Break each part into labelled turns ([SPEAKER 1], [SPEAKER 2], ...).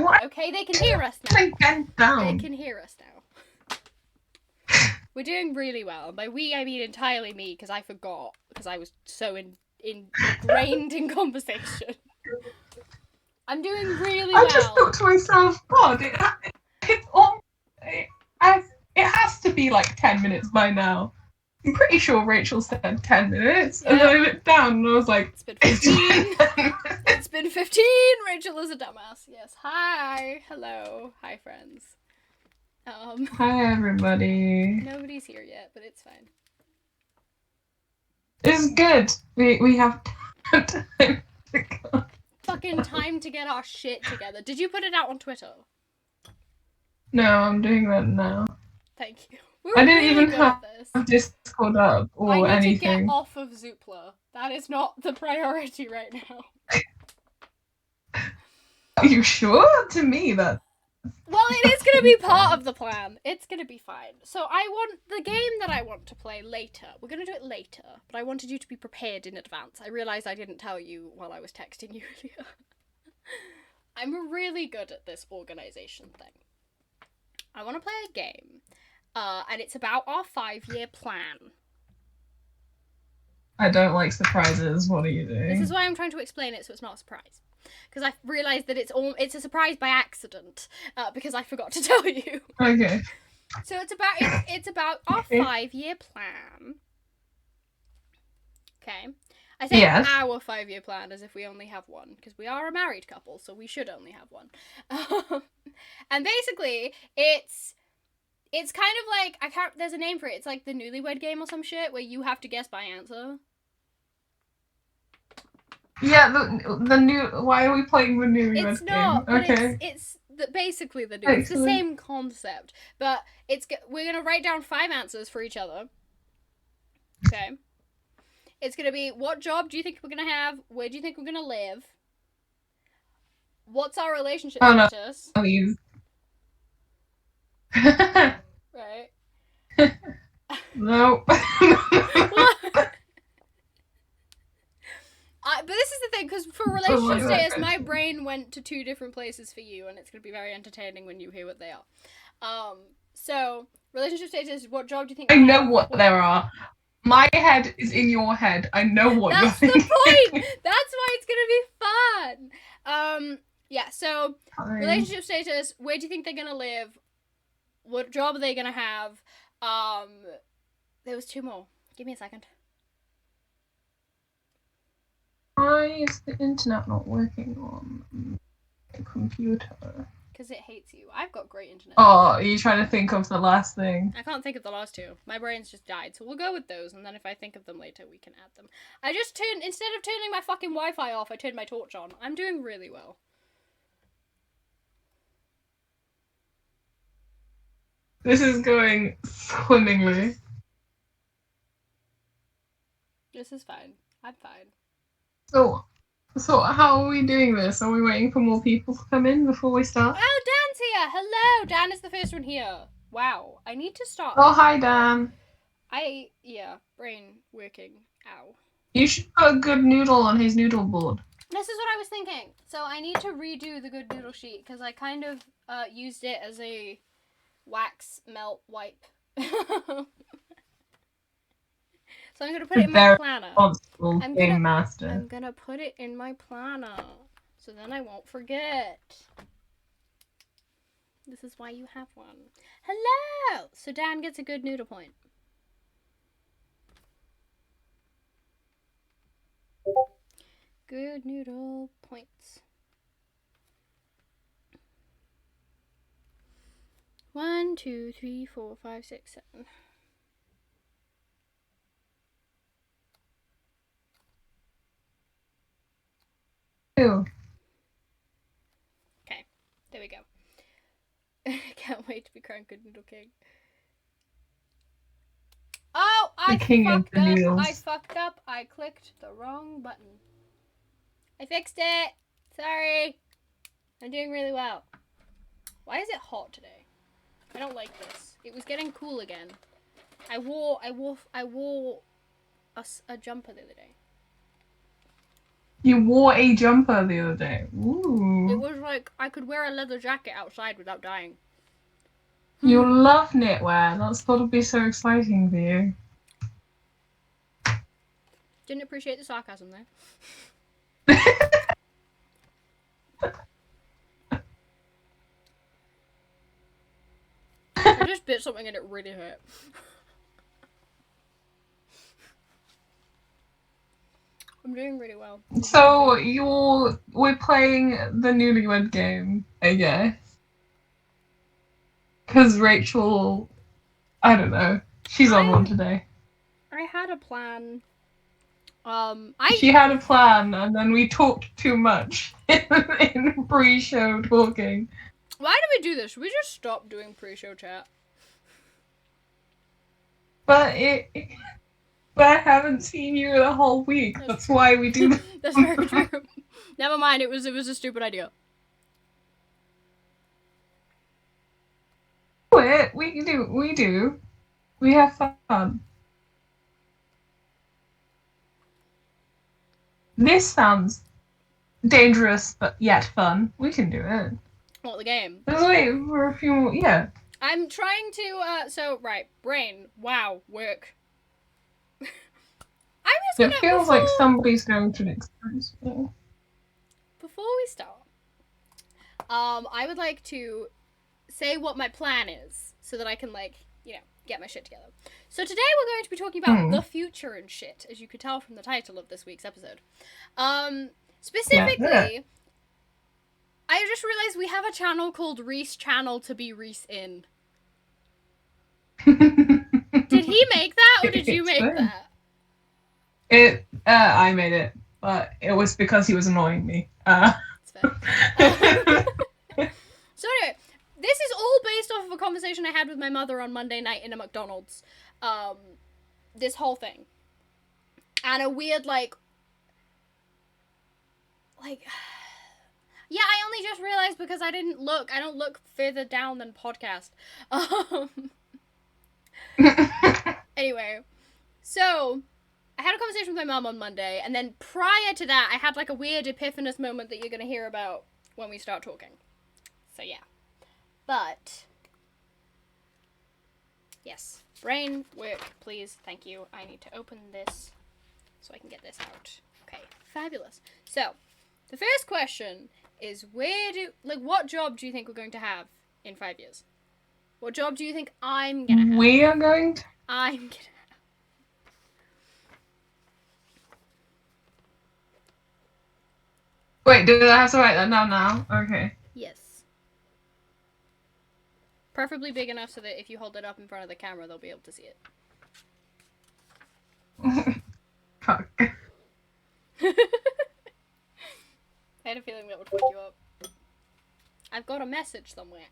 [SPEAKER 1] What?
[SPEAKER 2] Okay, they can hear us now.
[SPEAKER 1] Get down.
[SPEAKER 2] They can hear us now. We're doing really well. By we, I mean entirely me, because I forgot, because I was so ingrained in conversation. I'm doing really well.
[SPEAKER 1] I just thought to myself, God, it has to be like 10 minutes by now. I'm pretty sure Rachel said 10 minutes, and then I looked down and I was like,
[SPEAKER 2] it's been 15. It's been 15. Rachel is a dumbass. Yes. Hi. Hello. Hi, friends.
[SPEAKER 1] Hi, everybody.
[SPEAKER 2] Nobody's here yet, but it's fine.
[SPEAKER 1] It's good. We have time to go.
[SPEAKER 2] Fucking time to get our shit together. Did you put it out on Twitter?
[SPEAKER 1] No, I'm doing that now.
[SPEAKER 2] Thank you.
[SPEAKER 1] I didn't even have Discord up or
[SPEAKER 2] I need
[SPEAKER 1] anything.
[SPEAKER 2] to get off of Zoopla. That is not the priority right now.
[SPEAKER 1] Are you sure? To me, that.
[SPEAKER 2] Well, it is going to be part of the plan. It's going to be fine. So I want the game that I want to play later. We're going to do it later, but I wanted you to be prepared in advance. I realised I didn't tell you while I was texting you earlier. I'm really good at this organisation thing. I want to play a game, and it's about our 5-year plan.
[SPEAKER 1] I don't like surprises. What are you doing?
[SPEAKER 2] This is why I'm trying to explain it so it's not a surprise. Because I realised that it's a surprise by accident, because I forgot to tell you.
[SPEAKER 1] Okay.
[SPEAKER 2] So it's about our 5-year plan. Okay. I say our 5-year plan as if we only have one, because we are a married couple, so we should only have one. And basically, it's kind of like, there's a name for it. It's like the Newlywed Game or some shit, where you have to guess by answer.
[SPEAKER 1] Yeah, the new. Why are we playing the Newlywed Game?
[SPEAKER 2] It's not, but
[SPEAKER 1] okay.
[SPEAKER 2] it's basically the new. It's the same concept, but we're gonna write down 5 answers for each other. Okay. It's gonna be, what job do you think we're gonna have? Where do you think we're gonna live? What's our relationship status? Right.
[SPEAKER 1] No.
[SPEAKER 2] What? But this is the thing, because for relationship status, my brain went to 2 different places for you, and it's going to be very entertaining when you hear what they are. So, relationship status, what job do you think
[SPEAKER 1] I know what there are. My head is in your head. I know what you're thinking.
[SPEAKER 2] That's the point! That's why it's going to be fun! Yeah, so, relationship status, where do you think they're going to live? What job are they going to have? There was 2 more. Give me a second.
[SPEAKER 1] Why is the internet not working on the computer?
[SPEAKER 2] Because it hates you. I've got great internet.
[SPEAKER 1] Oh, are you trying to think of the last thing?
[SPEAKER 2] I can't think of the last 2. My brain's just died, so we'll go with those, and then if I think of them later, we can add them. I just instead of turning my fucking Wi-Fi off, I turned my torch on. I'm doing really well.
[SPEAKER 1] This is going swimmingly.
[SPEAKER 2] This is fine. I'm fine.
[SPEAKER 1] So how are we doing this? Are we waiting for more people to come in before we start?
[SPEAKER 2] Oh, Dan's here! Hello! Dan is the first one here. Wow. I need to start.
[SPEAKER 1] Oh, hi, Dan.
[SPEAKER 2] Brain working. Ow.
[SPEAKER 1] You should put a good noodle on his noodle board.
[SPEAKER 2] This is what I was thinking. So I need to redo the good noodle sheet, because I kind of used it as a wax melt wipe. So I'm going to put it in my planner. I'm going to put it in my planner, so then I won't forget. This is why you have one. Hello! So Dan gets a good noodle point. Good noodle points. 1, 2, 3, 4, 5, 6, 7.
[SPEAKER 1] Ew.
[SPEAKER 2] Okay, there we go. Can't wait to be crowned Good Noodle King. Oh, I fucked up. I clicked the wrong button. I fixed it. Sorry. I'm doing really well. Why is it hot today? I don't like this. It was getting cool again. I wore a jumper the other day.
[SPEAKER 1] You wore a jumper the other day. Ooh.
[SPEAKER 2] It was like I could wear a leather jacket outside without dying.
[SPEAKER 1] You love knitwear. That's got to be so exciting for you.
[SPEAKER 2] Didn't appreciate the sarcasm there. I just bit something and it really hurt. I'm doing really well.
[SPEAKER 1] So we're playing the Newlywed Game, I guess. Because Rachel, I don't know, she's on one today.
[SPEAKER 2] I had a plan.
[SPEAKER 1] She had a plan, and then we talked too much in pre-show talking.
[SPEAKER 2] Why do we do this? Should we just stop doing pre-show chat?
[SPEAKER 1] But I haven't seen you the whole week. That's why we do.
[SPEAKER 2] That's very true. Never mind. It was a stupid idea.
[SPEAKER 1] We do. We have fun. This sounds dangerous, but yet fun. We can do it.
[SPEAKER 2] What, the game?
[SPEAKER 1] Let's wait for a few more. Yeah.
[SPEAKER 2] I'm trying to. Right, brain. Wow, work.
[SPEAKER 1] It feels like somebody's going to an experience.
[SPEAKER 2] Before we start, I would like to say what my plan is so that I can, like, get my shit together. So today we're going to be talking about the future and shit, as you could tell from the title of this week's episode. Specifically, I just realized we have a channel called Reese Channel to be Reese in. Did he make that, or did you make that?
[SPEAKER 1] I made it, but it was because he was annoying me.
[SPEAKER 2] That's fair. So anyway, this is all based off of a conversation I had with my mother on Monday night in a McDonald's. This whole thing. And a weird, yeah, I only just realized because I don't look further down than podcast. Anyway, so I had a conversation with my mom on Monday, and then prior to that, I had like a weird epiphanous moment that you're gonna hear about when we start talking. So yeah. But yes, brain work, please. Thank you. I need to open this so I can get this out. Okay, fabulous. So the first question is, what job do you think we're going to have in 5 years? What job do you think I'm gonna have?
[SPEAKER 1] We are going to.
[SPEAKER 2] I'm gonna have.
[SPEAKER 1] Wait, did I have to write that down now? Okay.
[SPEAKER 2] Yes. Preferably big enough so that if you hold it up in front of the camera, they'll be able to see it.
[SPEAKER 1] Fuck.
[SPEAKER 2] I had a feeling that would fuck you up. I've got a message somewhere.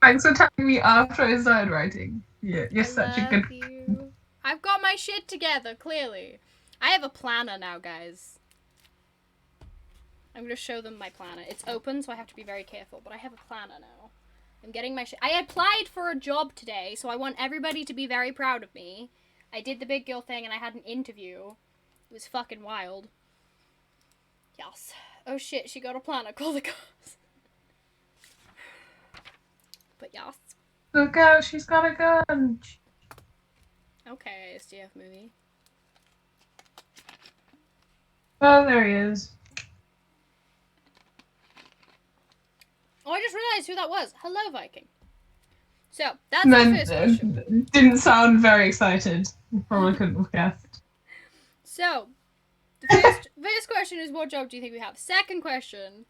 [SPEAKER 1] Thanks for telling me after I started writing. Yeah, you're such a good.
[SPEAKER 2] You. I've got my shit together, clearly. I have a planner now, guys. I'm going to show them my planner. It's open, so I have to be very careful, but I have a planner now. I'm getting my shit. I applied for a job today, so I want everybody to be very proud of me. I did the big girl thing, and I had an interview. It was fucking wild. Yes. Oh shit, she got a planner. Call the cops. But yes.
[SPEAKER 1] Look out, she's got a gun.
[SPEAKER 2] Okay, SDF movie.
[SPEAKER 1] Oh, there he is.
[SPEAKER 2] Oh, I just realized who that was. Hello, Viking. So, that's the first question.
[SPEAKER 1] Didn't sound very excited. Probably couldn't have guessed.
[SPEAKER 2] So, the first question is, what job do you think we have? Second question,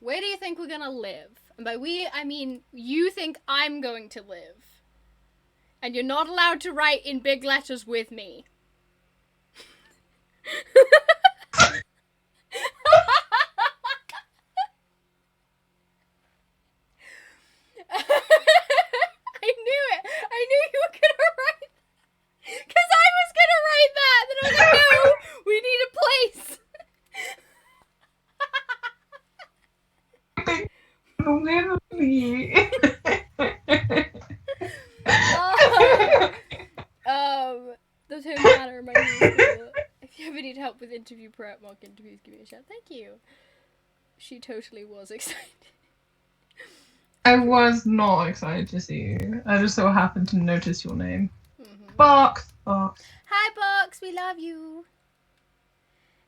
[SPEAKER 2] where do you think we're gonna live? And by we, I mean, you think I'm going to live. And you're not allowed to write in big letters with me. I knew it. I knew you were gonna write. Because I was gonna write that. Then I was like, no, we need a place. The term planner reminds me of school. If you ever need need help with interview prep, mock interviews, give me a shout. Thank you. She totally was excited.
[SPEAKER 1] I was not excited to see you. I just so happened to notice your name.
[SPEAKER 2] Mm-hmm.
[SPEAKER 1] Box.
[SPEAKER 2] Hi, Box. We love you.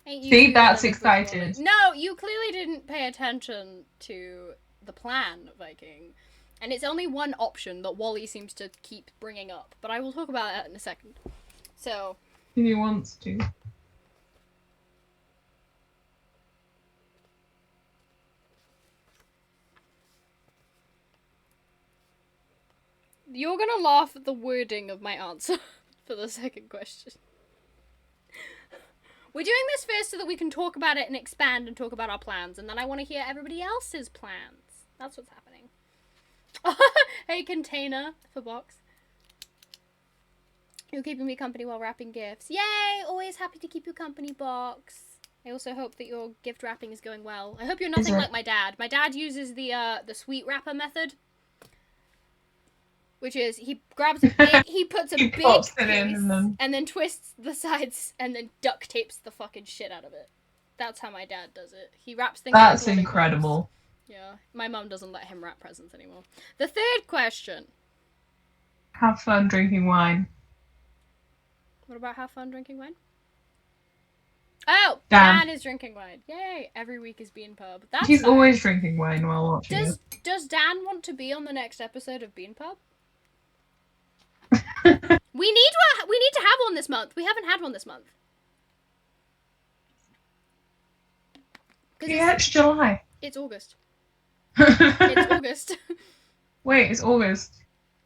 [SPEAKER 2] Ain't you
[SPEAKER 1] See,
[SPEAKER 2] two
[SPEAKER 1] that's
[SPEAKER 2] the
[SPEAKER 1] excited.
[SPEAKER 2] No, you clearly didn't pay attention to the plan, Viking. And it's only one option that Wally seems to keep bringing up, but I will talk about that in a second. So.
[SPEAKER 1] He wants to.
[SPEAKER 2] You're gonna laugh at the wording of my answer for the second question. We're doing this first so that we can talk about it and expand and talk about our plans, and then I want to hear everybody else's plans. That's what's happening. Hey, container for Box. You're keeping me company while wrapping gifts. Yay! Always happy to keep you company, Box. I also hope that your gift wrapping is going well. I hope you're nothing like my dad. My dad uses the sweet wrapper method. Which is, he grabs a big, he puts a big piece and then twists the sides and then duct tapes the fucking shit out of it. That's how my dad does it. He wraps things.
[SPEAKER 1] That's incredible.
[SPEAKER 2] Yeah, my mum doesn't let him wrap presents anymore. The third question.
[SPEAKER 1] Have fun drinking wine.
[SPEAKER 2] What about have fun drinking wine? Oh,
[SPEAKER 1] Dan
[SPEAKER 2] is drinking wine. Yay! Every week is Bean Pub. That's
[SPEAKER 1] He's
[SPEAKER 2] nice.
[SPEAKER 1] always drinking wine while watching.
[SPEAKER 2] Does Dan want to be on the next episode of Bean Pub? We need to have one this month. We haven't had one this month.
[SPEAKER 1] Yeah, it's July.
[SPEAKER 2] It's August. It's August.
[SPEAKER 1] Wait, it's August.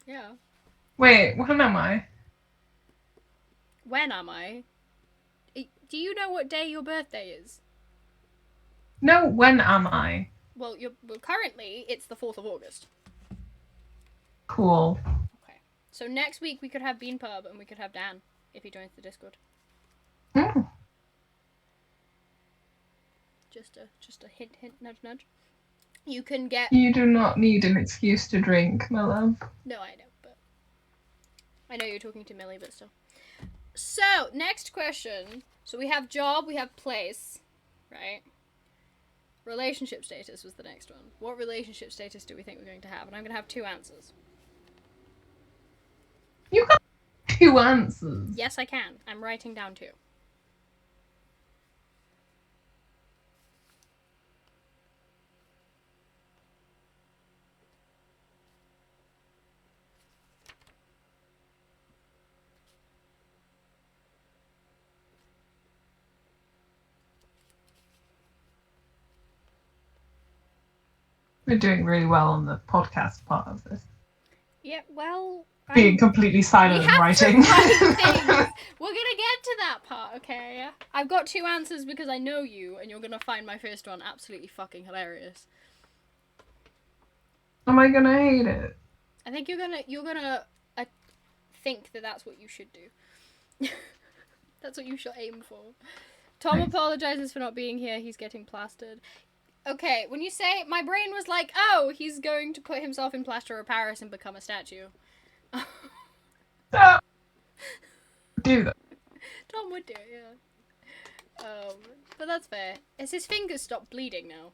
[SPEAKER 2] Yeah.
[SPEAKER 1] Wait, when am I?
[SPEAKER 2] When am I? Do you know what day your birthday is?
[SPEAKER 1] No, when am I?
[SPEAKER 2] Well, currently it's the 4th of August.
[SPEAKER 1] Cool.
[SPEAKER 2] So next week we could have Bean Pub and we could have Dan if he joins the Discord.
[SPEAKER 1] Mm.
[SPEAKER 2] Just a hint, nudge. You can get.
[SPEAKER 1] You do not need an excuse to drink, my love.
[SPEAKER 2] No, I know, but I know you're talking to Millie, but still. So next question. So we have job, we have place, right? Relationship status was the next one. What relationship status do we think we're going to have? And I'm going to have 2 answers.
[SPEAKER 1] You got 2 answers.
[SPEAKER 2] Yes, I can. I'm writing down 2.
[SPEAKER 1] We're doing really well on the podcast part of this.
[SPEAKER 2] Yeah, well...
[SPEAKER 1] Being completely silent and writing.
[SPEAKER 2] We're gonna get to that part, okay? I've got 2 answers because I know you, and you're gonna find my first one absolutely fucking hilarious.
[SPEAKER 1] Am I gonna hate it?
[SPEAKER 2] I think you're gonna think that that's what you should do. That's what you should aim for. Tom apologizes for not being here. He's getting plastered. Okay, when you say, my brain was like, oh, he's going to put himself in plaster of Paris and become a statue.
[SPEAKER 1] Do that.
[SPEAKER 2] Tom would do it, yeah. But that's fair. Has his fingers stopped bleeding now?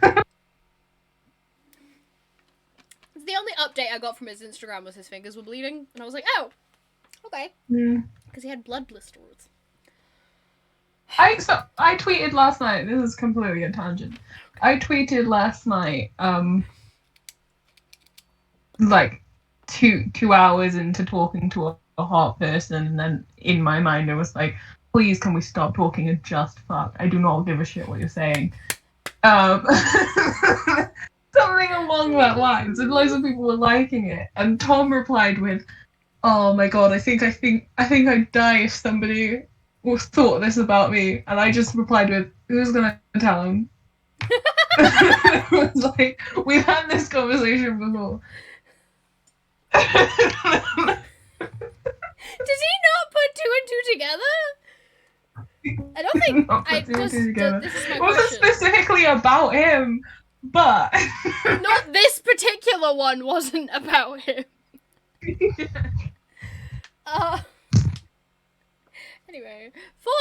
[SPEAKER 2] The only update I got from his Instagram was his fingers were bleeding, and I was like, oh, okay. Because he had blood blisters.
[SPEAKER 1] I tweeted last night. This is completely a tangent. I tweeted last night, like 2 hours into talking to a hot person, and then in my mind I was like, please, can we stop talking and just fuck? I do not give a shit what you're saying. Something along that lines, and loads of people were liking it. And Tom replied with, "Oh my god, I think I'd die if somebody thought this about me." And I just replied with, "Who's gonna tell him?" It was like, we've had this conversation before.
[SPEAKER 2] Does he not put 2 and 2 together? I don't think this is my
[SPEAKER 1] It wasn't specifically about him, but
[SPEAKER 2] not this particular one wasn't about him.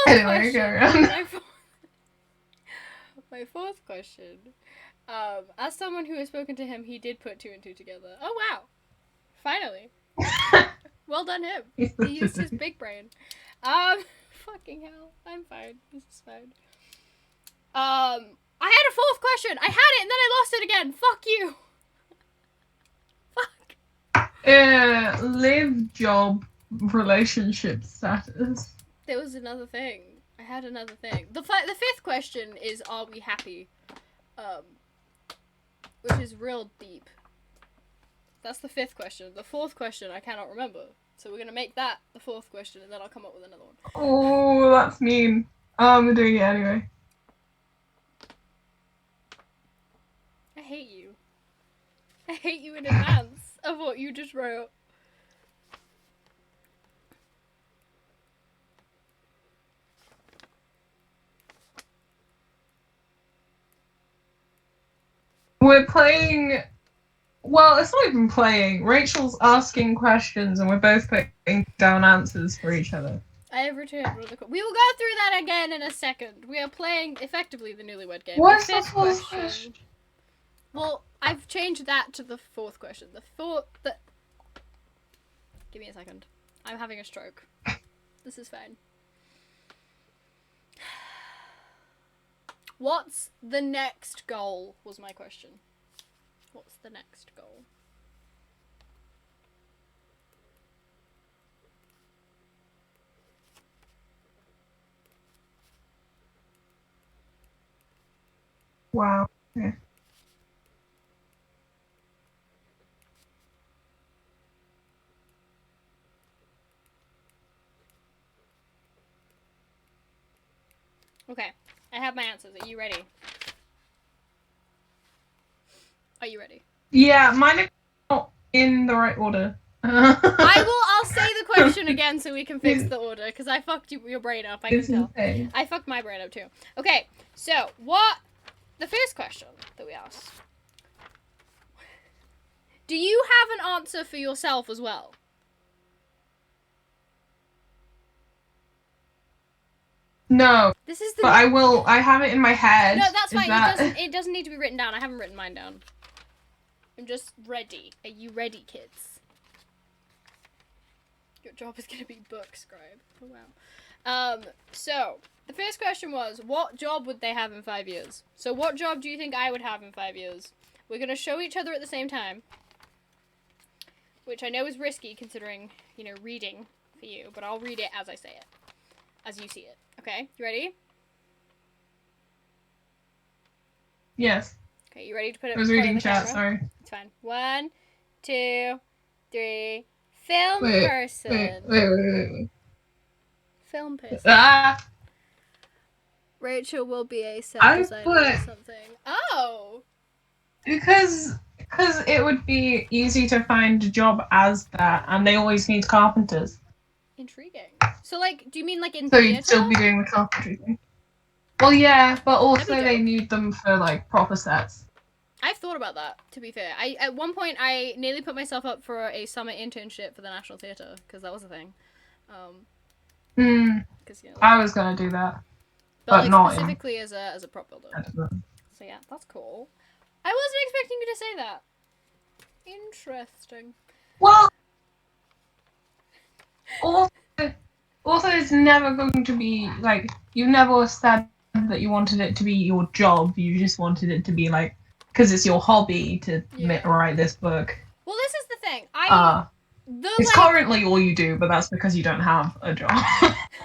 [SPEAKER 1] Anyway,
[SPEAKER 2] question.
[SPEAKER 1] carry on.
[SPEAKER 2] My fourth question. As someone who has spoken to him, he did put 2 and 2 together. Oh wow! Finally. Well done him. He used his big brain. Fucking hell. I'm fine. This is fine. I had a fourth question. I had it and then I lost it again. Fuck you. Fuck.
[SPEAKER 1] Live, job, relationship status.
[SPEAKER 2] There was another thing. I had another thing. The fifth question is, are we happy? Which is real deep. That's the fifth question. The fourth question I cannot remember. So we're gonna make that the fourth question and then I'll come up with another one.
[SPEAKER 1] Oh, that's mean. We're doing it anyway.
[SPEAKER 2] I hate you. I hate you in advance of what you just wrote.
[SPEAKER 1] We're playing. Well, it's not even playing. Rachel's asking questions and we're both putting down answers for each other.
[SPEAKER 2] I have returned one of the. We will go through that again in a second. We are playing effectively the Newlywed Game.
[SPEAKER 1] What's
[SPEAKER 2] The
[SPEAKER 1] the
[SPEAKER 2] fifth
[SPEAKER 1] fourth question?
[SPEAKER 2] Well, I've changed that to the fourth question. Give me a second. I'm having a stroke. This is fine. What's the next goal? Was my question. What's the next goal?
[SPEAKER 1] Wow. Yeah.
[SPEAKER 2] Okay, I have my answers. Are you ready? Are you ready?
[SPEAKER 1] Yeah, mine are not in the right order.
[SPEAKER 2] I'll say the question again so we can fix the order, because I fucked your brain up, I can tell.
[SPEAKER 1] Insane.
[SPEAKER 2] I fucked my brain up too. Okay, so the first question that we asked. Do you have an answer for yourself as well?
[SPEAKER 1] No,
[SPEAKER 2] This is the.
[SPEAKER 1] but I will. I have it in my head.
[SPEAKER 2] No, that's
[SPEAKER 1] Is
[SPEAKER 2] fine.
[SPEAKER 1] that-
[SPEAKER 2] It doesn't need to be written down. I haven't written mine down. I'm just ready. Are you ready, kids? Your job is gonna be book scribe. Oh wow. So the first question was, what job would they have in 5 years? So what job do you think I would have in 5 years? We're gonna show each other at the same time, which I know is risky considering, you know, reading for you, but I'll read it as I say it, as you see it. Okay, you ready?
[SPEAKER 1] Yes.
[SPEAKER 2] Okay, you ready to put it?
[SPEAKER 1] I was
[SPEAKER 2] put it in
[SPEAKER 1] reading
[SPEAKER 2] the
[SPEAKER 1] chat.
[SPEAKER 2] camera?
[SPEAKER 1] Sorry.
[SPEAKER 2] It's fine. 1, 2, 3. Film
[SPEAKER 1] Wait,
[SPEAKER 2] person.
[SPEAKER 1] Wait.
[SPEAKER 2] Film person.
[SPEAKER 1] Ah.
[SPEAKER 2] Rachel will be a set
[SPEAKER 1] I
[SPEAKER 2] designer or
[SPEAKER 1] put-
[SPEAKER 2] something. Oh.
[SPEAKER 1] Because it would be easy to find a job as that, and they always need carpenters.
[SPEAKER 2] Intriguing. So, like, do you mean like in
[SPEAKER 1] So
[SPEAKER 2] theater?
[SPEAKER 1] you'd still be doing the carpentry thing. Well, yeah, but also
[SPEAKER 2] That'd be
[SPEAKER 1] they
[SPEAKER 2] dope.
[SPEAKER 1] need them for like proper sets.
[SPEAKER 2] I've thought about that, to be fair. At one point, I nearly put myself up for a summer internship for the National Theatre, because that was a thing. Because, you know,
[SPEAKER 1] I was gonna do that.
[SPEAKER 2] but
[SPEAKER 1] but not
[SPEAKER 2] like,
[SPEAKER 1] in-
[SPEAKER 2] specifically as a prop builder. So yeah, that's cool. I wasn't expecting you to say that. Interesting.
[SPEAKER 1] Well, also, it's never going to be like you never said that you wanted it to be your job. You just wanted it to be like because it's your hobby to
[SPEAKER 2] Yeah.
[SPEAKER 1] write this book.
[SPEAKER 2] Well, this is the thing.
[SPEAKER 1] It's currently all you do, but that's because you don't have a job.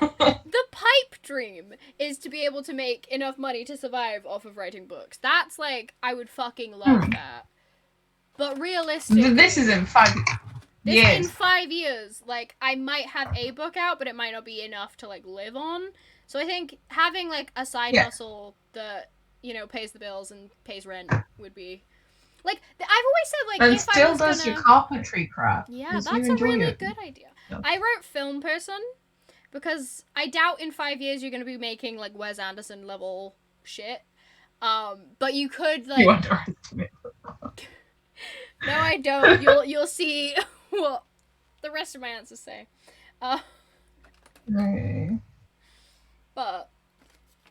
[SPEAKER 2] The pipe dream is to be able to make enough money to survive off of writing books. That's like, I would fucking love that. But realistically,
[SPEAKER 1] This is in 5
[SPEAKER 2] in
[SPEAKER 1] years.
[SPEAKER 2] 5 years, like, I might have a book out, but it might not be enough to, like, live on. So I think having, like, a side hustle that, you know, pays the bills and pays rent would be... Like, I've always said, like,
[SPEAKER 1] And
[SPEAKER 2] if I
[SPEAKER 1] still
[SPEAKER 2] was
[SPEAKER 1] does
[SPEAKER 2] gonna...
[SPEAKER 1] your carpentry crap.
[SPEAKER 2] Yeah,
[SPEAKER 1] 'cause
[SPEAKER 2] that's
[SPEAKER 1] you
[SPEAKER 2] a
[SPEAKER 1] enjoy
[SPEAKER 2] really
[SPEAKER 1] it.
[SPEAKER 2] good idea.
[SPEAKER 1] Yeah.
[SPEAKER 2] I wrote film person because I doubt in 5 years you're going to be making, like, Wes Anderson level shit. But you could, like...
[SPEAKER 1] You underestimate.
[SPEAKER 2] No, I don't. You'll see what the rest of my answers say.
[SPEAKER 1] Okay.
[SPEAKER 2] but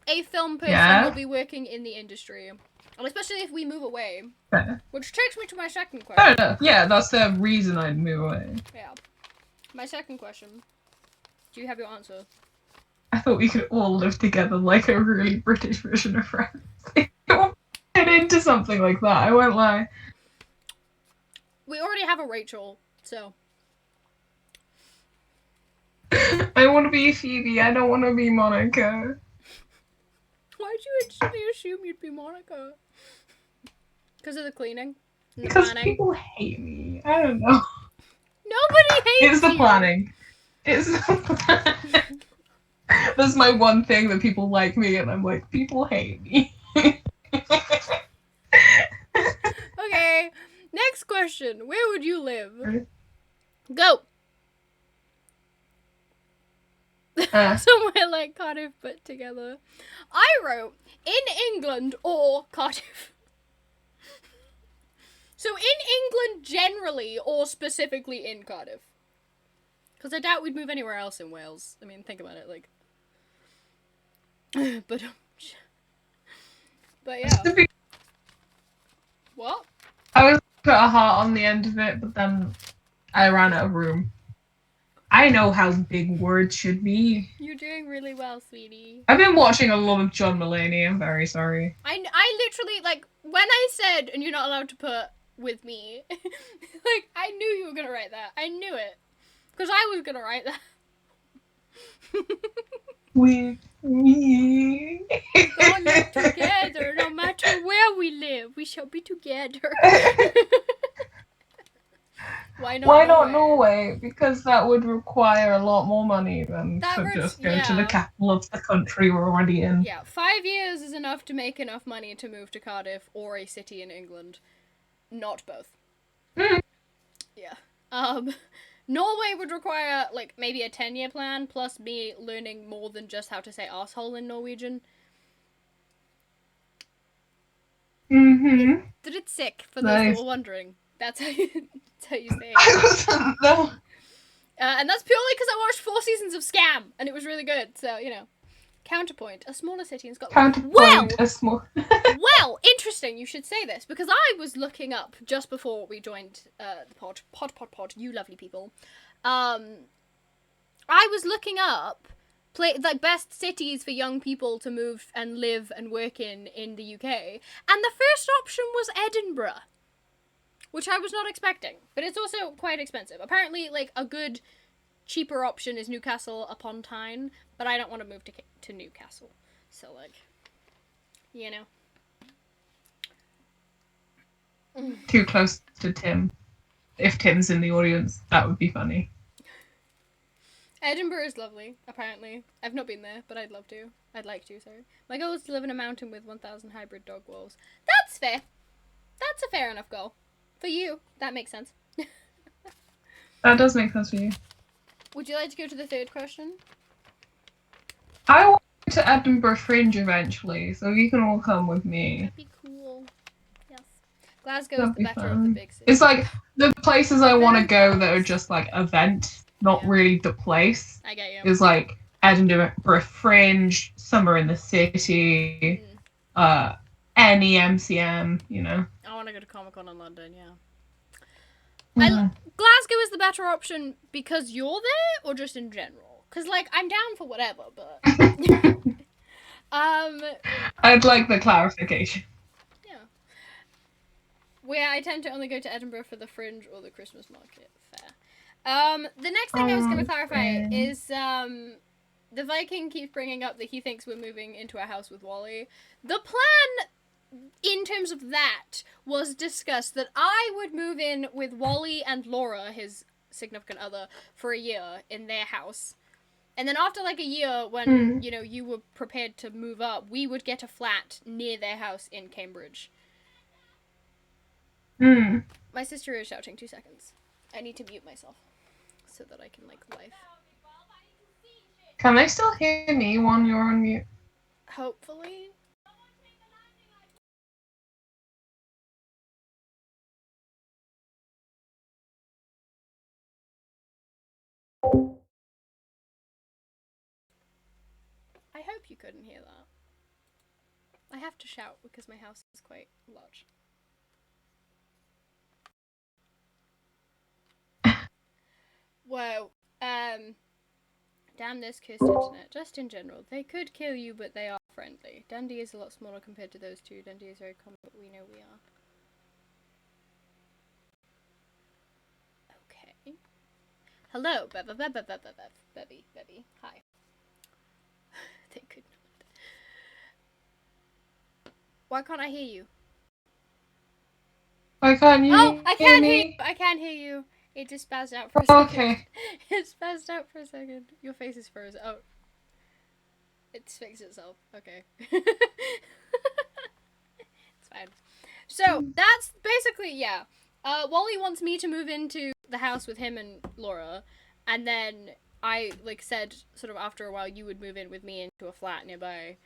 [SPEAKER 2] a film person
[SPEAKER 1] Yeah.
[SPEAKER 2] will be working in the industry. And especially if we move away.
[SPEAKER 1] Fair.
[SPEAKER 2] Which takes me to my second question.
[SPEAKER 1] Fair enough. Yeah, that's the reason I'd move away.
[SPEAKER 2] Yeah. My second question. Do you have your answer?
[SPEAKER 1] I thought we could all live together like a really British version of Friends. Get into something like that, I won't lie.
[SPEAKER 2] We already have a Rachel, so.
[SPEAKER 1] I want to be Phoebe, I don't want to be Monica.
[SPEAKER 2] Why'd you instantly assume you'd be Monica? Because of the cleaning? And the
[SPEAKER 1] Because
[SPEAKER 2] planning?
[SPEAKER 1] people hate me. I don't know.
[SPEAKER 2] Nobody hates
[SPEAKER 1] It's the
[SPEAKER 2] you.
[SPEAKER 1] planning. It's the planning. That's my one thing that people like me, and I'm like, people hate me.
[SPEAKER 2] Okay, next question. Where would you live? Go! Somewhere like Cardiff, but together. I wrote, in England or Cardiff. So in England generally, or specifically in Cardiff? Because I doubt we'd move anywhere else in Wales. I mean, think about it, like... But yeah. What?
[SPEAKER 1] I was put a heart on the end of it, but then I ran out of room. I know how big words should be.
[SPEAKER 2] You're doing really well, sweetie.
[SPEAKER 1] I've been watching a lot of John Mulaney. I'm very sorry.
[SPEAKER 2] I literally, like, when I said, and you're not allowed to put with me, like, I knew you were gonna write that. I knew it. Because I was gonna write that.
[SPEAKER 1] With me.
[SPEAKER 2] Gonna live together, no matter where we live, we shall be together. Why not?
[SPEAKER 1] Why not Norway? Because that would require a lot more money than
[SPEAKER 2] That
[SPEAKER 1] to
[SPEAKER 2] works-
[SPEAKER 1] just go
[SPEAKER 2] yeah.
[SPEAKER 1] to the capital of the country we're already in.
[SPEAKER 2] Yeah, 5 years is enough to make enough money to move to Cardiff or a city in England. Not both.
[SPEAKER 1] Mm.
[SPEAKER 2] Yeah. Norway would require, like, maybe a 10-year plan, plus me learning more than just how to say asshole in Norwegian.
[SPEAKER 1] Mm-hmm.
[SPEAKER 2] Did it sick, for those that
[SPEAKER 1] Nice.
[SPEAKER 2] were wondering. That's how you say it.
[SPEAKER 1] I wasn't though.
[SPEAKER 2] And that's purely because I watched 4 seasons of Scam, and it was really good, so, you know. Counterpoint, a smaller city in Scotland.
[SPEAKER 1] Counterpoint, a small.
[SPEAKER 2] Well, interesting you should say this, because I was looking up just before we joined the pod, you lovely people. I was looking up like best cities for young people to move and live and work in the UK, and the first option was Edinburgh, which I was not expecting, but it's also quite expensive. Apparently, like, a good, cheaper option is Newcastle upon Tyne, but I don't want to move to Newcastle, so, like, you know.
[SPEAKER 1] Too close to Tim. If Tim's in the audience, that would be funny.
[SPEAKER 2] Edinburgh is lovely, apparently. I've not been there, but I'd love to. I'd like to, sorry. My goal is to live in a mountain with 1,000 hybrid dog wolves. That's fair. That's a fair enough goal. For you, that makes sense.
[SPEAKER 1] That does make sense for you.
[SPEAKER 2] Would you like to go to the third question?
[SPEAKER 1] I want to Edinburgh Fringe eventually, so you can all come with me.
[SPEAKER 2] That'd be cool. Yes. Glasgow
[SPEAKER 1] That'd
[SPEAKER 2] is the
[SPEAKER 1] be
[SPEAKER 2] better of the
[SPEAKER 1] fun.
[SPEAKER 2] big cities.
[SPEAKER 1] It's like the places I want to go that are just like event, not
[SPEAKER 2] Yeah.
[SPEAKER 1] really the place.
[SPEAKER 2] I get you.
[SPEAKER 1] Is like Edinburgh Fringe, Summer in the City, any MCM, you know.
[SPEAKER 2] I want to go to Comic-Con in London, yeah.
[SPEAKER 1] Mhm.
[SPEAKER 2] Glasgow is the better option because you're there, or just in general? Because, like, I'm down for whatever, but...
[SPEAKER 1] I'd like the clarification.
[SPEAKER 2] Yeah. Where I tend to only go to Edinburgh for the Fringe or the Christmas market. Fair. The next thing I was going to clarify is, the Viking keeps bringing up that he thinks we're moving into a house with Wally. The plan, in terms of that, was discussed that I would move in with Wally and Laura, his significant other, for a year in their house. And then after, like, a year, when, you know, you were prepared to move up, we would get a flat near their house in Cambridge. My sister is shouting. 2 seconds. I need to mute myself so that I can, like, live.
[SPEAKER 1] Can they still hear me when you're on mute?
[SPEAKER 2] Hopefully. I hope hope you couldn't hear that. I have to shout because my house is quite large. Whoa. Damn this cursed internet. Just in general. They could kill you, but they are friendly. Dundee is a lot smaller compared to those two. Dundee is very common, but we know we are. Okay. Hello, Bebby. Hi. They could not. Why can't I hear you?
[SPEAKER 1] Why can't you
[SPEAKER 2] I
[SPEAKER 1] hear
[SPEAKER 2] can't
[SPEAKER 1] me?
[SPEAKER 2] hear you. I can't hear you. It just spazzed out for a second.
[SPEAKER 1] Okay.
[SPEAKER 2] It spazzed out for a second. Your face is frozen. Oh. It's fixed itself. Okay. It's fine. So, that's basically, yeah. Wally wants me to move into the house with him and Laura, and then I, like, said, sort of after a while, you would move in with me into a flat nearby.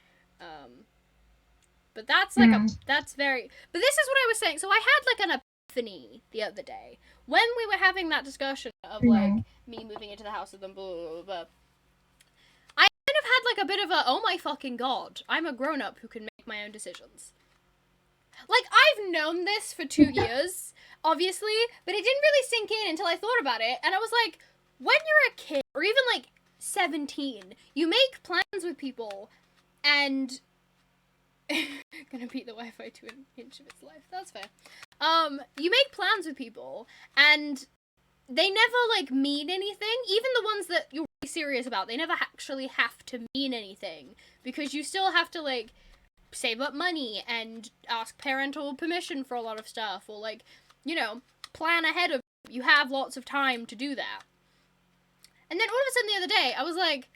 [SPEAKER 2] But that's, like, that's very... But this is what I was saying. So I had, like, an epiphany the other day. When we were having that discussion of, like, me moving into the house with them, blah, blah, blah, blah, I kind of had, like, a bit of a, oh my fucking god, I'm a grown-up who can make my own decisions. Like, I've known this for 2 years, obviously, but it didn't really sink in until I thought about it, and I was like, when you're a kid, or even, like, 17, you make plans with people, and... Gonna beat the Wi-Fi to an inch of its life. That's fair. You make plans with people, and they never, like, mean anything. Even the ones that you're really serious about, they never actually have to mean anything. Because you still have to, like, save up money and ask parental permission for a lot of stuff. Or, like, you know, plan ahead of... You have lots of time to do that. And then all of a sudden the other day, I was like...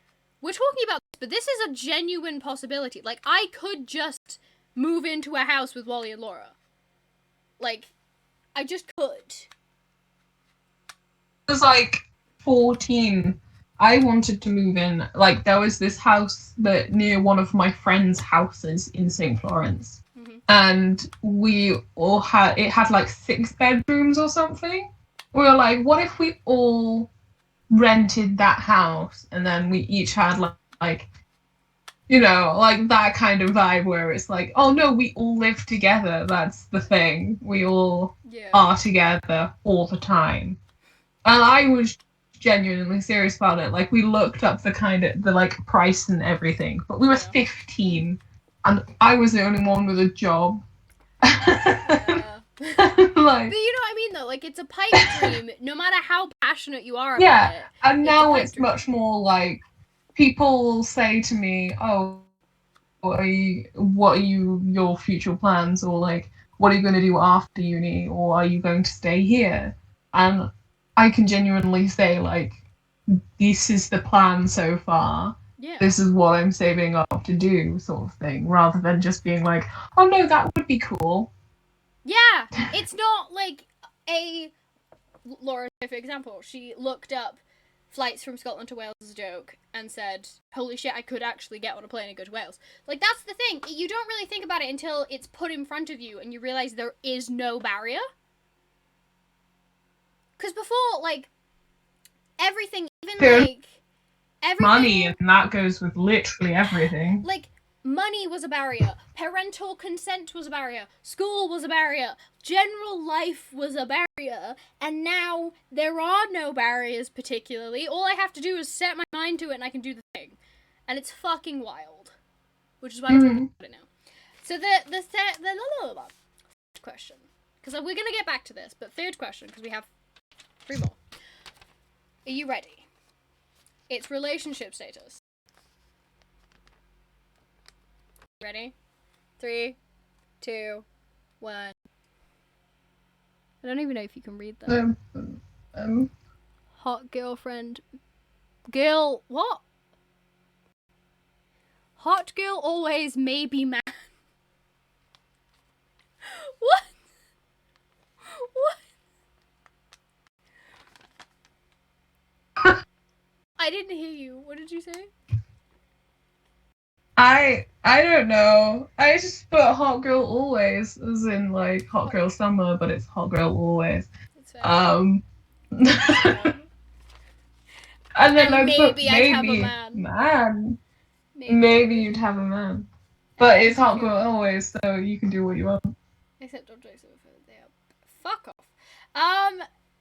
[SPEAKER 2] We're talking about this, but this is a genuine possibility. Like, I could just move into a house with Wally and Laura. Like, I just could.
[SPEAKER 1] I was like 14. I wanted to move in. Like, there was this house that near one of my friends' houses in St. Florence. And we all had, it had like 6 bedrooms or something. We were like, what if we all rented that house and then we each had like you know, like that kind of vibe where it's like, oh no, we all live together. That's the thing. We all are together all the time. And I was genuinely serious about it. Like, we looked up the like price and everything, but we were 15 and I was the only one with a job.
[SPEAKER 2] Like, but you know what I mean, though? Like, it's a pipe dream, no matter how passionate you are about it.
[SPEAKER 1] And now it's much more like, people say to me, oh, what are your future plans? Or like, what are you going to do after uni? Or are you going to stay here? And I can genuinely say, like, this is the plan so far.
[SPEAKER 2] Yeah.
[SPEAKER 1] This is what I'm saving up to do, sort of thing, rather than just being like, oh no, that would be cool.
[SPEAKER 2] Yeah, it's not like Laura, for example, she looked up flights from Scotland to Wales as a joke and said, holy shit, I could actually get on a plane and go to Wales. Like, that's the thing. You don't really think about it until it's put in front of you and you realize there is no barrier. Because before, like, everything, even like... everything,
[SPEAKER 1] money, and that goes with literally everything.
[SPEAKER 2] Like, money was a barrier. Parental consent was a barrier. School was a barrier. General life was a barrier. And now there are no barriers particularly. All I have to do is set my mind to it and I can do the thing. And it's fucking wild. Which is why I'm talking about it now. So the third question. Because we're going to get back to this. But third question, because we have 3 more. Are you ready? It's relationship status. Ready? 3, 2, 1. I don't even know if you can read that. Hot girlfriend. Girl. What? Hot girl always, maybe man. What? What? I didn't hear you. What did you say?
[SPEAKER 1] I don't know. I just put hot girl always, as in like hot girl summer, but it's hot girl always. And then I put maybe man. maybe you'd have a man. But it's hardcore always, so you can do what you want.
[SPEAKER 2] Except objects of they are. Fuck off.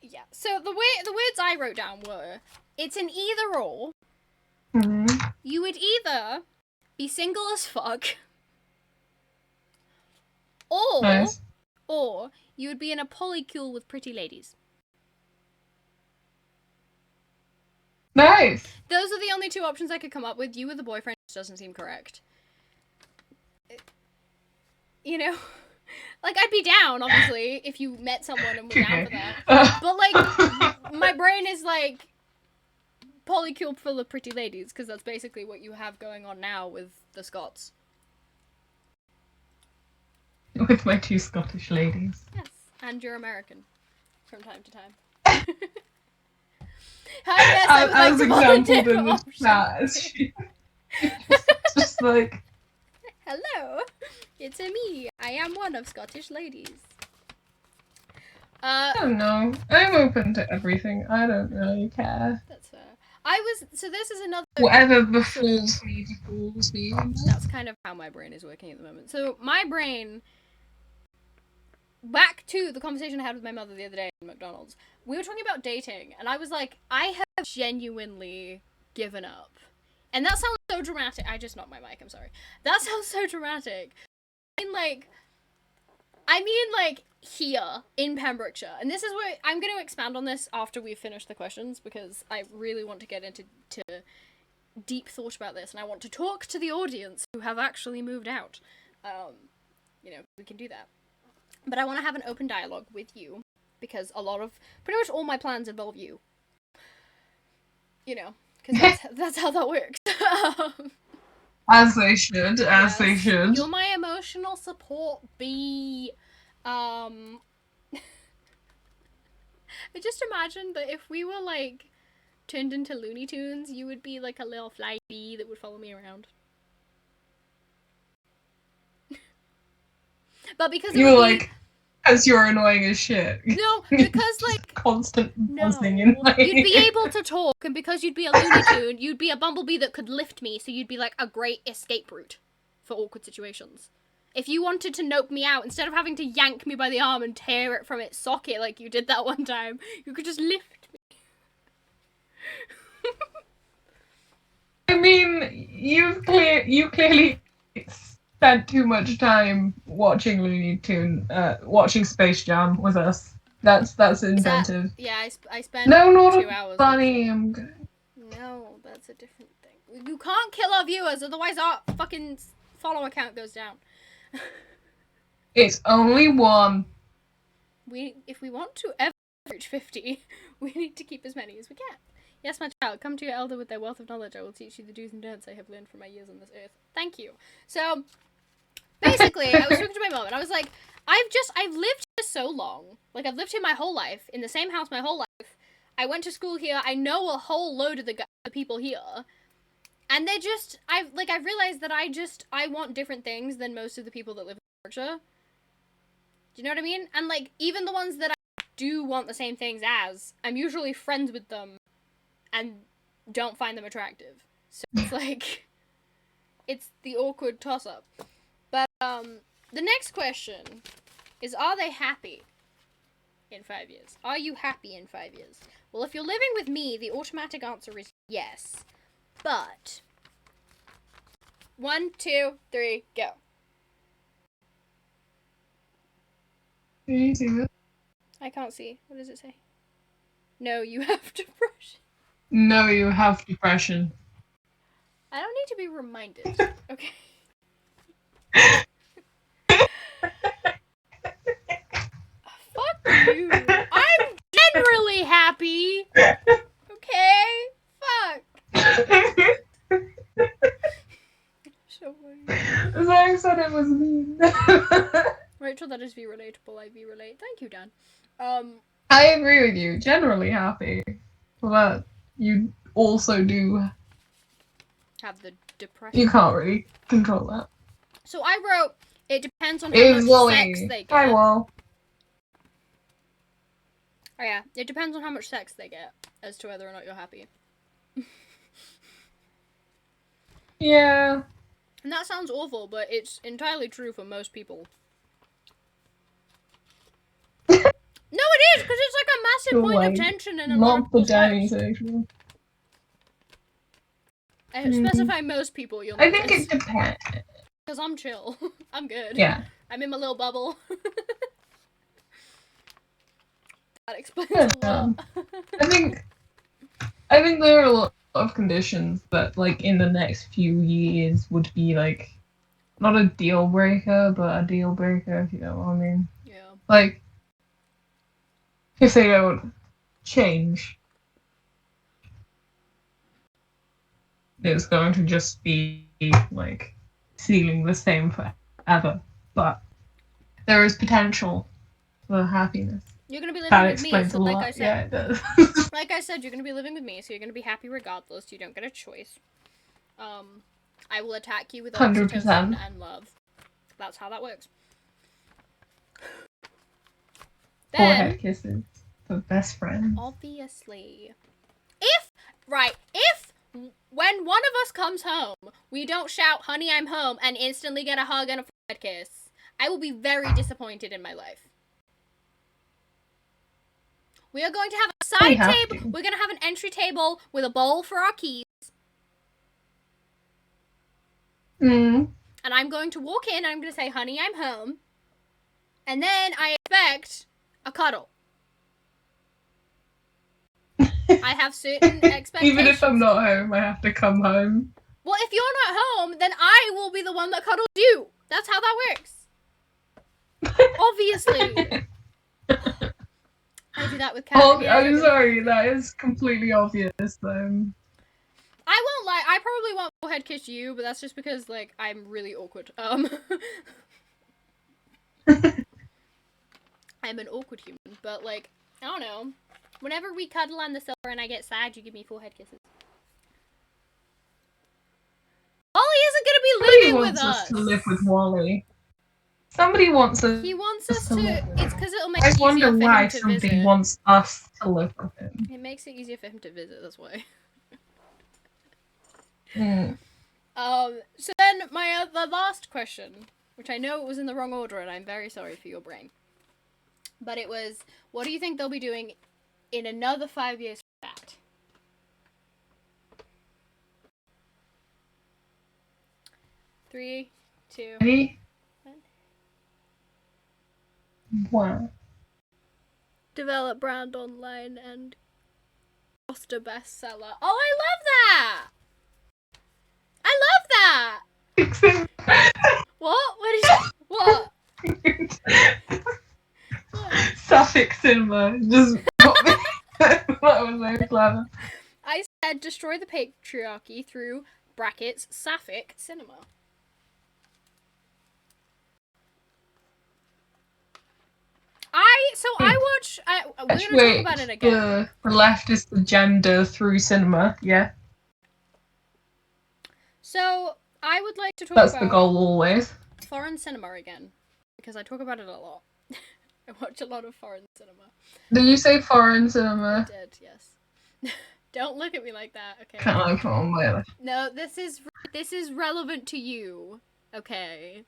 [SPEAKER 2] Yeah. So the words I wrote down were, it's an either or.
[SPEAKER 1] Mm-hmm.
[SPEAKER 2] You would either be single as fuck, or
[SPEAKER 1] Nice.
[SPEAKER 2] or you would be in a polycule with pretty ladies.
[SPEAKER 1] Nice.
[SPEAKER 2] Those are the only two options I could come up with. You with a boyfriend just doesn't seem correct. You know? Like, I'd be down, obviously, if you met someone and were down for that. But, like, my brain is, like, polycule full of pretty ladies, because that's basically what you have going on now with the Scots.
[SPEAKER 1] With my 2 Scottish ladies.
[SPEAKER 2] Yes, and you're American, from time to time. Yes, I would like to
[SPEAKER 1] exampled in the chat. Just like,
[SPEAKER 2] hello, it's me. I am one of Scottish ladies.
[SPEAKER 1] I don't know. I'm open to everything. I don't really care.
[SPEAKER 2] That's fair. So this is another...
[SPEAKER 1] Whatever befalls me, befalls me.
[SPEAKER 2] That's kind of how my brain is working at the moment. So my brain... Back to the conversation I had with my mother the other day at McDonald's. We were talking about dating, and I was like, I have genuinely given up. And that sounds so dramatic. I just knocked my mic, I'm sorry. That sounds so dramatic. I mean, like, here, in Pembrokeshire. And this is where... I'm going to expand on this after we've finished the questions, because I really want to get into deep thought about this, and I want to talk to the audience who have actually moved out. You know, we can do that. But I want to have an open dialogue with you, because pretty much all my plans involve you. You know, because that's how that works.
[SPEAKER 1] As they should, as they should.
[SPEAKER 2] You're my emotional support bee. I just imagined that if we were, like, turned into Looney Tunes, you would be, like, a little fly bee that would follow me around. But because
[SPEAKER 1] you were like, because you're annoying as shit.
[SPEAKER 2] No, because, like...
[SPEAKER 1] constant buzzing in my
[SPEAKER 2] You'd be able to talk, and because you'd be a Looney Tune, you'd be a bumblebee that could lift me, so you'd be, like, a great escape route for awkward situations. If you wanted to nope me out, instead of having to yank me by the arm and tear it from its socket like you did that one time, you could just lift me.
[SPEAKER 1] I mean, you clearly spent too much time watching Looney Tune, watching Space Jam with us. That's inventive.
[SPEAKER 2] Yeah, I spent
[SPEAKER 1] 2 hours.
[SPEAKER 2] No,
[SPEAKER 1] Funny, I'm good.
[SPEAKER 2] No, that's a different thing. You can't kill our viewers, otherwise our fucking follower count goes down.
[SPEAKER 1] It's only 1.
[SPEAKER 2] If we want to ever reach 50, we need to keep as many as we can. Yes, my child, come to your elder with their wealth of knowledge. I will teach you the do's and don'ts I have learned from my years on this earth. Thank you. So, basically, I was talking to my mom, and I was like, I've lived here so long. Like, I've lived here my whole life, in the same house my whole life. I went to school here. I know a whole load of the people here. And they're just, I've realized that I want different things than most of the people that live in Georgia. Do you know what I mean? And, like, even the ones that I do want the same things as, I'm usually friends with them and don't find them attractive. So it's like, it's the awkward toss-up. But, the next question is, are they happy in 5 years? Are you happy in 5 years? Well, if you're living with me, the automatic answer is yes. But 1, 2, 3, go.
[SPEAKER 1] Can you see this?
[SPEAKER 2] I can't see. What does it say? No, you have depression.
[SPEAKER 1] No, you have depression.
[SPEAKER 2] I don't need to be reminded. Okay. Fuck you. I'm generally happy. Okay? Fuck. So funny.
[SPEAKER 1] Zach said it was mean.
[SPEAKER 2] Rachel, that is V-relatable. I V-relate. Thank you, Dan.
[SPEAKER 1] I agree with you. Generally happy. But you also do...
[SPEAKER 2] have the depression.
[SPEAKER 1] You can't really control that.
[SPEAKER 2] So I wrote, it depends on how much sex they get.
[SPEAKER 1] Hi, Wall.
[SPEAKER 2] Oh yeah, it depends on how much sex they get as to whether or not you're happy.
[SPEAKER 1] Yeah.
[SPEAKER 2] And that sounds awful, but it's entirely true for most people. No, it is, because it's like a massive point of tension in a lot of
[SPEAKER 1] Not the
[SPEAKER 2] people's lives.
[SPEAKER 1] demisexual.
[SPEAKER 2] Specify most people, you'll
[SPEAKER 1] I
[SPEAKER 2] notice.
[SPEAKER 1] think it depends.
[SPEAKER 2] Because I'm chill. I'm good.
[SPEAKER 1] Yeah.
[SPEAKER 2] I'm in my little bubble. That explains a lot.
[SPEAKER 1] I think there are a lot of conditions that, like, in the next few years would be like not a deal breaker, but a deal breaker, if you know what I mean.
[SPEAKER 2] Yeah.
[SPEAKER 1] Like, if they don't change, it's going to just be like feeling the same forever. But there is potential for happiness.
[SPEAKER 2] You're gonna be living
[SPEAKER 1] That
[SPEAKER 2] with me,
[SPEAKER 1] explains
[SPEAKER 2] so
[SPEAKER 1] a
[SPEAKER 2] like
[SPEAKER 1] lot.
[SPEAKER 2] I said,
[SPEAKER 1] Yeah, it does.
[SPEAKER 2] like I said, you're gonna be living with me, so you're gonna be happy regardless. You don't get a choice. I will attack you with
[SPEAKER 1] 100%.
[SPEAKER 2] oxytocin and love. That's how that works.
[SPEAKER 1] Forehead
[SPEAKER 2] Then,
[SPEAKER 1] kisses for best friends.
[SPEAKER 2] obviously, if when one of us comes home, we don't shout, "Honey, I'm home," and instantly get a hug and a forehead kiss, I will be very disappointed in my life. We are going to have a side table. We're going to have an entry table with a bowl for our keys.
[SPEAKER 1] Mm.
[SPEAKER 2] And I'm going to walk in and I'm going to say, "Honey, I'm home." And then I expect a cuddle. I have certain expectations.
[SPEAKER 1] Even if I'm not home, I have to come home.
[SPEAKER 2] Well, if you're not home, then I will be the one that cuddles you. That's how that works. Obviously. I do that with Kat.
[SPEAKER 1] Oh, I'm sorry, that is completely obvious, though.
[SPEAKER 2] I won't lie, I probably won't forehead kiss you, but that's just because, like, I'm really awkward. I'm an awkward human, but, like, I don't know. Whenever we cuddle on the sofa and I get sad, you give me forehead kisses. Wally isn't gonna be living with us!
[SPEAKER 1] To live with Wally. Somebody wants us.
[SPEAKER 2] He wants us to. It's because it'll make
[SPEAKER 1] I
[SPEAKER 2] it easier
[SPEAKER 1] wonder
[SPEAKER 2] for
[SPEAKER 1] why
[SPEAKER 2] him to
[SPEAKER 1] somebody
[SPEAKER 2] visit.
[SPEAKER 1] wants us to live with him.
[SPEAKER 2] It makes it easier for him to visit. That's why.
[SPEAKER 1] Mm.
[SPEAKER 2] So then the last question, which I know it was in the wrong order, and I'm very sorry for your brain, but it was, what do you think they'll be doing in another 5 years from that? Three, two.
[SPEAKER 1] Ready? Wow.
[SPEAKER 2] Develop brand online and foster bestseller. Oh, I love that! I love that! What? What is what?
[SPEAKER 1] Suffolk Cinema. Just that was so clever.
[SPEAKER 2] I said destroy the patriarchy through brackets Sapphic Cinema. I watch. We're gonna talk about it again.
[SPEAKER 1] The leftist agenda through cinema. Yeah.
[SPEAKER 2] So I would like to talk
[SPEAKER 1] That's
[SPEAKER 2] about
[SPEAKER 1] the goal always.
[SPEAKER 2] foreign cinema again, because I talk about it a lot. I watch a lot of foreign cinema.
[SPEAKER 1] Did you say foreign cinema?
[SPEAKER 2] I did, yes. Don't look at me like that, okay?
[SPEAKER 1] Come on, whatever.
[SPEAKER 2] No, this is relevant to you, okay?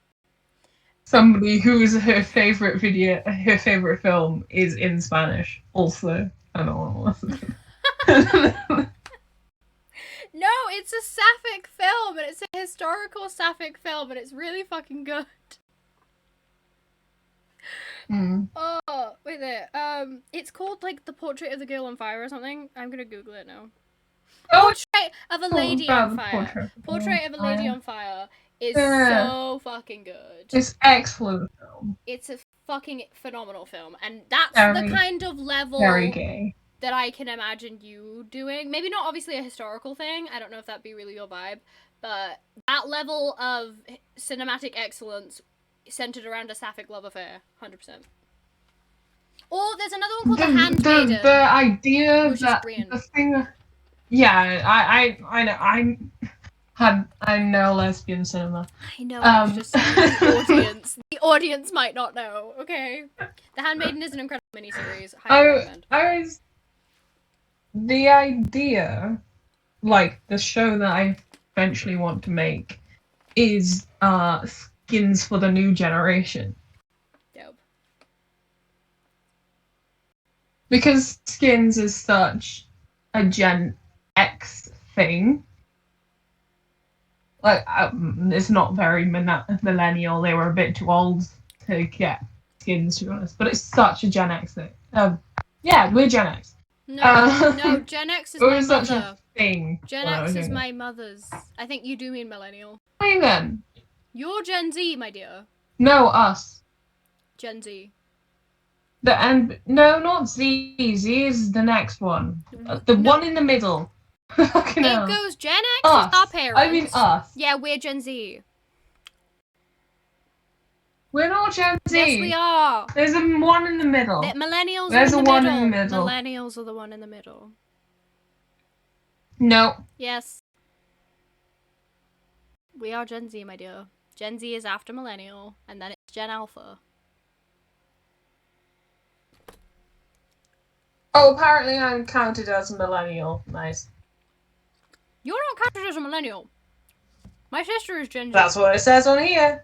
[SPEAKER 1] Somebody whose her favorite film is in Spanish. Also, I don't want to listen.
[SPEAKER 2] No, it's a Sapphic film, and it's a historical Sapphic film, and it's really fucking good.
[SPEAKER 1] Mm.
[SPEAKER 2] Oh, wait there. It's called, like, The Portrait of the Girl on Fire or something. I'm gonna Google it now. Portrait of a Lady on Fire. Portrait of a Lady on Fire is so fucking good.
[SPEAKER 1] It's excellent film.
[SPEAKER 2] It's a fucking phenomenal film, and that's the kind of level
[SPEAKER 1] very gay
[SPEAKER 2] that I can imagine you doing. Maybe not obviously a historical thing. I don't know if that'd be really your vibe, but that level of cinematic excellence centered around a sapphic love affair, 100%. Or there's another one called The Handmaiden.
[SPEAKER 1] The idea that
[SPEAKER 2] brilliant.
[SPEAKER 1] The thing, yeah, I know lesbian cinema.
[SPEAKER 2] I know. I was just saying the audience. The audience might not know. Okay, The Handmaiden is an incredible miniseries. Highly recommend.
[SPEAKER 1] The idea, like the show that I eventually want to make is skins for the new generation.
[SPEAKER 2] Dope.
[SPEAKER 1] Because skins is such a Gen X thing. Like, it's not very millennial. They were a bit too old to get skins, to be honest. But it's such a Gen X thing. Yeah, we're Gen X.
[SPEAKER 2] No, Gen X is
[SPEAKER 1] It
[SPEAKER 2] my
[SPEAKER 1] was such
[SPEAKER 2] mother.
[SPEAKER 1] a thing.
[SPEAKER 2] Gen
[SPEAKER 1] when I
[SPEAKER 2] X
[SPEAKER 1] was
[SPEAKER 2] is
[SPEAKER 1] younger.
[SPEAKER 2] my mother's. I think you do mean millennial.
[SPEAKER 1] Wait then.
[SPEAKER 2] You're Gen Z, my dear.
[SPEAKER 1] No, us.
[SPEAKER 2] Gen Z.
[SPEAKER 1] No, not Z. Z is the next one. The
[SPEAKER 2] No.
[SPEAKER 1] one in the middle. Fucking
[SPEAKER 2] It
[SPEAKER 1] hell.
[SPEAKER 2] goes Gen X
[SPEAKER 1] Us.
[SPEAKER 2] is our parents.
[SPEAKER 1] I mean us.
[SPEAKER 2] Yeah, we're Gen Z.
[SPEAKER 1] We're not Gen Z.
[SPEAKER 2] Yes, we are.
[SPEAKER 1] There's one in the middle.
[SPEAKER 2] Millennials
[SPEAKER 1] There's
[SPEAKER 2] are in
[SPEAKER 1] a
[SPEAKER 2] the
[SPEAKER 1] one
[SPEAKER 2] middle.
[SPEAKER 1] in the middle.
[SPEAKER 2] Millennials are the one in the middle.
[SPEAKER 1] No.
[SPEAKER 2] Yes. We are Gen Z, my dear. Gen Z is after millennial, and then it's Gen Alpha.
[SPEAKER 1] Oh, apparently I'm counted as a millennial. Nice.
[SPEAKER 2] You're not counted as a millennial. My sister is Gen Z.
[SPEAKER 1] That's what it says on here.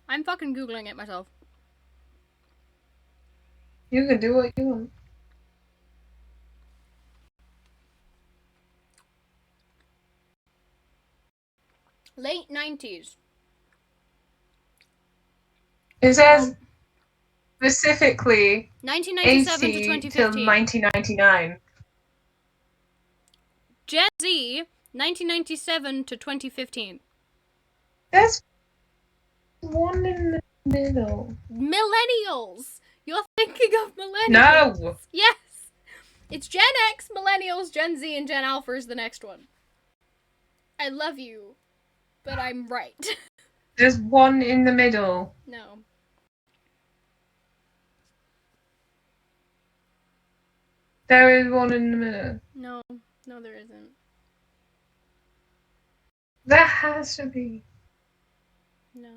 [SPEAKER 2] I'm fucking Googling it myself.
[SPEAKER 1] You can do what you want.
[SPEAKER 2] Late 90s.
[SPEAKER 1] It says specifically
[SPEAKER 2] 1997 to
[SPEAKER 1] 80
[SPEAKER 2] 2015.
[SPEAKER 1] till 1999.
[SPEAKER 2] Gen Z, 1997 to 2015.
[SPEAKER 1] There's one in the middle.
[SPEAKER 2] Millennials! You're thinking of millennials.
[SPEAKER 1] No!
[SPEAKER 2] Yes! It's Gen X, millennials, Gen Z, and Gen Alpha is the next one. I love you, but I'm right.
[SPEAKER 1] There's one in the middle.
[SPEAKER 2] No.
[SPEAKER 1] There is one in the middle.
[SPEAKER 2] No. No, there isn't.
[SPEAKER 1] There has to be.
[SPEAKER 2] No.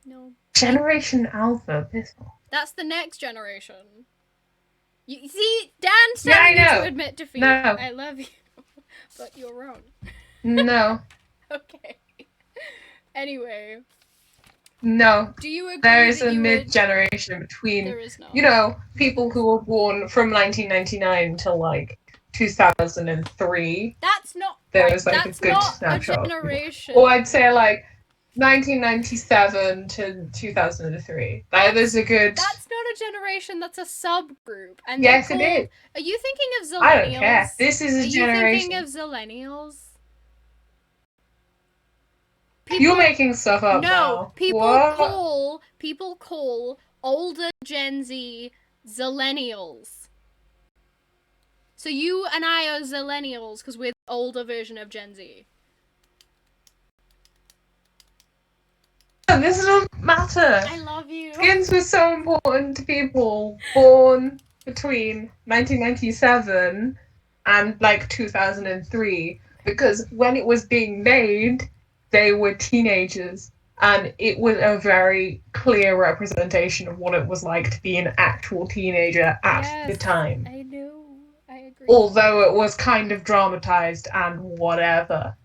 [SPEAKER 2] No.
[SPEAKER 1] Generation Alpha, piss off.
[SPEAKER 2] That's the next generation. You see, Dan's
[SPEAKER 1] Yeah, I
[SPEAKER 2] telling you
[SPEAKER 1] know.
[SPEAKER 2] to admit defeat.
[SPEAKER 1] No.
[SPEAKER 2] I love you, but you're wrong.
[SPEAKER 1] No.
[SPEAKER 2] Okay. Anyway,
[SPEAKER 1] No.
[SPEAKER 2] do you agree
[SPEAKER 1] There is
[SPEAKER 2] that
[SPEAKER 1] a
[SPEAKER 2] you would...
[SPEAKER 1] mid-generation between,
[SPEAKER 2] There is not.
[SPEAKER 1] you know, people who were born from 1999 till like 2003.
[SPEAKER 2] That's not
[SPEAKER 1] There
[SPEAKER 2] right.
[SPEAKER 1] was like
[SPEAKER 2] That's
[SPEAKER 1] a good
[SPEAKER 2] not
[SPEAKER 1] snapshot.
[SPEAKER 2] a generation.
[SPEAKER 1] Or I'd say like 1997 to 2003. There's a good.
[SPEAKER 2] That's not a generation. That's a subgroup. And
[SPEAKER 1] Yes,
[SPEAKER 2] they're
[SPEAKER 1] it
[SPEAKER 2] called...
[SPEAKER 1] is.
[SPEAKER 2] Are you thinking of Zillennials?
[SPEAKER 1] I don't care. This is
[SPEAKER 2] Are
[SPEAKER 1] a
[SPEAKER 2] you
[SPEAKER 1] generation.
[SPEAKER 2] thinking of Zillennials?
[SPEAKER 1] You're making stuff up
[SPEAKER 2] No,
[SPEAKER 1] now.
[SPEAKER 2] people
[SPEAKER 1] What?
[SPEAKER 2] call older Gen Z Zillennials. So you and I are Zillennials because we're the older version of Gen Z.
[SPEAKER 1] This doesn't matter.
[SPEAKER 2] I love you.
[SPEAKER 1] Skins were so important to people born between 1997 and like 2003 because when it was being made, they were teenagers and it was a very clear representation of what it was like to be an actual teenager at the time.
[SPEAKER 2] I know. I agree.
[SPEAKER 1] Although it was kind of dramatized and whatever.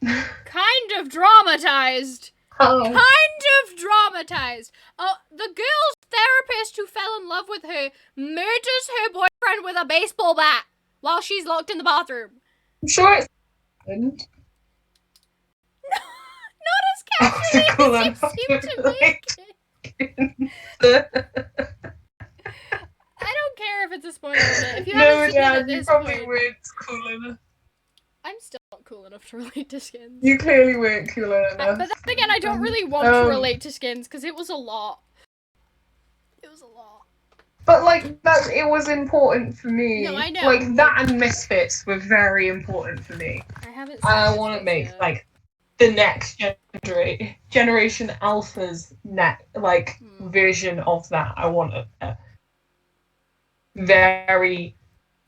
[SPEAKER 2] Kind of dramatized.
[SPEAKER 1] Oh.
[SPEAKER 2] Kind of dramatized. The girl's therapist who fell in love with her murders her boyfriend with a baseball bat while she's locked in the bathroom.
[SPEAKER 1] I'm sure it's happened.
[SPEAKER 2] Not as casually as you seem to make it. I don't care if it's a spoiler. If you haven't seen it at
[SPEAKER 1] you
[SPEAKER 2] this
[SPEAKER 1] probably
[SPEAKER 2] point,
[SPEAKER 1] weren't cool enough.
[SPEAKER 2] I'm still not cool enough to relate to skins.
[SPEAKER 1] You clearly weren't cool enough.
[SPEAKER 2] But then again, I don't really want to relate to skins because it was a lot. It was a lot.
[SPEAKER 1] But like it was important for me.
[SPEAKER 2] No, I know.
[SPEAKER 1] Like that and Misfits were very important for me.
[SPEAKER 2] I haven't.
[SPEAKER 1] I want to make like the next generation Alpha's version of that. I want a very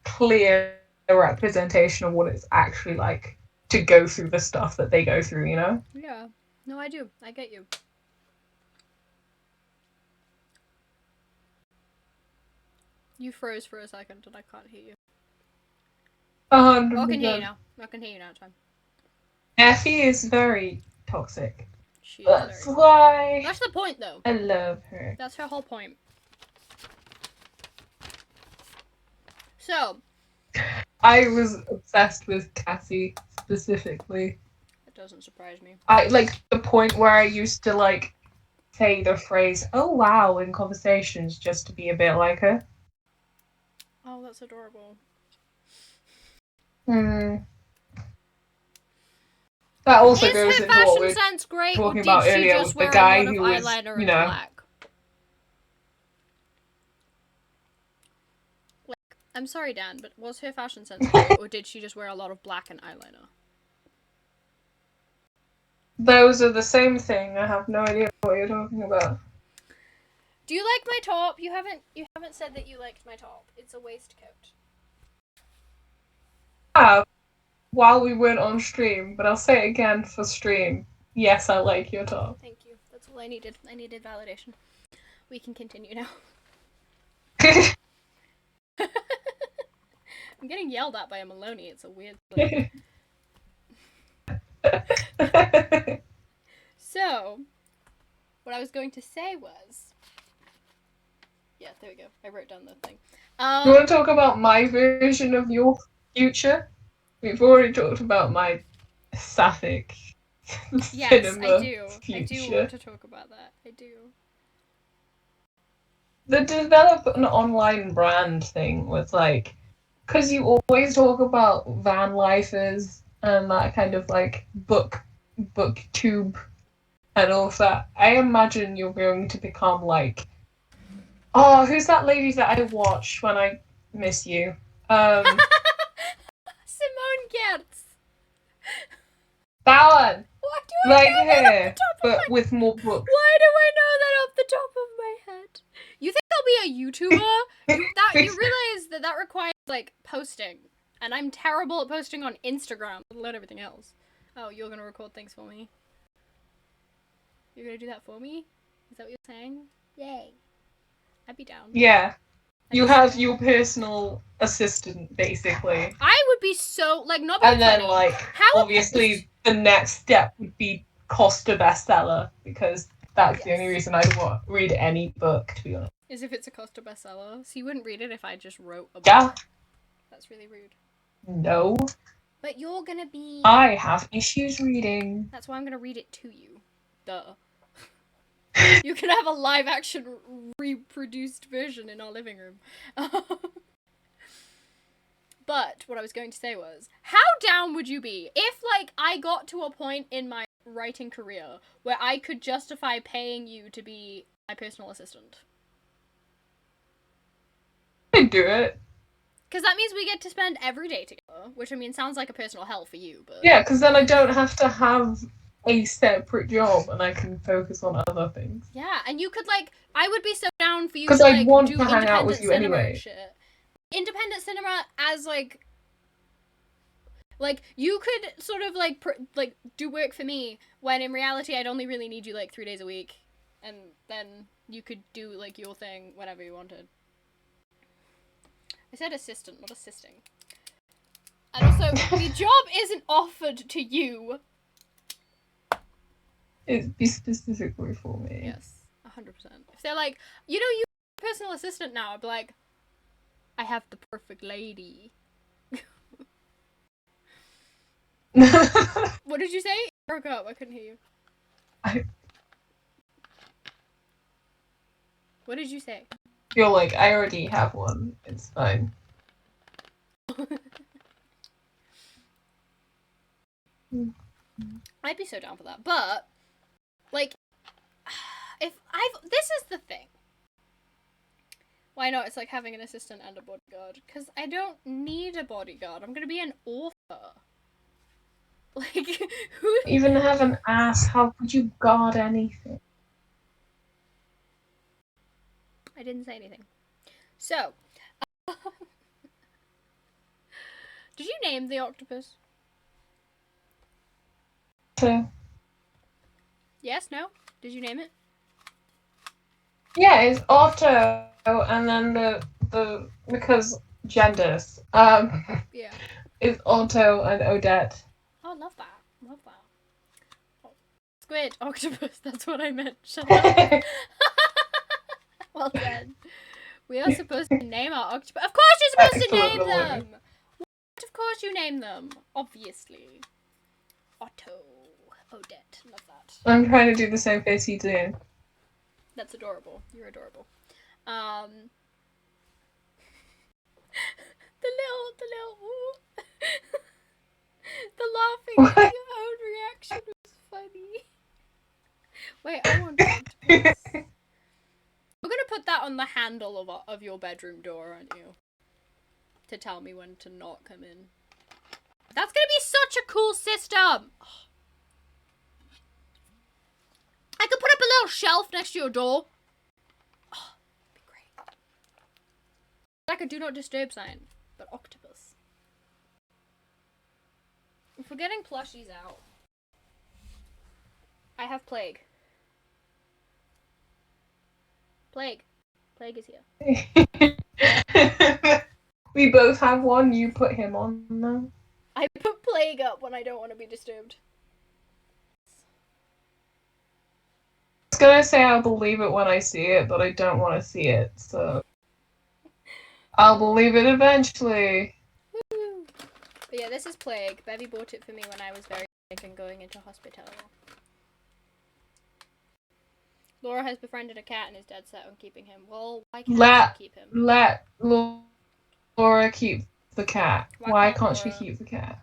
[SPEAKER 1] clear representation of what it's actually like to go through the stuff that they go through, you know?
[SPEAKER 2] Yeah. No, I do. I get you. You froze for a second and I can't hear you.
[SPEAKER 1] 100%.
[SPEAKER 2] Oh, I can hear you now. I can hear you now, Tom.
[SPEAKER 1] Effie is very toxic.
[SPEAKER 2] She is
[SPEAKER 1] That's
[SPEAKER 2] very...
[SPEAKER 1] why
[SPEAKER 2] That's the point, though.
[SPEAKER 1] I love her.
[SPEAKER 2] That's her whole point. So,
[SPEAKER 1] I was obsessed with Cassie specifically.
[SPEAKER 2] it doesn't surprise me.
[SPEAKER 1] I like the point where I used to like say the phrase "oh wow" in conversations just to be a bit like her.
[SPEAKER 2] Oh, that's adorable.
[SPEAKER 1] That also
[SPEAKER 2] Is
[SPEAKER 1] goes
[SPEAKER 2] her
[SPEAKER 1] into what
[SPEAKER 2] fashion
[SPEAKER 1] we're
[SPEAKER 2] sense great, or
[SPEAKER 1] talking
[SPEAKER 2] did
[SPEAKER 1] about
[SPEAKER 2] she
[SPEAKER 1] earlier
[SPEAKER 2] just
[SPEAKER 1] with the
[SPEAKER 2] wear
[SPEAKER 1] guy
[SPEAKER 2] a lot of
[SPEAKER 1] who was,
[SPEAKER 2] eyeliner
[SPEAKER 1] you
[SPEAKER 2] and
[SPEAKER 1] know,
[SPEAKER 2] black? Like, I'm sorry, Dan, but was her fashion sense great, or did she just wear a lot of black and eyeliner?
[SPEAKER 1] those are the same thing. I have no idea what you're talking about.
[SPEAKER 2] Do you like my top? You haven't said that you liked my top. It's a waistcoat.
[SPEAKER 1] While we weren't on stream, but I'll say it again for stream. Yes, I like your top.
[SPEAKER 2] Thank you. That's all I needed. I needed validation. We can continue now. I'm getting yelled at by a Maloney. It's a weird thing. So, what I was going to say was... Yeah, there we go. I wrote down the thing.
[SPEAKER 1] You want to talk about my version of your future? We've already talked about my sapphic
[SPEAKER 2] Yes,
[SPEAKER 1] cinema
[SPEAKER 2] I do.
[SPEAKER 1] future.
[SPEAKER 2] I do want to talk about that. I do.
[SPEAKER 1] The develop an online brand thing was like, because you always talk about van lifers and that kind of like booktube and all of that. I imagine you're going to become like, oh, who's that lady that I watched when I miss you?
[SPEAKER 2] Simone Gertz.
[SPEAKER 1] That one.
[SPEAKER 2] Why do I
[SPEAKER 1] Like
[SPEAKER 2] know that off
[SPEAKER 1] her,
[SPEAKER 2] the top of
[SPEAKER 1] but
[SPEAKER 2] my...
[SPEAKER 1] with more books.
[SPEAKER 2] Why do I know that off the top of my head? You think I'll be a YouTuber? You realize that requires like posting, and I'm terrible at posting on Instagram, let alone everything else. Oh, you're gonna record things for me? You're gonna do that for me? Is that what you're saying? Yay! I'd be down.
[SPEAKER 1] Yeah. You
[SPEAKER 2] I'd be
[SPEAKER 1] have
[SPEAKER 2] down.
[SPEAKER 1] your personal assistant, basically.
[SPEAKER 2] I would be so like not being
[SPEAKER 1] And then,
[SPEAKER 2] funny.
[SPEAKER 1] like,
[SPEAKER 2] How
[SPEAKER 1] obviously, the next step would be Costa bestseller, because that's the only
[SPEAKER 2] Yes.
[SPEAKER 1] reason I'd read any book, to be honest.
[SPEAKER 2] Is if it's a Costa bestseller. So you wouldn't read it if I just wrote a book.
[SPEAKER 1] Yeah.
[SPEAKER 2] That's really rude.
[SPEAKER 1] No.
[SPEAKER 2] But you're gonna be...
[SPEAKER 1] I have issues reading.
[SPEAKER 2] That's why I'm gonna read it to you. Duh. You can have a live action reproduced version in our living room. But what I was going to say was, how down would you be if, like, I got to a point in my writing career where I could justify paying you to be my personal assistant?
[SPEAKER 1] I'd do it.
[SPEAKER 2] Because that means we get to spend every day together, which, I mean, sounds like a personal hell for you, but...
[SPEAKER 1] Yeah, because then I don't have to have a separate job and I can focus on other things.
[SPEAKER 2] Yeah, and you could, like, I would be so down for you
[SPEAKER 1] 'Cause
[SPEAKER 2] to,
[SPEAKER 1] I'd
[SPEAKER 2] like,
[SPEAKER 1] want
[SPEAKER 2] do
[SPEAKER 1] to hang out
[SPEAKER 2] independent
[SPEAKER 1] with you
[SPEAKER 2] cinema
[SPEAKER 1] anyway.
[SPEAKER 2] and shit. Independent cinema as, like, you could sort of, like, do work for me, when in reality I'd only really need you, like, 3 days a week, and then you could do, like, your thing whenever you wanted. I said assistant, not assisting. And also, the job isn't offered to you.
[SPEAKER 1] It'd be specifically for me.
[SPEAKER 2] Yes, 100%. If they're like, you know, you're a personal assistant now, I'd be like, I have the perfect lady. What did you say? You broke up, I couldn't hear you. What did you say?
[SPEAKER 1] You're like, I already have one. It's fine.
[SPEAKER 2] I'd be so down for that, but, like, this is the thing. Why not? It's like having an assistant and a bodyguard. Because I don't need a bodyguard. I'm gonna be an author. Like, who...
[SPEAKER 1] Even have an ass, how could you guard anything?
[SPEAKER 2] I didn't say anything. So, did you name the octopus?
[SPEAKER 1] So,
[SPEAKER 2] Yes? No? Did you name it?
[SPEAKER 1] yeah, it's Otto, and then the because genders.
[SPEAKER 2] Yeah.
[SPEAKER 1] It's Otto and Odette.
[SPEAKER 2] Oh, I love that. Love that. Oh. Squid, octopus, that's what I meant. Shut up. Well done. We are supposed to name our octopus. Of course you're supposed to name them! What? Of course you name them. Obviously. Otto. Odette. Love that.
[SPEAKER 1] I'm trying to do the same face you do.
[SPEAKER 2] That's adorable. You're adorable. The little ooh. The laughing at your own reaction was funny. Wait, I want octopus. We're gonna put that on the handle of your bedroom door, aren't you? To tell me when to not come in. That's gonna be such a cool system! I could put up a little shelf next to your door. Oh, that'd be great. Like a do not disturb sign, but octopus. If we're getting plushies out, I have Plague. Plague. Plague is here.
[SPEAKER 1] We both have one, you put him on now.
[SPEAKER 2] I put Plague up when I don't want to be disturbed.
[SPEAKER 1] I was gonna say I'll believe it when I see it, but I don't want to see it, so I'll believe it eventually.
[SPEAKER 2] Woo. But yeah, this is Plague. Bevy bought it for me when I was very sick and going into hospital. Laura has befriended a cat and is dead set on keeping him. Well, why can't she keep him?
[SPEAKER 1] Let Laura keep the cat. Why can't she
[SPEAKER 2] Laura...
[SPEAKER 1] keep the cat?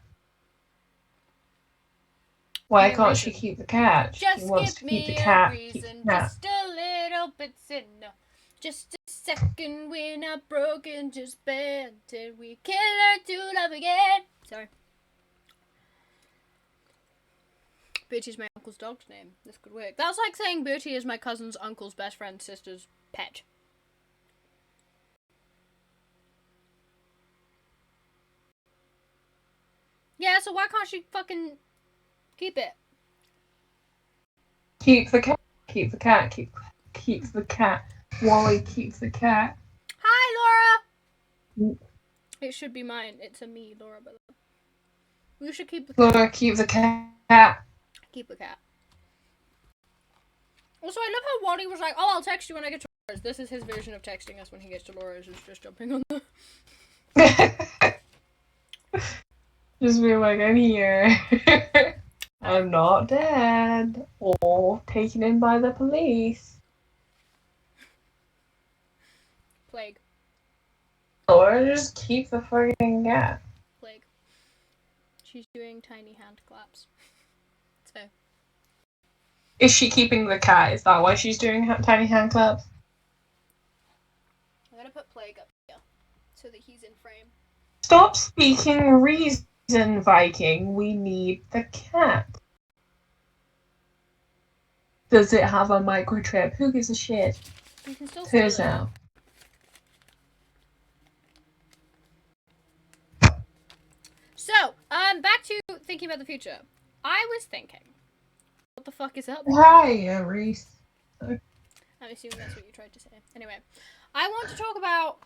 [SPEAKER 1] Why can't she keep the cat?
[SPEAKER 2] Just
[SPEAKER 1] she wants
[SPEAKER 2] give
[SPEAKER 1] to keep
[SPEAKER 2] me
[SPEAKER 1] the cat.
[SPEAKER 2] a reason, just a little bit's enough. Just a second, we're not broken, just bad till we can learn to love again. Sorry. Bertie's my uncle's dog's name. This could work. That's like saying Bertie is my cousin's uncle's best friend's sister's pet. Yeah, so why can't she fucking keep it?
[SPEAKER 1] Keep the cat. Keep the cat. Keep the cat. Wally, keep the cat.
[SPEAKER 2] Hi, Laura! It should be mine. It's a me, Laura. But we should keep the cat.
[SPEAKER 1] Laura, keep the cat.
[SPEAKER 2] Keep the cat. Also, I love how Wally was like, oh, I'll text you when I get to Laura's. This is his version of texting us when he gets to Laura's, is just jumping on the...
[SPEAKER 1] Just be like, I'm here. I'm not dead. Or taken in by the police.
[SPEAKER 2] Plague.
[SPEAKER 1] Or just keep the fucking cat.
[SPEAKER 2] Plague. She's doing tiny hand claps. So.
[SPEAKER 1] Is she keeping the cat? Is that why she's doing tiny hand claps?
[SPEAKER 2] I'm gonna put Plague up here so that he's in frame.
[SPEAKER 1] Stop speaking reason, Viking. We need the cat. Does it have a microchip? Who gives a shit?
[SPEAKER 2] You can still
[SPEAKER 1] Who's now?
[SPEAKER 2] So, back to thinking about the future. I was thinking, what the fuck is up?
[SPEAKER 1] Hi, Reese.
[SPEAKER 2] I'm assuming that's what you tried to say. Anyway, I want to talk about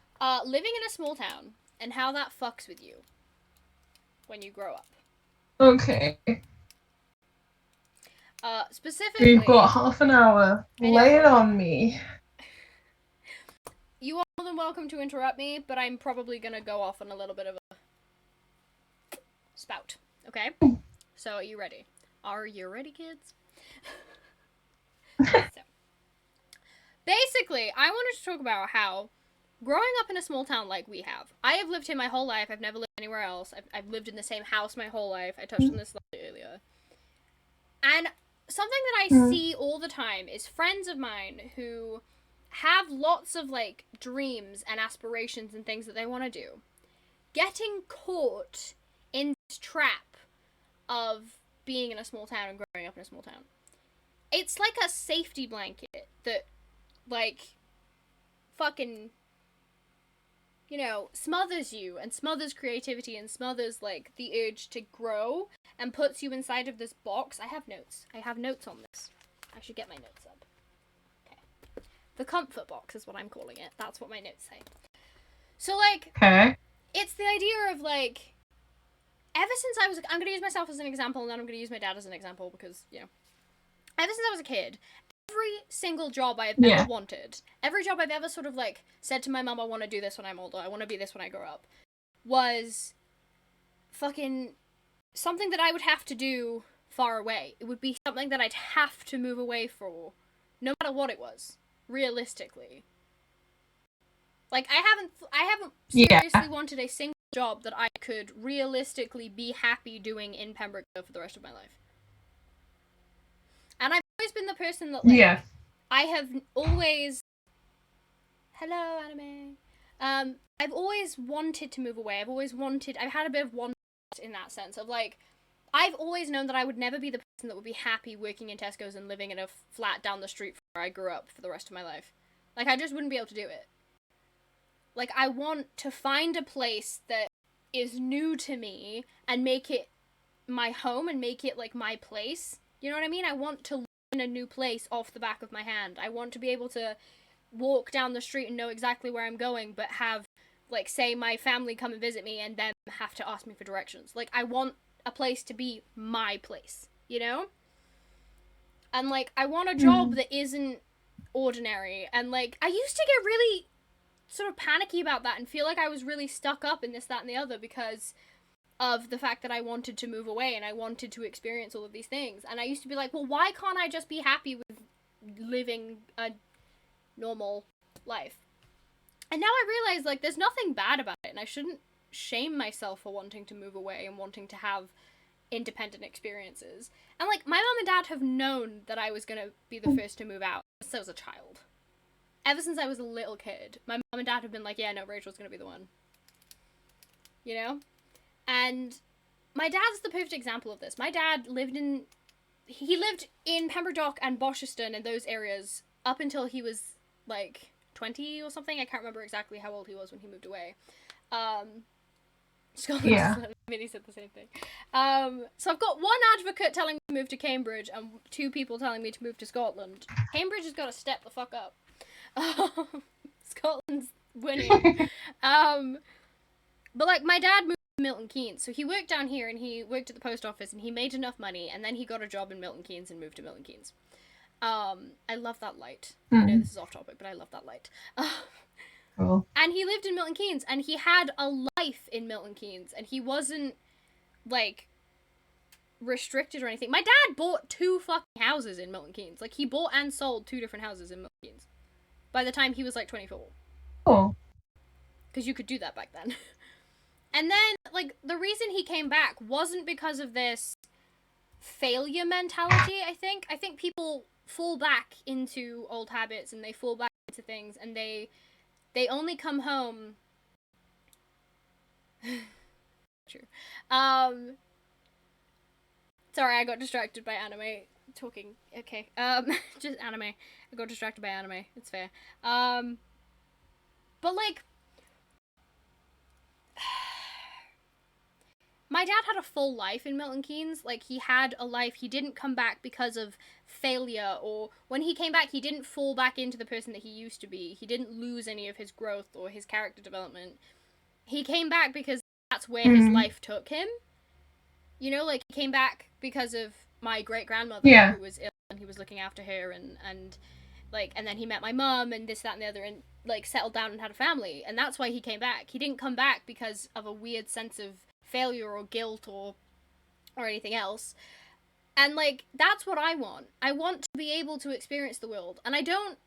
[SPEAKER 2] living in a small town and how that fucks with you when you grow up.
[SPEAKER 1] Okay.
[SPEAKER 2] Specifically...
[SPEAKER 1] We've got half an hour. Lay it on me.
[SPEAKER 2] You are more than welcome to interrupt me, but I'm probably gonna go off on a little bit of a spout. Okay? So, are you ready? Are you ready, kids? So, basically, I wanted to talk about how growing up in a small town like we have, I have lived here my whole life. I've never lived anywhere else. I've lived in the same house my whole life. I touched on this earlier. And something that I see all the time is friends of mine who have lots of, like, dreams and aspirations and things that they want to do, getting caught in this trap of being in a small town and growing up in a small town. It's like a safety blanket that, like, fucking, you know, smothers you and smothers creativity and smothers, like, the urge to grow and puts you inside of this box. I have notes. I have notes on this. I should get my notes up. Okay. The comfort box is what I'm calling it. That's what my notes say. So, like,
[SPEAKER 1] Okay.
[SPEAKER 2] it's the idea of, like, ever since I'm gonna use myself as an example, and then I'm gonna use my dad as an example because, you know, ever since I was a kid, every single job I've ever wanted, every job I've ever sort of like said to my mum, I want to do this when I'm older, I want to be this when I grow up, was fucking something that I would have to do far away. It would be something that I'd have to move away for, no matter what it was, realistically. Like, I haven't seriously wanted a single job that I could realistically be happy doing in Pembrokeshire for the rest of my life. And I've always been the person that, like, I have always... Hello, anime. I've always wanted to move away. I've had a bit of want in that sense of, like, I've always known that I would never be the person that would be happy working in Tesco's and living in a flat down the street from where I grew up for the rest of my life. Like, I just wouldn't be able to do it. Like, I want to find a place that is new to me and make it my home and make it, like, my place. You know what I mean? I want to live in a new place off the back of my hand. I want to be able to walk down the street and know exactly where I'm going, but have, like, say my family come and visit me and then have to ask me for directions. Like, I want a place to be my place, you know? And, like, I want a job that isn't ordinary. And, like, I used to get really sort of panicky about that and feel like I was really stuck up in this, that, and the other because of the fact that I wanted to move away and I wanted to experience all of these things. And I used to be like, well, why can't I just be happy with living a normal life? And now I realize, like, there's nothing bad about it, and I shouldn't shame myself for wanting to move away and wanting to have independent experiences. And, like, my mom and dad have known that I was gonna be the first to move out since I was a child. Ever since I was a little kid, my mom and dad have been like, yeah, no, Rachel's gonna be the one. You know? And my dad's the perfect example of this. My dad lived in Pembroke Dock and Bosherston and those areas up until he was, like, 20 or something. I can't remember exactly how old he was when he moved away. Scotland, he said the same thing. So I've got one advocate telling me to move to Cambridge and two people telling me to move to Scotland. Cambridge has got to step the fuck up. Scotland's winning. But, like, my dad moved to Milton Keynes, so he worked down here and he worked at the post office and he made enough money and then he got a job in Milton Keynes and moved to Milton Keynes. I love that light. I know this is off topic, but I love that light.
[SPEAKER 1] Cool.
[SPEAKER 2] And he lived in Milton Keynes and he had a life in Milton Keynes and he wasn't, like, restricted or anything. My dad bought 2 fucking houses in Milton Keynes. Like, he bought and sold 2 different houses in Milton Keynes by the time he was, like, 24.
[SPEAKER 1] Oh.
[SPEAKER 2] Because you could do that back then. And then, like, the reason he came back wasn't because of this failure mentality, I think. I think people fall back into old habits and they fall back into things and they only come home... True. Sorry, I got distracted by anime talking. Okay. Just anime. I got distracted by anime. It's fair. But, like, my dad had a full life in Milton Keynes. Like, he had a life. He didn't come back because of failure, or when he came back, he didn't fall back into the person that he used to be. He didn't lose any of his growth or his character development. He came back because that's where his life took him. You know, like, he came back because of my great-grandmother who was ill and he was looking after her and like, and then he met my mum and this, that, and the other and, like, settled down and had a family. And that's why he came back. He didn't come back because of a weird sense of failure or guilt or anything else. And, like, that's what I want. I want to be able to experience the world. And I don't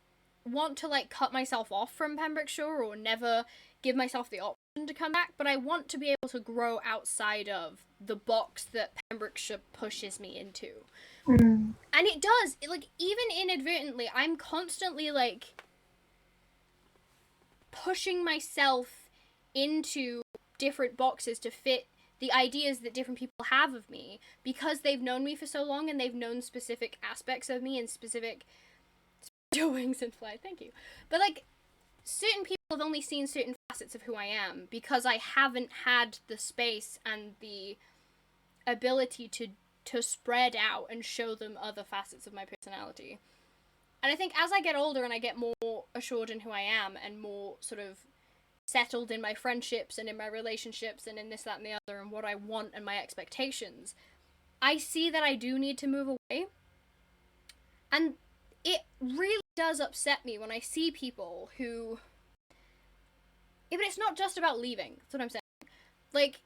[SPEAKER 2] want to, like, cut myself off from Pembrokeshire or never give myself the option to come back, but I want to be able to grow outside of the box that Pembrokeshire pushes me into. And it does. Like, even inadvertently, I'm constantly, like, pushing myself into different boxes to fit the ideas that different people have of me because they've known me for so long and they've known specific aspects of me and specific wings and fly. Thank you. But, like, certain people have only seen certain facets of who I am because I haven't had the space and the ability to spread out and show them other facets of my personality. And I think as I get older and I get more assured in who I am and more sort of settled in my friendships and in my relationships and in this, that, and the other, and what I want and my expectations, I see that I do need to move away. And it really does upset me when I see people who... Yeah, but it's not just about leaving. That's what I'm saying. Like,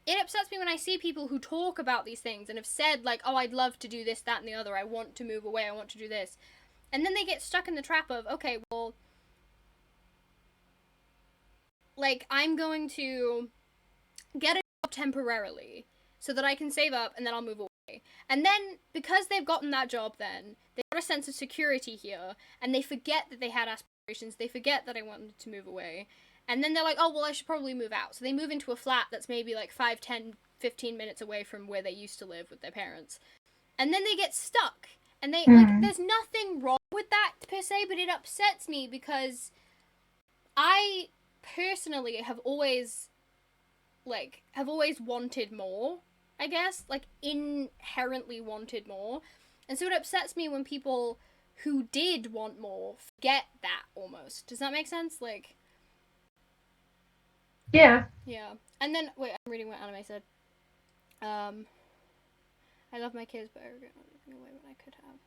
[SPEAKER 2] it upsets me when I see people who talk about these things and have said, like, oh, I'd love to do this, that, and the other. I want to move away. I want to do this. And then they get stuck in the trap of, okay, well, like, I'm going to get a job temporarily so that I can save up and then I'll move away. And then, because they've gotten that job then, they've got a sense of security here, and they forget that they had aspirations, they forget that I wanted to move away, and then they're like, oh, well, I should probably move out. So they move into a flat that's maybe like 5, 10, 15 minutes away from where they used to live with their parents. And then they get stuck. And they, like, there's nothing wrong with that per se, but it upsets me because I personally have always wanted more, I guess, like, inherently wanted more. And so it upsets me when people who did want more forget that, almost. Does that make sense? Like...
[SPEAKER 1] Yeah.
[SPEAKER 2] Yeah. And then, wait, I'm reading what Anime said. I love my kids, but I regret not living away what I could have.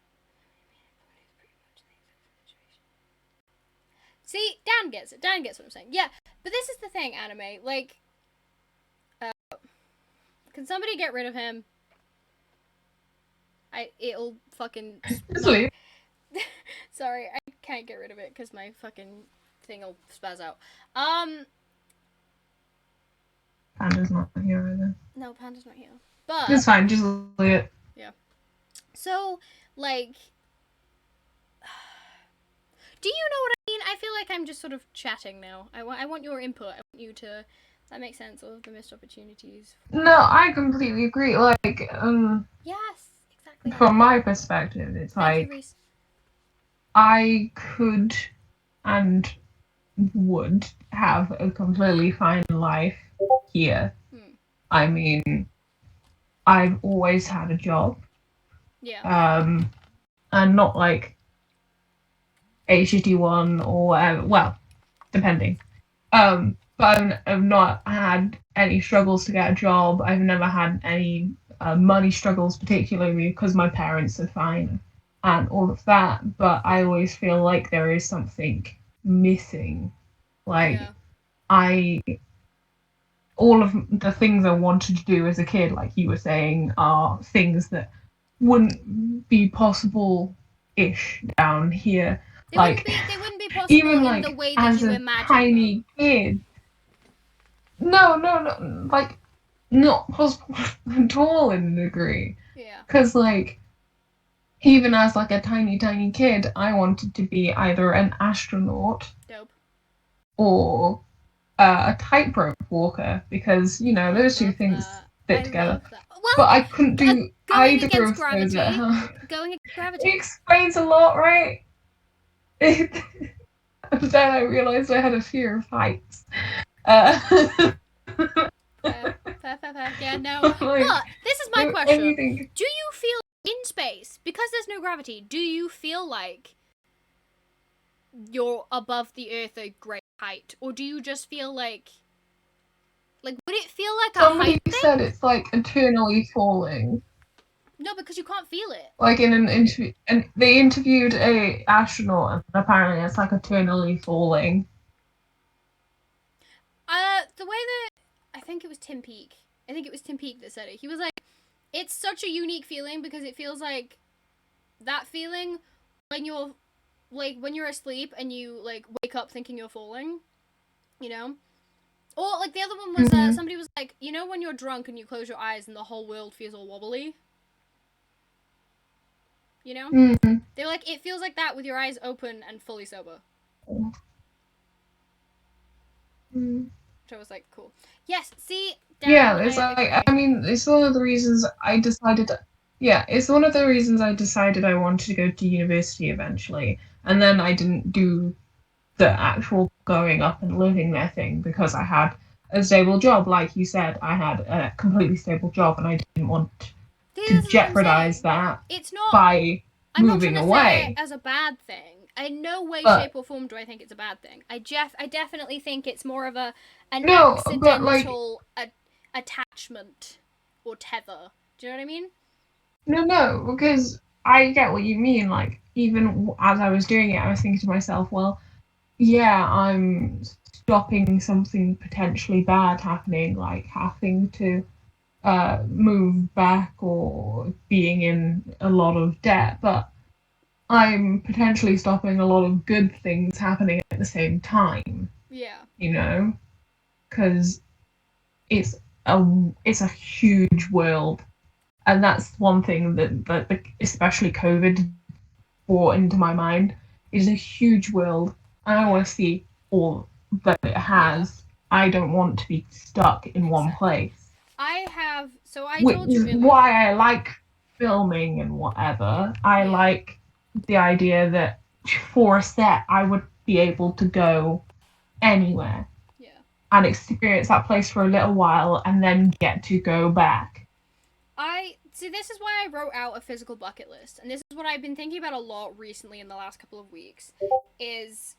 [SPEAKER 2] See, Dan gets it. Dan gets what I'm saying. Yeah, but this is the thing, Anime. Like, can somebody get rid of him? It'll fucking...
[SPEAKER 1] Sweet.
[SPEAKER 2] Sorry, I can't get rid of it because my fucking thing will spaz out.
[SPEAKER 1] Panda's not here either.
[SPEAKER 2] No, Panda's not here. But...
[SPEAKER 1] It's fine, just leave it.
[SPEAKER 2] Yeah. So, like... Do you know what I mean? I feel like I'm just sort of chatting now. I want your input. I want you to... Does that make sense? All of the missed opportunities.
[SPEAKER 1] No, I completely agree. Like,
[SPEAKER 2] Yes, exactly.
[SPEAKER 1] from my perspective, it's
[SPEAKER 2] Thank
[SPEAKER 1] like...
[SPEAKER 2] you, Reese.
[SPEAKER 1] I could and would have a completely fine life here. I mean, I've always had a job.
[SPEAKER 2] Yeah.
[SPEAKER 1] And not like a shitty one or whatever. Well, depending. But I've not had any struggles to get a job. I've never had any money struggles, particularly because my parents are fine and all of that. But I always feel like there is something missing. Like,
[SPEAKER 2] Yeah.
[SPEAKER 1] all of the things I wanted to do as a kid, like you were saying, are things that wouldn't be possible-ish down here.
[SPEAKER 2] They wouldn't be possible
[SPEAKER 1] even like
[SPEAKER 2] in the way that
[SPEAKER 1] as
[SPEAKER 2] you
[SPEAKER 1] a
[SPEAKER 2] imagine
[SPEAKER 1] tiny
[SPEAKER 2] them.
[SPEAKER 1] kid. No, like not possible at all in a degree.
[SPEAKER 2] Yeah.
[SPEAKER 1] Because like even as like a tiny kid, I wanted to be either an astronaut
[SPEAKER 2] Dope.
[SPEAKER 1] or a tightrope walker, because you know those two things fit together.
[SPEAKER 2] Well,
[SPEAKER 1] but I couldn't do either
[SPEAKER 2] against
[SPEAKER 1] of
[SPEAKER 2] gravity.
[SPEAKER 1] those at home.
[SPEAKER 2] Going against gravity.
[SPEAKER 1] It explains a lot, right? And then I realised I had a fear of heights.
[SPEAKER 2] Fair. Yeah, no.
[SPEAKER 1] Like,
[SPEAKER 2] but this is my question.
[SPEAKER 1] anything.
[SPEAKER 2] Do you feel in space, because there's no gravity, do you feel like you're above the Earth a great height? Or do you just feel like would it feel like a
[SPEAKER 1] Somebody
[SPEAKER 2] height thing?
[SPEAKER 1] said it's like eternally falling.
[SPEAKER 2] No, because you can't feel it.
[SPEAKER 1] Like in an interview, and they interviewed a astronaut, and apparently it's like eternally falling.
[SPEAKER 2] The way that I think it was Tim Peake that said it. He was like, it's such a unique feeling because it feels like that feeling when you're asleep and you like wake up thinking you're falling, you know? Or like the other one was somebody was like, you know when you're drunk and you close your eyes and the whole world feels all wobbly? You know?
[SPEAKER 1] Mm-hmm.
[SPEAKER 2] They were like, it feels like that with your eyes open and fully sober.
[SPEAKER 1] Mm.
[SPEAKER 2] Which I was like, cool. Yes, see?
[SPEAKER 1] Yeah, it's like, I mean, it's one of the reasons I decided... it's one of the reasons I decided I wanted to go to university eventually. And then I didn't do the actual going up and living there thing because I had a stable job. Like you said, I had a completely stable job and I didn't want to jeopardize that
[SPEAKER 2] it's not,
[SPEAKER 1] by
[SPEAKER 2] I'm
[SPEAKER 1] moving
[SPEAKER 2] not
[SPEAKER 1] away.
[SPEAKER 2] Say it as a bad thing. in no way,
[SPEAKER 1] But
[SPEAKER 2] shape, or form do I think it's a bad thing. I definitely think it's more of an
[SPEAKER 1] no, but like
[SPEAKER 2] accidental attachment or tether. Do you know what I mean?
[SPEAKER 1] no, because I get what you mean. Like even as I was doing it, I was thinking to myself, well, yeah, I'm stopping something potentially bad happening, like having to move back or being in a lot of debt, but I'm potentially stopping a lot of good things happening at the same time,
[SPEAKER 2] Yeah.
[SPEAKER 1] you know, because it's it's a huge world, and that's one thing that especially COVID brought into my mind is a huge world, and I want to see all that it
[SPEAKER 2] Yeah.
[SPEAKER 1] has. I don't want to be stuck in one
[SPEAKER 2] Exactly.
[SPEAKER 1] place,
[SPEAKER 2] I
[SPEAKER 1] which
[SPEAKER 2] told you
[SPEAKER 1] is
[SPEAKER 2] earlier.
[SPEAKER 1] why I like filming and whatever. I
[SPEAKER 2] Yeah.
[SPEAKER 1] like the idea that for a set I would be able to go anywhere
[SPEAKER 2] Yeah.
[SPEAKER 1] and experience that place for a little while and then get to go back.
[SPEAKER 2] I see. This is why I wrote out a physical bucket list, and this is what I've been thinking about a lot recently in the last couple of weeks. Is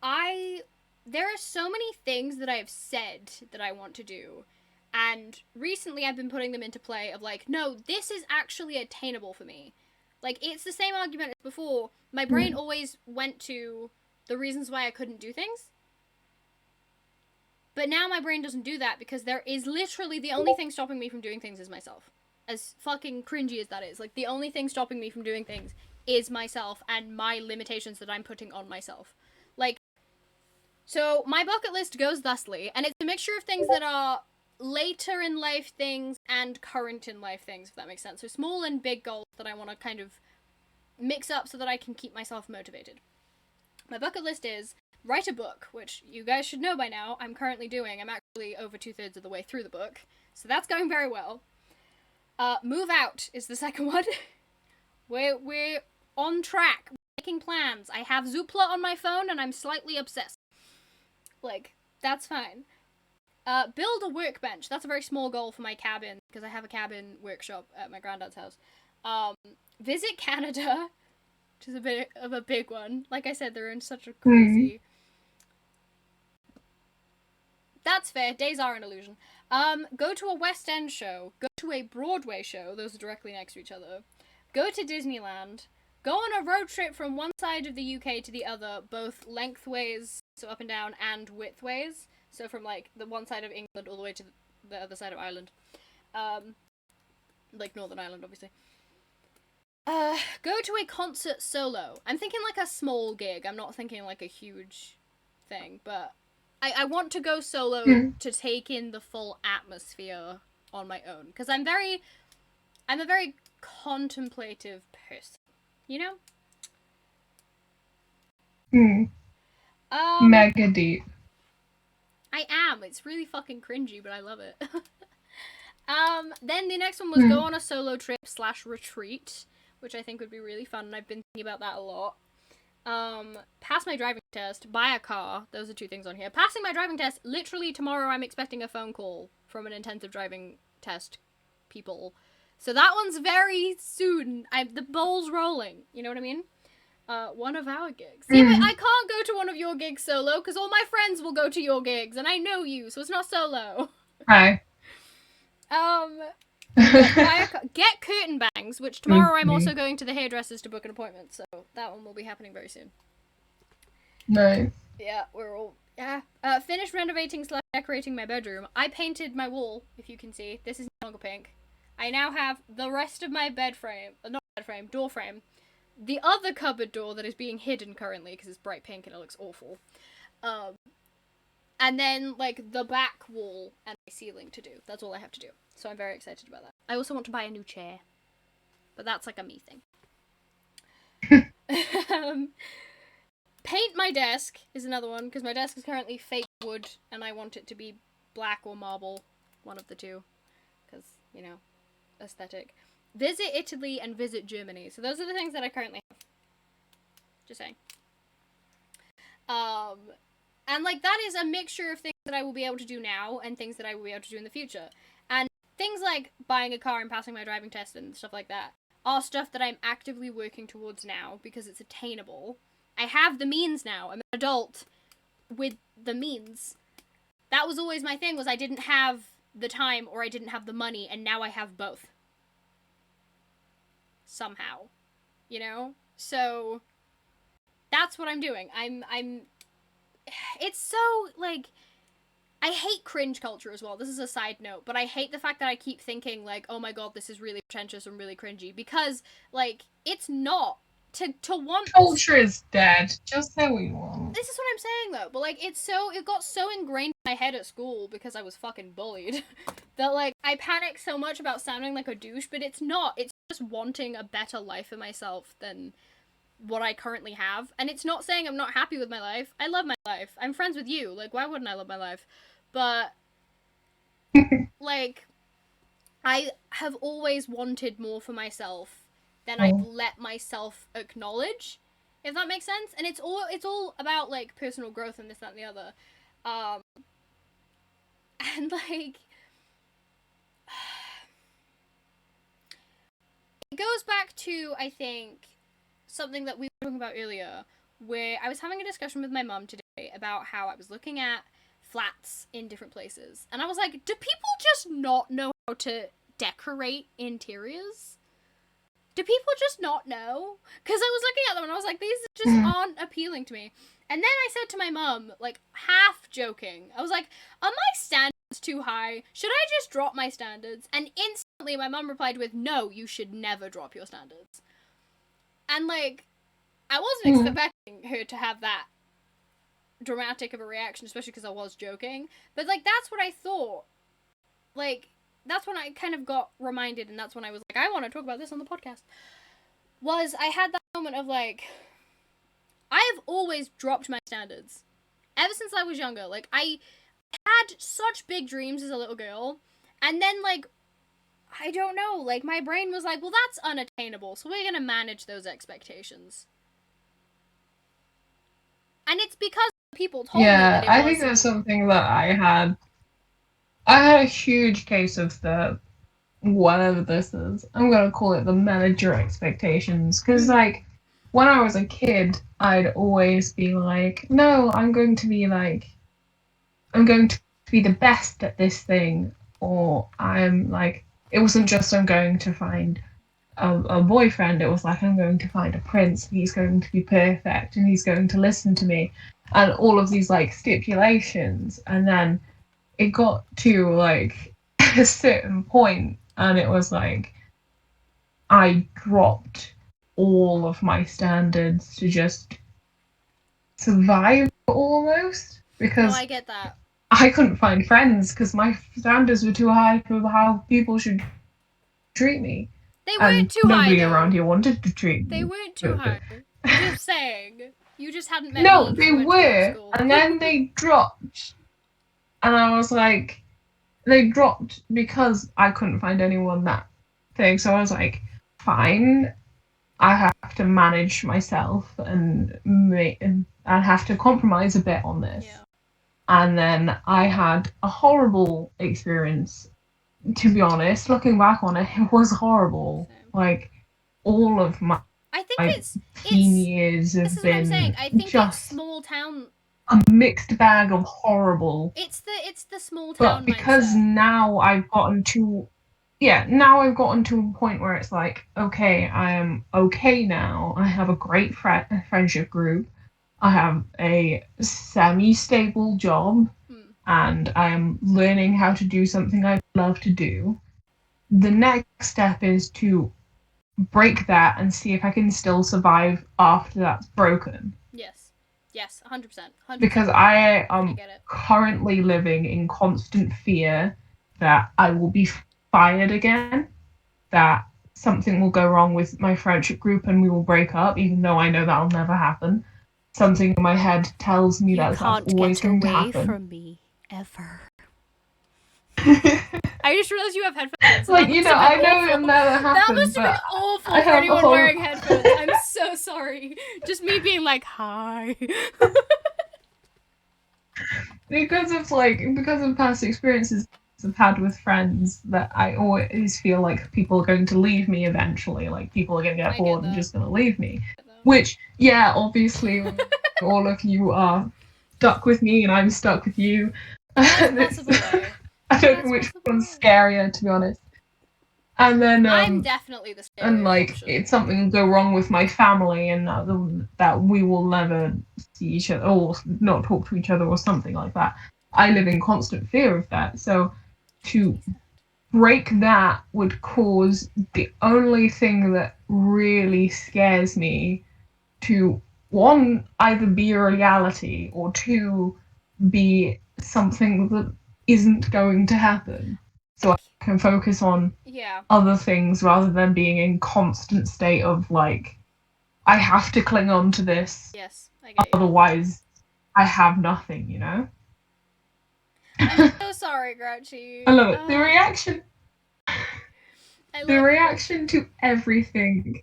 [SPEAKER 2] I there are so many things that I've said that I want to do, and recently I've been putting them into play. Of like, no, this is actually attainable for me. Like it's the same argument as before. My brain
[SPEAKER 1] Mm.
[SPEAKER 2] always went to the reasons why I couldn't do things. But now my brain doesn't do that because there is literally the only thing stopping me from doing things is myself. As fucking cringy as that is. Like, the only thing stopping me from doing things is myself and my limitations that I'm putting on myself. Like, so my bucket list goes thusly, and it's a mixture of things that are later in life things and current in life things, if that makes sense. So small and big goals that I want to kind of mix up so that I can keep myself motivated. My bucket list is write a book, which you guys should know by now. I'm currently doing. I'm actually over 2/3 of the way through the book, so that's going very well. Move out is the second one. we're on track. We're making plans. I have Zoopla on my phone, and I'm slightly obsessed. Like that's fine. Build a workbench. That's a very small goal for my cabin because I have a cabin workshop at my granddad's house. Visit Canada, which is a bit of a big one. Like I said, they're in such a
[SPEAKER 1] Mm.
[SPEAKER 2] crazy. That's fair. Days are an illusion. Go to a West End show. Go to a Broadway show. Those are directly next to each other. Go to Disneyland. Go on a road trip from one side of the UK to the other, both lengthways, so up and down, and widthways. So from like the one side of England all the way to the other side of Ireland. Like Northern Ireland, obviously. Go to a concert solo. I'm thinking like a small gig. I'm not thinking like a huge thing, but I want to go solo
[SPEAKER 1] Mm.
[SPEAKER 2] to take in the full atmosphere on my own because I'm a very contemplative person, you know.
[SPEAKER 1] Mm.
[SPEAKER 2] Um,
[SPEAKER 1] Mega deep.
[SPEAKER 2] I am. It's really fucking cringy, but I love it. Then the next one was go
[SPEAKER 1] Mm.
[SPEAKER 2] on a solo trip slash retreat, which I think would be really fun, and I've been thinking about that a lot. Pass my driving test, buy a car. Those are two things on here. Passing my driving test, literally tomorrow I'm expecting a phone call from an intensive driving test people. So that one's very soon. The ball's rolling. You know what I mean? One of our gigs. Yeah, but I
[SPEAKER 1] Mm.
[SPEAKER 2] can't go to one of your gigs solo because all my friends will go to your gigs and I know you, so it's not solo.
[SPEAKER 1] Hi.
[SPEAKER 2] Um, yeah, get curtain bangs, which tomorrow I'm
[SPEAKER 1] Okay.
[SPEAKER 2] also going to the hairdressers to book an appointment, so that one will be happening very soon.
[SPEAKER 1] Nice.
[SPEAKER 2] Yeah, we're all finish renovating slash decorating my bedroom. I painted my wall, if you can see. This is no longer pink. I now have the rest of my bed frame, not bed frame, door frame. The other cupboard door that is being hidden currently because it's bright pink and it looks awful. And then like the back wall and my ceiling to do. That's all I have to do. So I'm very excited about that. I also want to buy a new chair, but that's like a me thing. Paint my desk is another one because my desk is currently fake wood and I want it to be black or marble, one of the two, because you know, aesthetic. Visit Italy and visit Germany. So those are the things that I currently have. Just saying. And like that is a mixture of things that I will be able to do now and things that I will be able to do in the future. And things like buying a car and passing my driving test and stuff like that are stuff that I'm actively working towards now because it's attainable. I have the means now. I'm an adult with the means. That was always my thing, was I didn't have the time or I didn't have the money, and now I have both. Somehow. You know? So that's what I'm doing. I'm it's so, like, I hate cringe culture as well. This is a side note, but I hate the fact that I keep thinking, like, oh my god, this is really pretentious and really cringy, because, like, it's not. To want...
[SPEAKER 1] Culture is dead. Just how we want.
[SPEAKER 2] This is what I'm saying, though, but, like, it got so ingrained in my head at school, because I was fucking bullied, that, like, I panic so much about sounding like a douche, but it's not. It's just wanting a better life for myself than what I currently have. And it's not saying I'm not happy with my life. I love my life. I'm friends with you. Like, why wouldn't I love my life? But, like, I have always wanted more for myself than I've let myself acknowledge, if that makes sense. And it's all about, like, personal growth and this, that, and the other. And, like, it goes back to, I think, something that we were talking about earlier, where I was having a discussion with my mum today about how I was looking at flats in different places. And I was like, do people just not know how to decorate interiors? Do people just not know? Because I was looking at them and I was like, these just aren't appealing to me. And then I said to my mum, like, half joking, I was like, are my standards too high? Should I just drop my standards? And instantly my mum replied with, no, you should never drop your standards. And, like, I wasn't expecting her to have that dramatic of a reaction, especially because I was joking. But, like, that's what I thought. Like, that's when I kind of got reminded, and that's when I was like, I want to talk about this on the podcast. Was I had that moment of, like, I have always dropped my standards. Ever since I was younger. Like, I had such big dreams as a little girl, and then, like, I don't know, like, my brain was like, well, that's unattainable, so we're gonna manage those expectations. And it's because people told me that it
[SPEAKER 1] I think that's something that I had a huge case of the, whatever this is, I'm gonna call it the manager expectations, because, like, when I was a kid, I'd always be like, no, I'm going to be the best at this thing, or I'm, like, it wasn't just I'm going to find a boyfriend, it was like, I'm going to find a prince, and he's going to be perfect, and he's going to listen to me, and all of these, like, stipulations, and then it got to, like, a certain point, and it was like, I dropped all of my standards to just survive, almost, because
[SPEAKER 2] I get that.
[SPEAKER 1] I couldn't find friends because my standards were too high for how people should treat me.
[SPEAKER 2] They weren't too high.
[SPEAKER 1] Nobody around here wanted to treat me.
[SPEAKER 2] They weren't too high. I'm just saying. You just hadn't met
[SPEAKER 1] No,
[SPEAKER 2] me.
[SPEAKER 1] they were, and then they dropped. And I was like, they dropped because I couldn't find anyone that thing. So I was like, fine, I have to manage myself and I have to compromise a bit on this.
[SPEAKER 2] Yeah.
[SPEAKER 1] And then I had a horrible experience, to be honest. Looking back on it, it was horrible. Like, all of my teen years have been,
[SPEAKER 2] what I'm saying. I think
[SPEAKER 1] just
[SPEAKER 2] it's small town,
[SPEAKER 1] a mixed bag of horrible.
[SPEAKER 2] It's the small town
[SPEAKER 1] But because
[SPEAKER 2] mindset.
[SPEAKER 1] now I've gotten to a point where it's like, okay, I am okay now. I have a great friendship group. I have a semi-stable job, and I am learning how to do something I love to do. The next step is to break that and see if I can still survive after that's broken.
[SPEAKER 2] Yes, 100%.
[SPEAKER 1] Because I am currently living in constant fear that I will be fired again, that something will go wrong with my friendship group and we will break up, even though I know that'll never happen. Something in my head tells me that's always going to happen.
[SPEAKER 2] You can't get away from me, ever. I just realized you have headphones.
[SPEAKER 1] Like, you know, I know it'll never happen.
[SPEAKER 2] That must have been awful for anyone wearing headphones. I'm so sorry. Just me being like, hi.
[SPEAKER 1] Because of past experiences I've had with friends, that I always feel like people are going to leave me eventually. Like, people are going to get bored and just going to leave me. Which, yeah, obviously, all of you are stuck with me, and I'm stuck with you.
[SPEAKER 2] That's possible way.
[SPEAKER 1] I don't know which one's scarier, to be honest. And then,
[SPEAKER 2] I'm definitely the scariest
[SPEAKER 1] and like,
[SPEAKER 2] option.
[SPEAKER 1] if something will go wrong with my family, and that we will never see each other, or not talk to each other, or something like that. I live in constant fear of that. So, to break that would cause the only thing that really scares me to, one, either be a reality, or two, be something that isn't going to happen. So I can focus on other things rather than being in constant state of like, I have to cling on to this.
[SPEAKER 2] Yes, I get you.
[SPEAKER 1] Otherwise, I have nothing, you know?
[SPEAKER 2] I'm so sorry, Grouchy.
[SPEAKER 1] I love it. The reaction.
[SPEAKER 2] The
[SPEAKER 1] reaction to everything.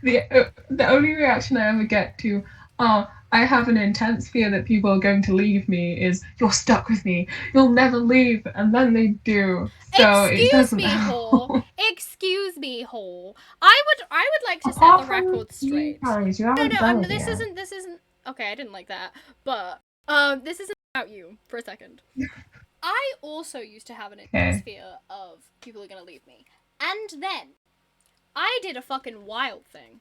[SPEAKER 1] The only reaction I ever get to, I have an intense fear that people are going to leave me, is, you're stuck with me, you'll never leave, and then they do. So
[SPEAKER 2] Excuse me, whore. Excuse me, whore. I would like to set the record straight. No, this isn't. Okay, I didn't like that, but this isn't about you for a second. I also used to have an intense fear of people are gonna leave me, and then I did a fucking wild thing.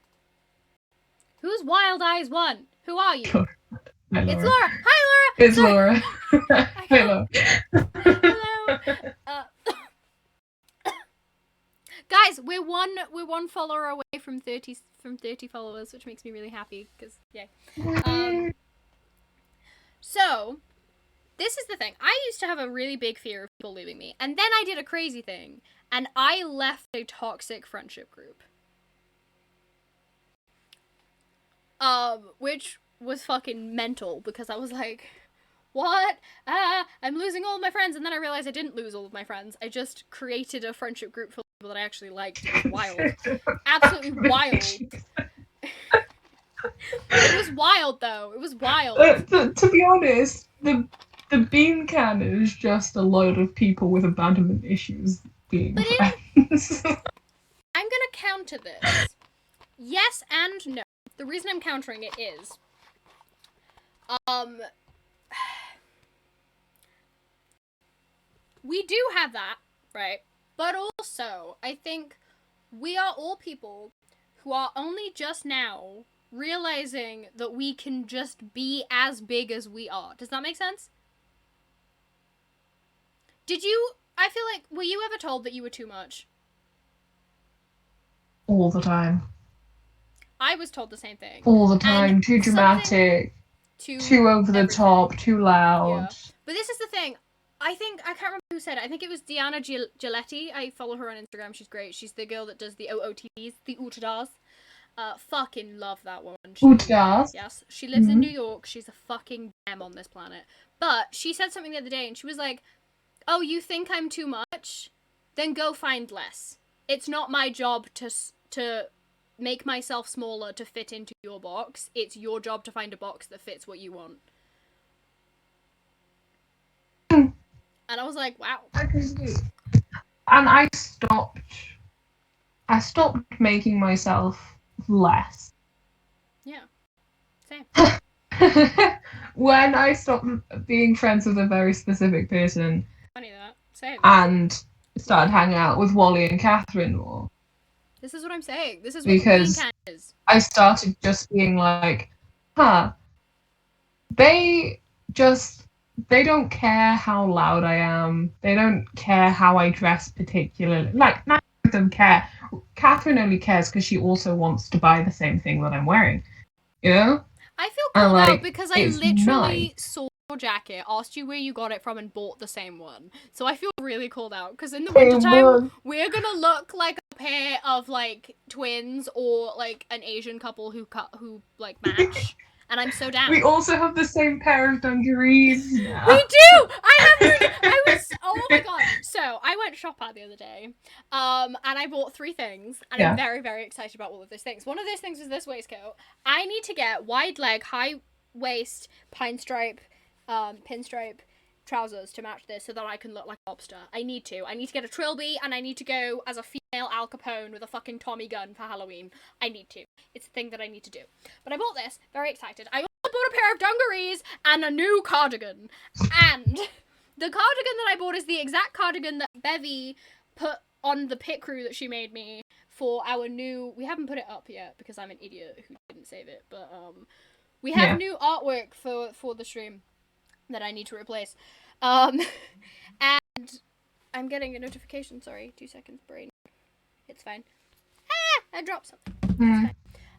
[SPEAKER 2] Who's Wild Eyes 1? Who are you?
[SPEAKER 1] Hi,
[SPEAKER 2] it's Laura. Hi, Laura.
[SPEAKER 1] It's Laura. Hello.
[SPEAKER 2] Hello. Guys, we're one follower away from 30 followers, which makes me really happy because yay. So this is the thing. I used to have a really big fear of people leaving me, and then I did a crazy thing, and I left a toxic friendship group. Which was fucking mental, because I was like, what? I'm losing all of my friends, and then I realized I didn't lose all of my friends. I just created a friendship group for people that I actually liked. It was wild. Absolutely wild. It was wild, though. It was wild.
[SPEAKER 1] To be honest, the bean can is just a load of people with abandonment issues being friends.
[SPEAKER 2] I'm gonna counter this. Yes and no. The reason I'm countering it is, we do have that, right? But also, I think we are all people who are only just now realizing that we can just be as big as we are. Does that make sense? I feel like, were you ever told that you were too much?
[SPEAKER 1] All the time.
[SPEAKER 2] I was told the same thing.
[SPEAKER 1] All the time. Too dramatic. Too over the top. Too loud.
[SPEAKER 2] Yeah. But this is the thing. I can't remember who said it. I think it was Diana Giletti. I follow her on Instagram. She's great. She's the girl that does the OOTDs, the Utadars. Fucking love that woman.
[SPEAKER 1] Utadars?
[SPEAKER 2] Yes. She lives in New York. She's a fucking gem on this planet. But she said something the other day, and she was like, oh, you think I'm too much? Then go find less. It's not my job to make myself smaller to fit into your box. It's your job to find a box that fits what you want. And I was like, wow.
[SPEAKER 1] And I stopped making myself less.
[SPEAKER 2] Yeah. Same.
[SPEAKER 1] When I stopped being friends with a very specific person.
[SPEAKER 2] Funny that. Same.
[SPEAKER 1] And started hanging out with Wally and Catherine more.
[SPEAKER 2] This is what I'm saying. This is what
[SPEAKER 1] because
[SPEAKER 2] the is.
[SPEAKER 1] I started just being like, they don't care how loud I am. They don't care how I dress particularly. Like, none of them care. Catherine only cares because she also wants to buy the same thing that I'm wearing. You know?
[SPEAKER 2] I feel called out because I literally saw your jacket, asked you where you got it from, and bought the same one. So I feel really called out because in the wintertime, we're gonna look like a pair of like twins or like an Asian couple who like match. And I'm so down.
[SPEAKER 1] We also have the same pair of dungarees now.
[SPEAKER 2] We do! Oh my god. So, I went shopping the other day, and I bought 3 things, and I'm very, very excited about all of those things. One of those things was this waistcoat. I need to get wide leg, high waist, pinstripe, trousers to match this so that I can look like a lobster. I need to get a trilby, and I need to go as a female Al Capone with a fucking Tommy gun for Halloween. I need to. It's a thing that I need to do. But I bought this, very excited. I also bought a pair of dungarees and a new cardigan. And the cardigan that I bought is the exact cardigan that Bevy put on the pit crew that she made me for our new... We haven't put it up yet because I'm an idiot who didn't save it, but we have new artwork for the stream that I need to replace. And I'm getting a notification, sorry, 2 seconds, brain. It's fine. I dropped something. It's fine.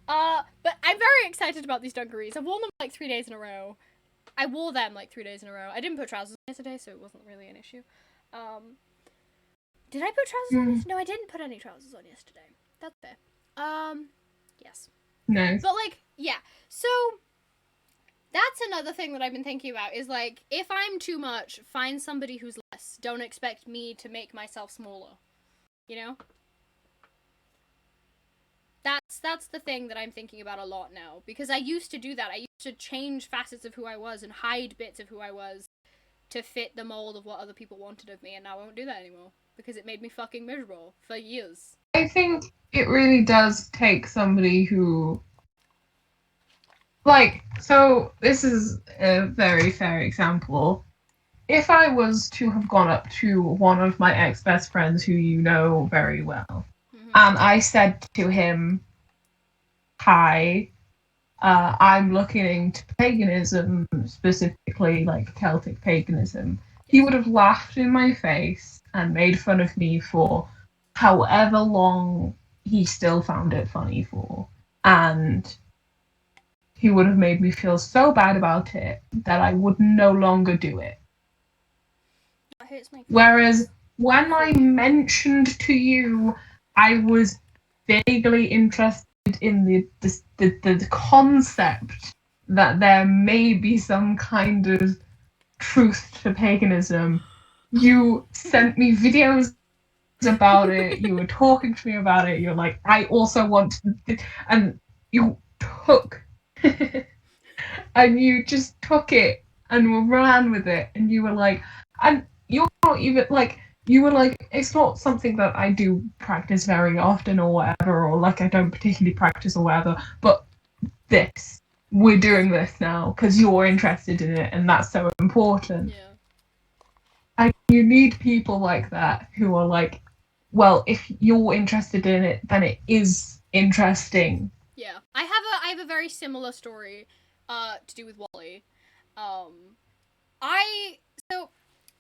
[SPEAKER 2] But I'm very excited about these dungarees. I've worn them like 3 days in a row. I wore them like 3 days in a row. I didn't put trousers on yesterday, so it wasn't really an issue. Did I put trousers on yesterday? No, I didn't put any trousers on yesterday. That's fair. Yes.
[SPEAKER 1] Nice.
[SPEAKER 2] But like, yeah. So that's another thing that I've been thinking about is like, if I'm too much, find somebody who's less. Don't expect me to make myself smaller. You know? That's the thing that I'm thinking about a lot now. Because I used to do that. I used to change facets of who I was and hide bits of who I was to fit the mold of what other people wanted of me, and now I won't do that anymore. Because it made me fucking miserable for years.
[SPEAKER 1] I think it really does take somebody who... Like, so this is a very fair example. If I was to have gone up to one of my ex-best friends who you know very well, and I said to him, hi, I'm looking into paganism, specifically like Celtic paganism, he would have laughed in my face and made fun of me for however long he still found it funny for. And he would have made me feel so bad about it that I would no longer do it. Whereas when I mentioned to you I was vaguely interested in the concept that there may be some kind of truth to paganism, you sent me videos about it, you were talking to me about it, you're like, I also want to, and you took and you just took it and ran with it, and you were like, and you're not even like, you were like, it's not something that I do practice very often or whatever, or like I don't particularly practice or whatever, but we're doing this now because you're interested in it, and that's so important.
[SPEAKER 2] Yeah.
[SPEAKER 1] And you need people like that who are like, well, if you're interested in it, then it is interesting.
[SPEAKER 2] Yeah. I have a very similar story to do with Wally. So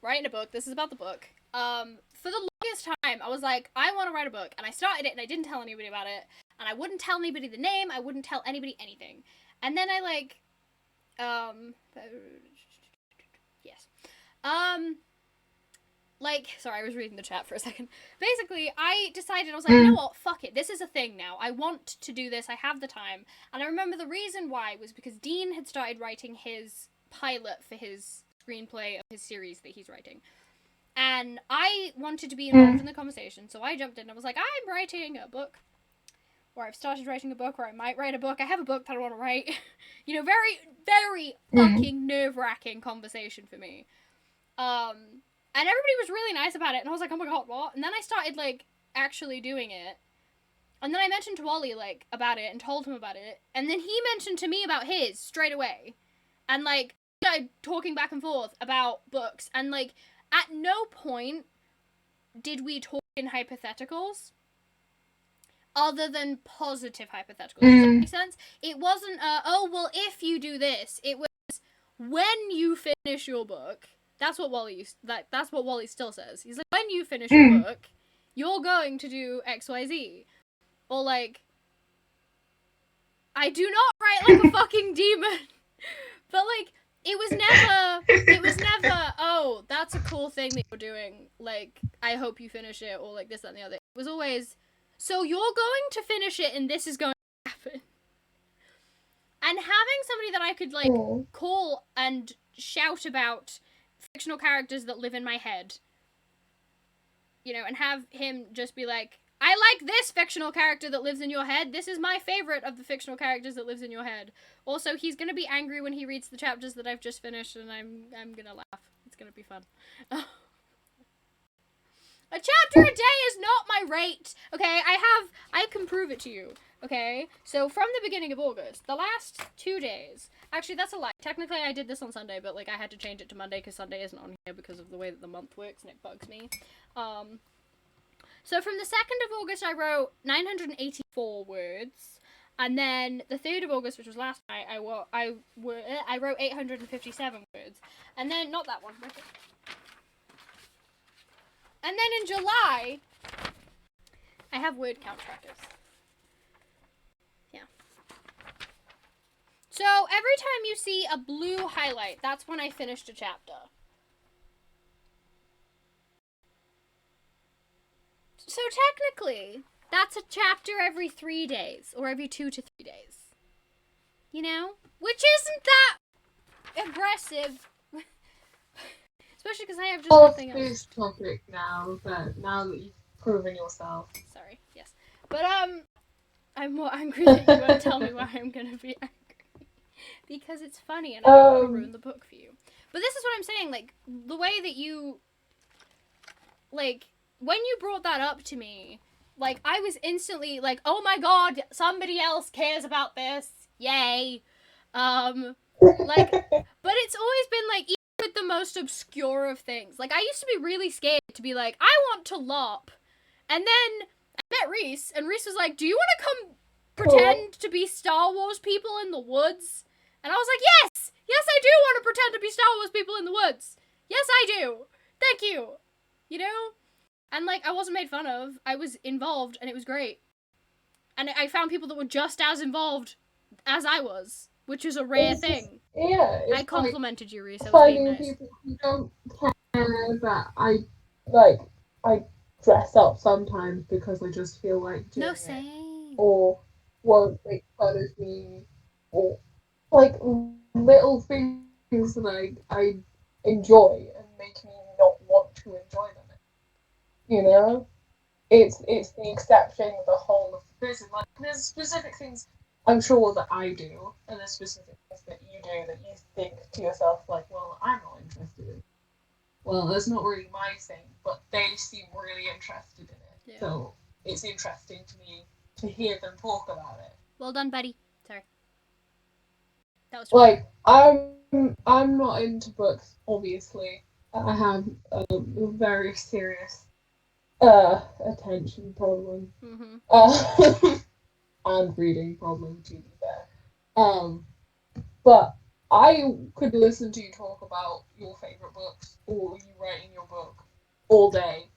[SPEAKER 2] writing a book, this is about the book. For the longest time, I was like, I want to write a book, and I started it, and I didn't tell anybody about it, and I wouldn't tell anybody the name, I wouldn't tell anybody anything. And then I, like, yes. Sorry, I was reading the chat for a second. Basically, I decided, I was like, you know what, fuck it, this is a thing now. I want to do this, I have the time. And I remember the reason why was because Dean had started writing his pilot for his screenplay of his series that he's writing. And I wanted to be involved in the conversation, so I jumped in and I was like, I'm writing a book. Or I've started writing a book, or I might write a book. I have a book that I want to write. You know, very, very fucking nerve-wracking conversation for me. And everybody was really nice about it, and I was like, oh my god, what? And then I started, like, actually doing it. And then I mentioned to Wally, like, about it, and told him about it. And then he mentioned to me about his, straight away. And, like, started talking back and forth about books. And, like, at no point did we talk in hypotheticals. Other than positive hypotheticals. Does that make sense? It wasn't, oh, well, if you do this. It was, when you finish your book, that's what Wally still says. He's like, when you finish your book, you're going to do XYZ. Or, like, I do not write like a fucking demon. But, like, it was never, oh, that's a cool thing that you're doing. Like, I hope you finish it, or, like, this, that, and the other. It was always, so you're going to finish it, and this is going to happen. And having somebody that I could, like, call and shout about fictional characters that live in my head, you know, and have him just be like, I like this fictional character that lives in your head. This is my favorite of the fictional characters that lives in your head. Also, he's gonna be angry when he reads the chapters that I've just finished, and I'm gonna laugh. It's gonna be fun. A chapter a day is not my rate. Okay, I can prove it to you. Okay, so from the beginning of August, the last 2 days. Actually, that's a lie. Technically, I did this on Sunday, but like I had to change it to Monday because Sunday isn't on here because of the way that the month works, and it bugs me. So from the 2nd of August, I wrote 984 words. And then the 3rd of August, which was last night, I wrote 857 words. And then, not that one. And then in July, I have word count trackers. Yeah. So every time you see a blue highlight, that's when I finished a chapter. So technically, that's a chapter every 3 days, or every 2 to 3 days. You know? Which isn't that aggressive. Especially because I have just nothing else.
[SPEAKER 1] Off this topic now that you've proven yourself.
[SPEAKER 2] Sorry, yes. But, I'm more angry that you won't tell me why I'm gonna be angry. Because it's funny and I don't want to ruin the book for you. But this is what I'm saying, like, the way that you... Like, when you brought that up to me, like, I was instantly like, oh my god, somebody else cares about this. Yay. Like, but it's always been, like, even with the most obscure of things. Like, I used to be really scared to be like, I want to LARP. And then I met Reese, and Reese was like, do you want to come pretend to be Star Wars people in the woods? And I was like, yes! Yes, I do want to pretend to be Star Wars people in the woods. Yes, I do. Thank you. You know? And, like, I wasn't made fun of. I was involved, and it was great. And I found people that were just as involved as I was, which is a rare thing.
[SPEAKER 1] Yeah.
[SPEAKER 2] I complimented you, Reese. I was
[SPEAKER 1] finding
[SPEAKER 2] being nice.
[SPEAKER 1] people who don't care that I dress up sometimes because I just feel like doing
[SPEAKER 2] No,
[SPEAKER 1] it.
[SPEAKER 2] same.
[SPEAKER 1] Or won't make fun of me. Or, like, little things that I enjoy and make me not want to enjoy them. You know? It's the exception of the whole of the prison. Like, there's specific things I'm sure that I do, and there's specific things that you do that you think to yourself, like, well, I'm not interested in it. Well, that's not really my thing, but they seem really interested in it.
[SPEAKER 2] Yeah.
[SPEAKER 1] So it's interesting to me to hear them talk about it.
[SPEAKER 2] Well done, buddy. Sorry. That was
[SPEAKER 1] like I'm not into books, obviously. I have a very serious attention problem. And reading problem, to be fair. But I could listen to you talk about your favourite books or you writing your book all day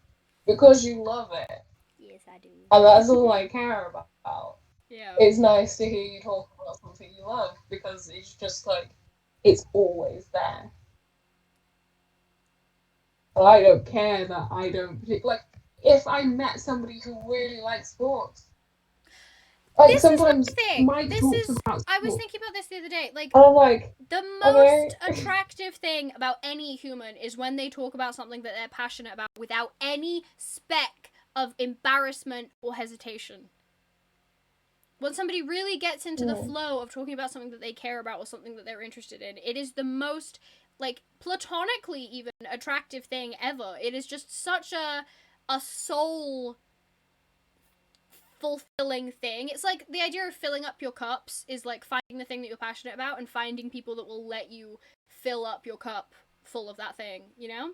[SPEAKER 1] because you love it.
[SPEAKER 2] Yes, I do.
[SPEAKER 1] And that's all I care about.
[SPEAKER 2] Yeah.
[SPEAKER 1] It's nice to hear you talk about something you love because it's just like, it's always there. And I don't care that I don't, like, if I met somebody who really likes sports, like,
[SPEAKER 2] this
[SPEAKER 1] sometimes
[SPEAKER 2] is my thing.
[SPEAKER 1] Mike talks about
[SPEAKER 2] I was
[SPEAKER 1] sports,
[SPEAKER 2] thinking about this the other day. Like,
[SPEAKER 1] and I'm like,
[SPEAKER 2] the
[SPEAKER 1] okay.
[SPEAKER 2] most attractive thing about any human is when they talk about something that they're passionate about without any speck of embarrassment or hesitation. When somebody really gets into the flow of talking about something that they care about or something that they're interested in, it is the most, like, platonically even attractive thing ever. It is just such a soul fulfilling thing. It's like the idea of filling up your cups is like finding the thing that you're passionate about and finding people that will let you fill up your cup full of that thing, you know?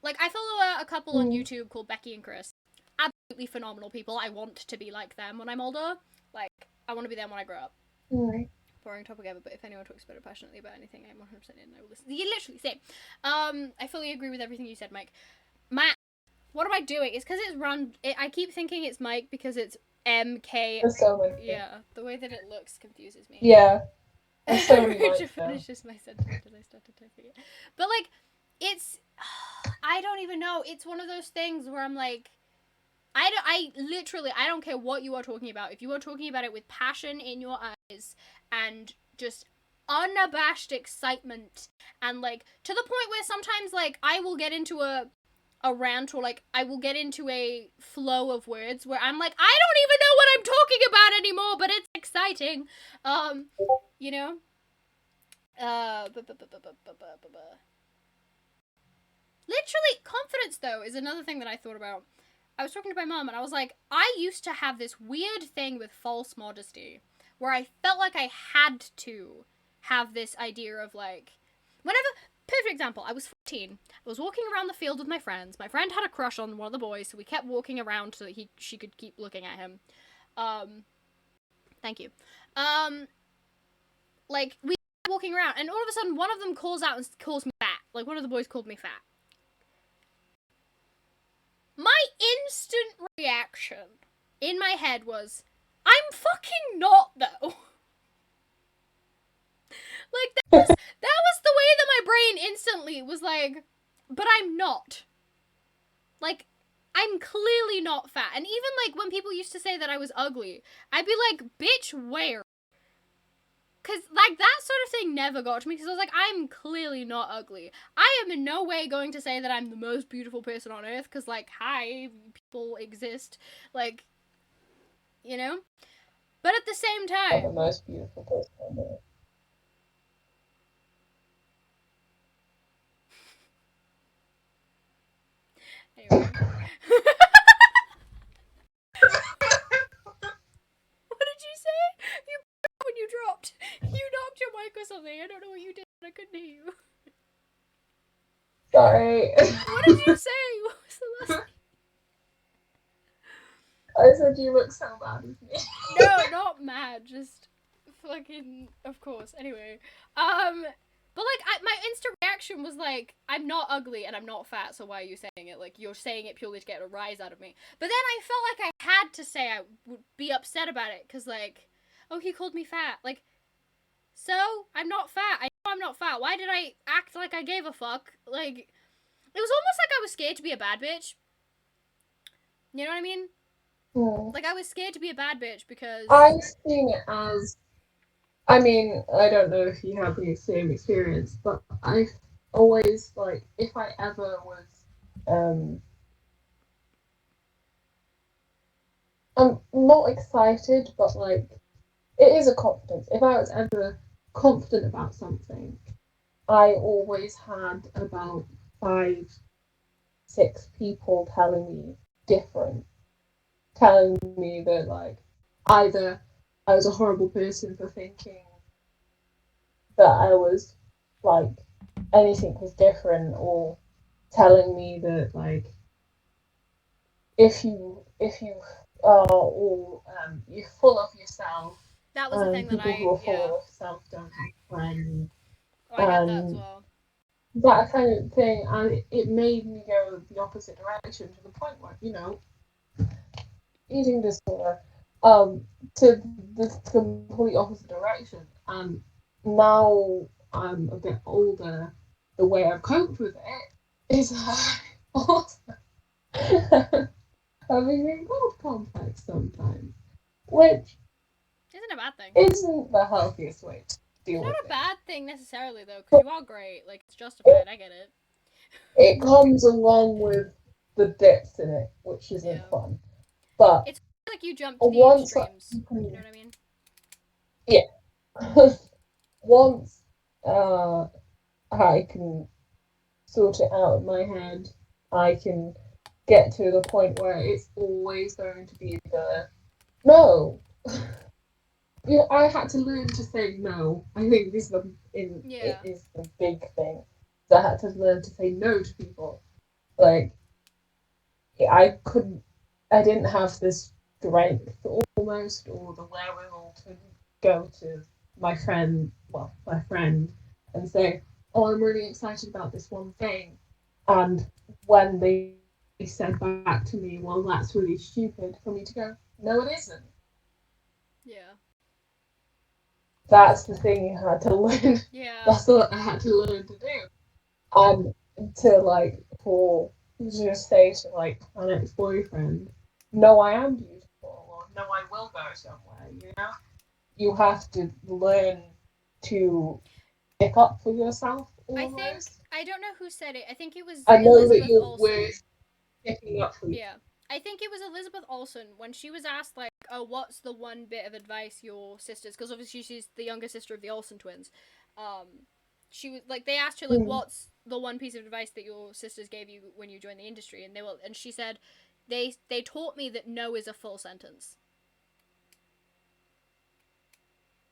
[SPEAKER 2] Like, I follow a couple on YouTube called Becky and Chris. Absolutely phenomenal people. I want to be like them when I'm older. Like, I want to be them when I grow up. Boring topic ever, but if anyone talks about it passionately about anything, I'm 100% in. I will listen. You literally same. I fully agree with everything you said, Mike. Matt, what am I doing? It's because it's run. I keep thinking it's Mike because it's MK. Yeah, the way that it looks confuses me.
[SPEAKER 1] Yeah.
[SPEAKER 2] To finish just my sentence and I started typing it. But, like, it's, I don't even know. It's one of those things where I'm like, I literally, I don't care what you are talking about. If you are talking about it with passion in your eyes and just unabashed excitement and, like, to the point where sometimes, like, I will get into a rant or, like, I will get into a flow of words where I'm like, I don't even know what I'm talking about anymore, but it's exciting. You know? Literally, confidence, though, is another thing that I thought about. I was talking to my mom, and I was like, I used to have this weird thing with false modesty, where I felt like I had to have this idea of, like, whenever, perfect example, I was 14, I was walking around the field with my friends, my friend had a crush on one of the boys, so we kept walking around so that she could keep looking at him. Thank you. Like, we kept walking around, and all of a sudden, one of them calls out and calls me fat. Like, one of the boys called me fat. My instant reaction in my head was, I'm fucking not, though. Like, that was the way that my brain instantly was like, but I'm not. Like, I'm clearly not fat. And even, like, when people used to say that I was ugly, I'd be like, bitch, where? Because, like, that sort of thing never got to me, because I was like, I'm clearly not ugly. I am in no way going to say that I'm the most beautiful person on earth, because, like, hi, people exist. Like, you know? But at the same
[SPEAKER 3] I'm the
[SPEAKER 2] time...
[SPEAKER 3] most beautiful person on earth.
[SPEAKER 2] Anyway. What did you say? You when you dropped. You knocked your mic or something. I don't know what you did, but I couldn't hear you.
[SPEAKER 3] Sorry.
[SPEAKER 2] What did you say? What was the last thing?
[SPEAKER 3] I said you look so bad with me.
[SPEAKER 2] No, not mad. Just fucking. Of course. Anyway, but like, my instant reaction was like, I'm not ugly and I'm not fat, so why are you saying it? Like, you're saying it purely to get a rise out of me. But then I felt like I had to say I would be upset about it, because, like, oh, he called me fat. Like, so? I'm not fat. I know I'm not fat. Why did I act like I gave a fuck? Like, it was almost like I was scared to be a bad bitch. You know what I mean? Like, I was scared to be a bad bitch because...
[SPEAKER 3] I've seen it as, I mean, I don't know if you have the same experience, but I've always, like, if I ever was, I'm not excited, but, like, it is a confidence. If I was ever confident about something, I always had about 5, 6 people telling me different, telling me that, like, either I was a horrible person for thinking that I was, like, anything was different, or telling me that, like, if you are all you're full of yourself,
[SPEAKER 2] That was the thing that
[SPEAKER 3] people who
[SPEAKER 2] I...
[SPEAKER 3] are
[SPEAKER 2] Yeah.
[SPEAKER 3] full of self don't have friends,
[SPEAKER 2] Oh, I get that as
[SPEAKER 3] and
[SPEAKER 2] well.
[SPEAKER 3] that kind of thing, and it made me go the opposite direction, to the point where, eating disorder, to the complete opposite direction. And now I'm a bit older, the way I've coped with it is also having a God complex sometimes, which
[SPEAKER 2] Isn't a bad thing.
[SPEAKER 3] isn't the healthiest way to deal
[SPEAKER 2] It's
[SPEAKER 3] with
[SPEAKER 2] not a
[SPEAKER 3] it.
[SPEAKER 2] bad thing necessarily, though, because you are great. Like, it's justified. I get it.
[SPEAKER 3] It comes along with the dips in it, which isn't
[SPEAKER 2] Yeah.
[SPEAKER 3] fun. But
[SPEAKER 2] It's like you jump to the
[SPEAKER 3] once
[SPEAKER 2] extremes. You know what I mean?
[SPEAKER 3] yeah, once I can sort it out in my head, I can get to the point where it's always going to be the no. Yeah, I had to learn to say no. I think this is
[SPEAKER 2] Yeah.
[SPEAKER 3] it is the big thing. So I had to learn to say no to people. Like, I didn't have this strength almost, or the wherewithal to go to my friend, and say, "Oh, I'm really excited about this one thing," and when they said back to me, "Well, that's really stupid," for me to go, "No, it isn't."
[SPEAKER 2] Yeah.
[SPEAKER 3] That's the thing you had to learn.
[SPEAKER 2] Yeah.
[SPEAKER 3] That's what I had to learn to do. And to, like, for just say to, like, an ex-boyfriend, "No, I am beautiful," or "No, I will go somewhere," You have to learn to pick up for yourself almost.
[SPEAKER 2] I don't know who said it. I think it was
[SPEAKER 3] I know that
[SPEAKER 2] Elizabeth
[SPEAKER 3] you're
[SPEAKER 2] Olsen.
[SPEAKER 3] worth picking up for you.
[SPEAKER 2] Yeah. I think it was Elizabeth Olsen when she was asked, like, oh, what's the one bit of advice your sisters, because obviously she's the younger sister of the Olsen twins, she was like, they asked her like,
[SPEAKER 3] Mm.
[SPEAKER 2] what's the one piece of advice that your sisters gave you when you joined the industry, and she said, they taught me that no is a full sentence.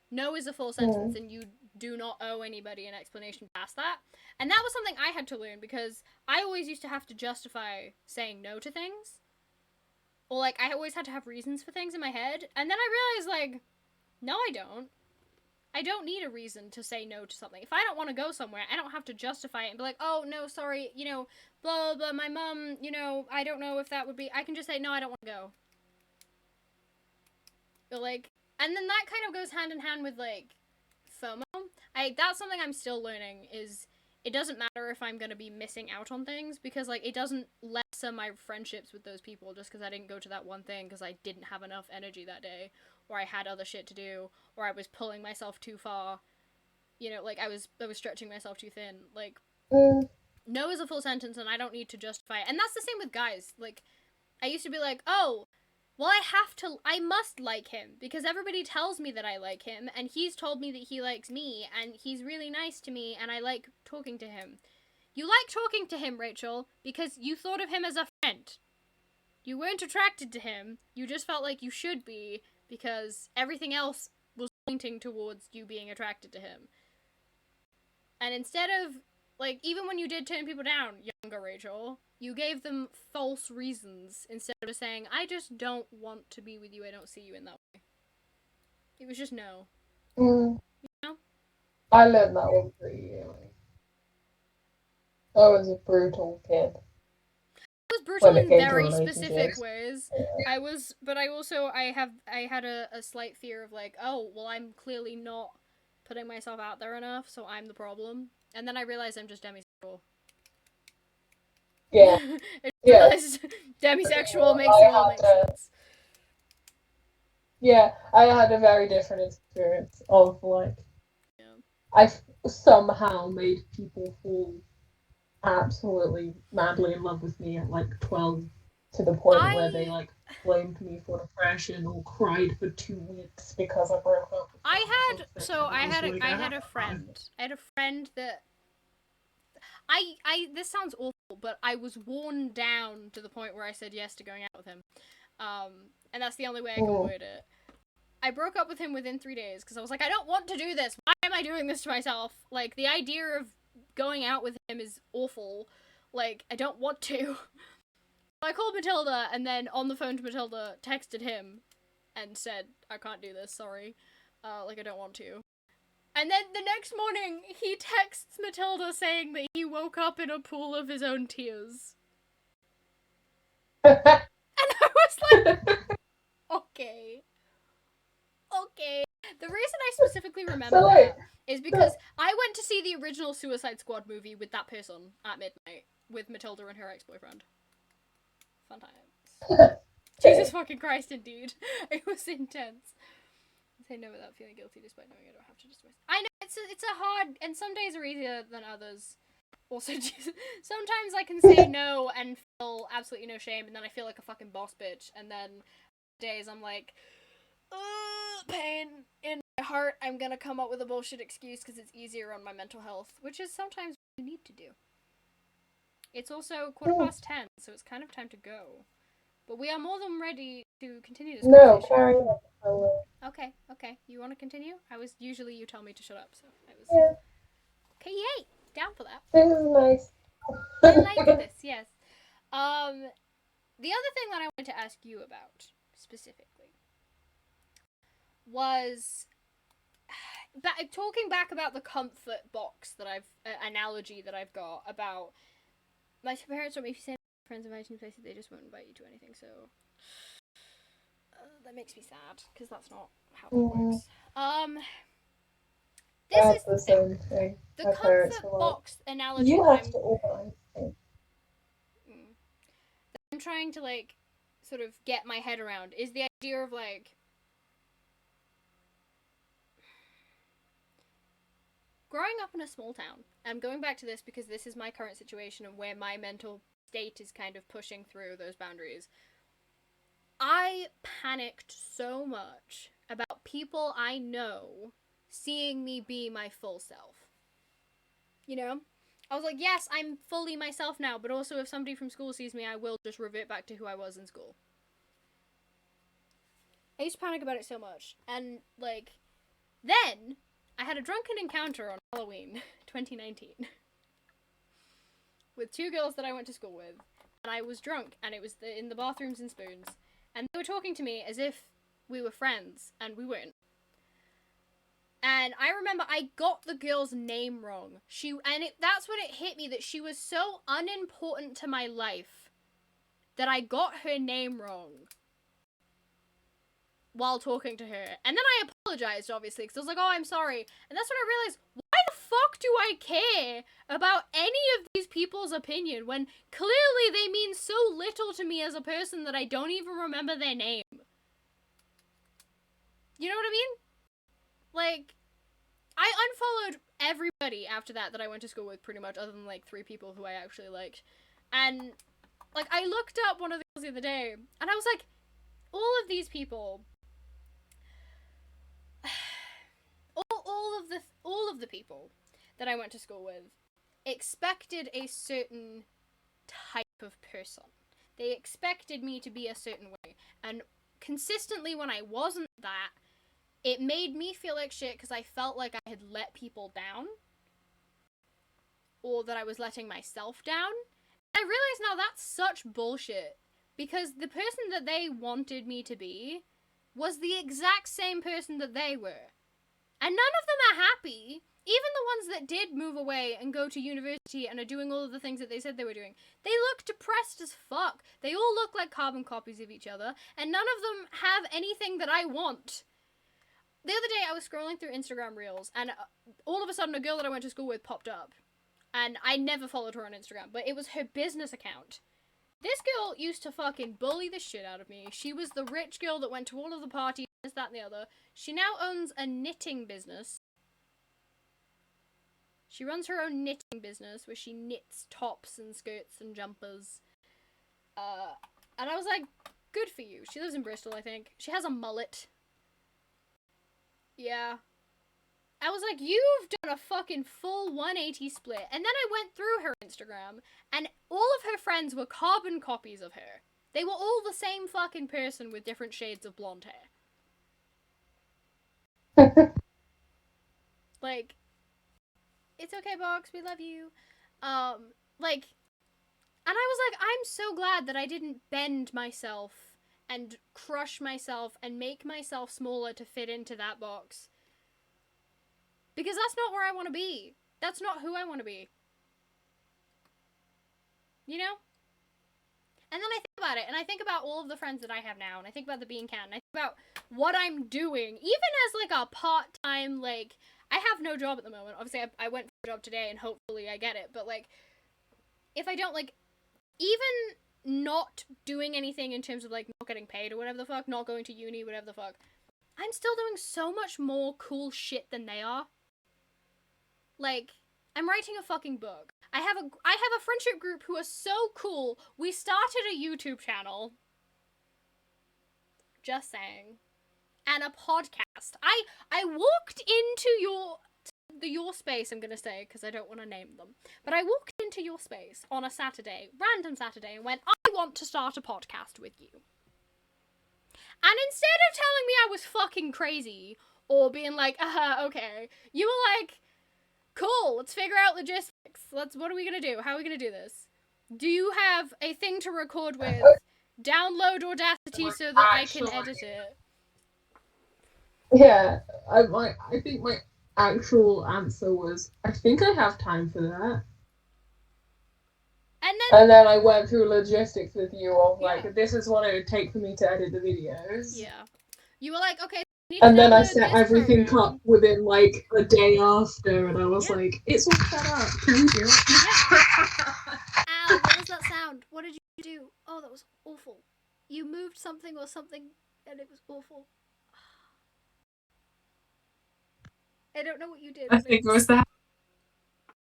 [SPEAKER 2] No is a full sentence, and you do not owe anybody an explanation past that. And that was something I had to learn, because I always used to have to justify saying no to things. Or, like, I always had to have reasons for things in my head. And then I realized, like, no, I don't. I don't need a reason to say no to something. If I don't want to go somewhere, I don't have to justify it and be like, oh, no, sorry, you know, blah, blah, blah, my mom, you know, I don't know if that would be... I can just say, no, I don't want to go. But, like... And then that kind of goes hand in hand with, like, FOMO. That's something I'm still learning, is it doesn't matter if I'm going to be missing out on things, because, like, it doesn't lessen my friendships with those people just because I didn't go to that one thing because I didn't have enough energy that day, or I had other shit to do, or I was pulling myself too far. You know, like, I was stretching myself too thin. Like, no is a full sentence, and I don't need to justify it. And that's the same with guys. Like, I used to be like, oh... well, I must like him, because everybody tells me that I like him, and he's told me that he likes me, and he's really nice to me, and I like talking to him. You like talking to him, Rachel, because you thought of him as a friend. You weren't attracted to him, you just felt like you should be, because everything else was pointing towards you being attracted to him. And instead of, like, even when you did turn people down, younger Rachel, you gave them false reasons instead of just saying, I just don't want to be with you, I don't see you in that way. It was just no.
[SPEAKER 3] You
[SPEAKER 2] know?
[SPEAKER 3] I learned that one pretty early. I was a brutal kid.
[SPEAKER 2] I was brutal
[SPEAKER 3] When it
[SPEAKER 2] in
[SPEAKER 3] came to
[SPEAKER 2] very specific
[SPEAKER 3] relationships.
[SPEAKER 2] ways. But I had a slight fear of, like, oh, well, I'm clearly not putting myself out there enough, so I'm the problem. And then I realized I'm just demisexual.
[SPEAKER 3] Yeah.
[SPEAKER 2] I
[SPEAKER 3] Yeah.
[SPEAKER 2] realized demisexual makes it all make sense.
[SPEAKER 3] Yeah, I had a very different experience of, like,
[SPEAKER 2] Yeah.
[SPEAKER 3] I somehow made people fall absolutely madly in love with me at like 12, to the point where they like blamed me for depression or cried for 2 weeks because I broke up with them or something.
[SPEAKER 2] I
[SPEAKER 3] And
[SPEAKER 2] had a friend. I had a friend that this sounds awful, but I was worn down to the point where I said yes to going out with him. And that's the only way I can word it. I broke up with him within 3 days because I was like, I don't want to do this. Why am I doing this to myself? Like, the idea of going out with him is awful. Like, I don't want to. I called Matilda, and then on the phone to Matilda, texted him and said, I can't do this, sorry. Like, I don't want to. And then the next morning, he texts Matilda saying that he woke up in a pool of his own tears. And I was like, okay. Okay. The reason I specifically remember that is because I went to see the original Suicide Squad movie with that person at midnight, with Matilda and her ex-boyfriend. Fun times. Jesus fucking Christ, indeed. It was intense. I say no without feeling guilty, despite knowing I don't have to just. I know it's a hard, and some days are easier than others. Also, sometimes I can say no and feel absolutely no shame, and then I feel like a fucking boss bitch, and then days I'm like, pain in my heart. I'm gonna come up with a bullshit excuse because it's easier on my mental health, which is sometimes what you need to do. It's also 10:15, so it's kind of time to go. But we are more than ready to continue this conversation.
[SPEAKER 3] No, carry on.
[SPEAKER 2] Okay. You want to continue? Usually you tell me to shut up, so I was...
[SPEAKER 3] Yeah.
[SPEAKER 2] Okay, yay! Down for that.
[SPEAKER 3] This is nice.
[SPEAKER 2] I like this, yes. The other thing that I wanted to ask you about, specifically, was... talking back about the comfort box that analogy that I've got about... My parents don't make you say friends invite you to places, they just won't invite you to anything, so that makes me sad because that's not how it works. This is
[SPEAKER 3] the same thing.
[SPEAKER 2] The comfort box analogy.
[SPEAKER 3] You have to organize things.
[SPEAKER 2] I'm trying to like sort of get my head around is the idea of like growing up in a small town. I'm going back to this because this is my current situation and where my mental state is kind of pushing through those boundaries. I panicked so much about people I know seeing me be my full self. You know? I was like, yes, I'm fully myself now, but also if somebody from school sees me, I will just revert back to who I was in school. I used to panic about it so much. And, like, then I had a drunken encounter on Halloween 2019 with two girls that I went to school with. And I was drunk, and it was in the bathrooms in Spoons. And they were talking to me as if we were friends, and we weren't. And I remember I got the girl's name wrong. That's when it hit me that she was so unimportant to my life that I got her name wrong while talking to her. And then I apologized, obviously, because I was like, oh, I'm sorry. And that's when I realized, why the fuck do I care about any of these people's opinion when clearly they mean so little to me as a person that I don't even remember their name? You know what I mean? Like, I unfollowed everybody after that I went to school with, pretty much, other than, like, 3 people who I actually liked. And, like, I looked up one of the girls the other day, and I was like, all of these people, all of the people that I went to school with expected a certain type of person. They expected me to be a certain way. And consistently when I wasn't that, it made me feel like shit because I felt like I had let people down. Or that I was letting myself down. I realize now that's such bullshit. Because the person that they wanted me to be was the exact same person that they were. And none of them are happy. Even the ones that did move away and go to university and are doing all of the things that they said they were doing, they look depressed as fuck. They all look like carbon copies of each other, and none of them have anything that I want. The other day I was scrolling through Instagram Reels, and all of a sudden a girl that I went to school with popped up. And I never followed her on Instagram, but it was her business account. This girl used to fucking bully the shit out of me. She was the rich girl that went to all of the parties, this, that, and the other. She now owns a knitting business. She runs her own knitting business where she knits tops and skirts and jumpers. And I was like, good for you. She lives in Bristol, I think. She has a mullet. Yeah. I was like, you've done a fucking full 180 split. And then I went through her Instagram, and all of her friends were carbon copies of her. They were all the same fucking person with different shades of blonde hair. Like, it's okay, Box, we love you. Like, and I was like, I'm so glad that I didn't bend myself and crush myself and make myself smaller to fit into that box. Because that's not where I want to be. That's not who I want to be. You know? And then I think about it, and I think about all of the friends that I have now, and I think about the bean can, and I think about what I'm doing, even as, like, a part-time, like, I have no job at the moment. Obviously, I went for a job today, and hopefully I get it, but, like, if I don't, like, even not doing anything in terms of, like, not getting paid or whatever the fuck, not going to uni, whatever the fuck, I'm still doing so much more cool shit than they are. Like, I'm writing a fucking book. I have a friendship group who are so cool. We started a YouTube channel. Just saying. And a podcast. I walked into your space, I'm gonna say, because I don't want to name them. But I walked into your space on a Saturday, random Saturday, and went, I want to start a podcast with you. And instead of telling me I was fucking crazy, or being like, okay, you were like, cool, let's figure out logistics. What are we gonna do? How are we gonna do this? Do you have a thing to record with? Download Audacity so that I can edit it.
[SPEAKER 3] Yeah, I think my actual answer was, I think I have time for that. And then I went through logistics with you of, like, this is what it would take for me to edit the videos.
[SPEAKER 2] Yeah. You were like, okay,
[SPEAKER 3] and then I set everything up within, like, a day after, and I was like, it's all set up, can we do it?
[SPEAKER 2] Ow, what was that sound? What did you do? Oh, that was awful. You moved something or something, and it was awful. I don't know what you did.
[SPEAKER 1] I think it was that.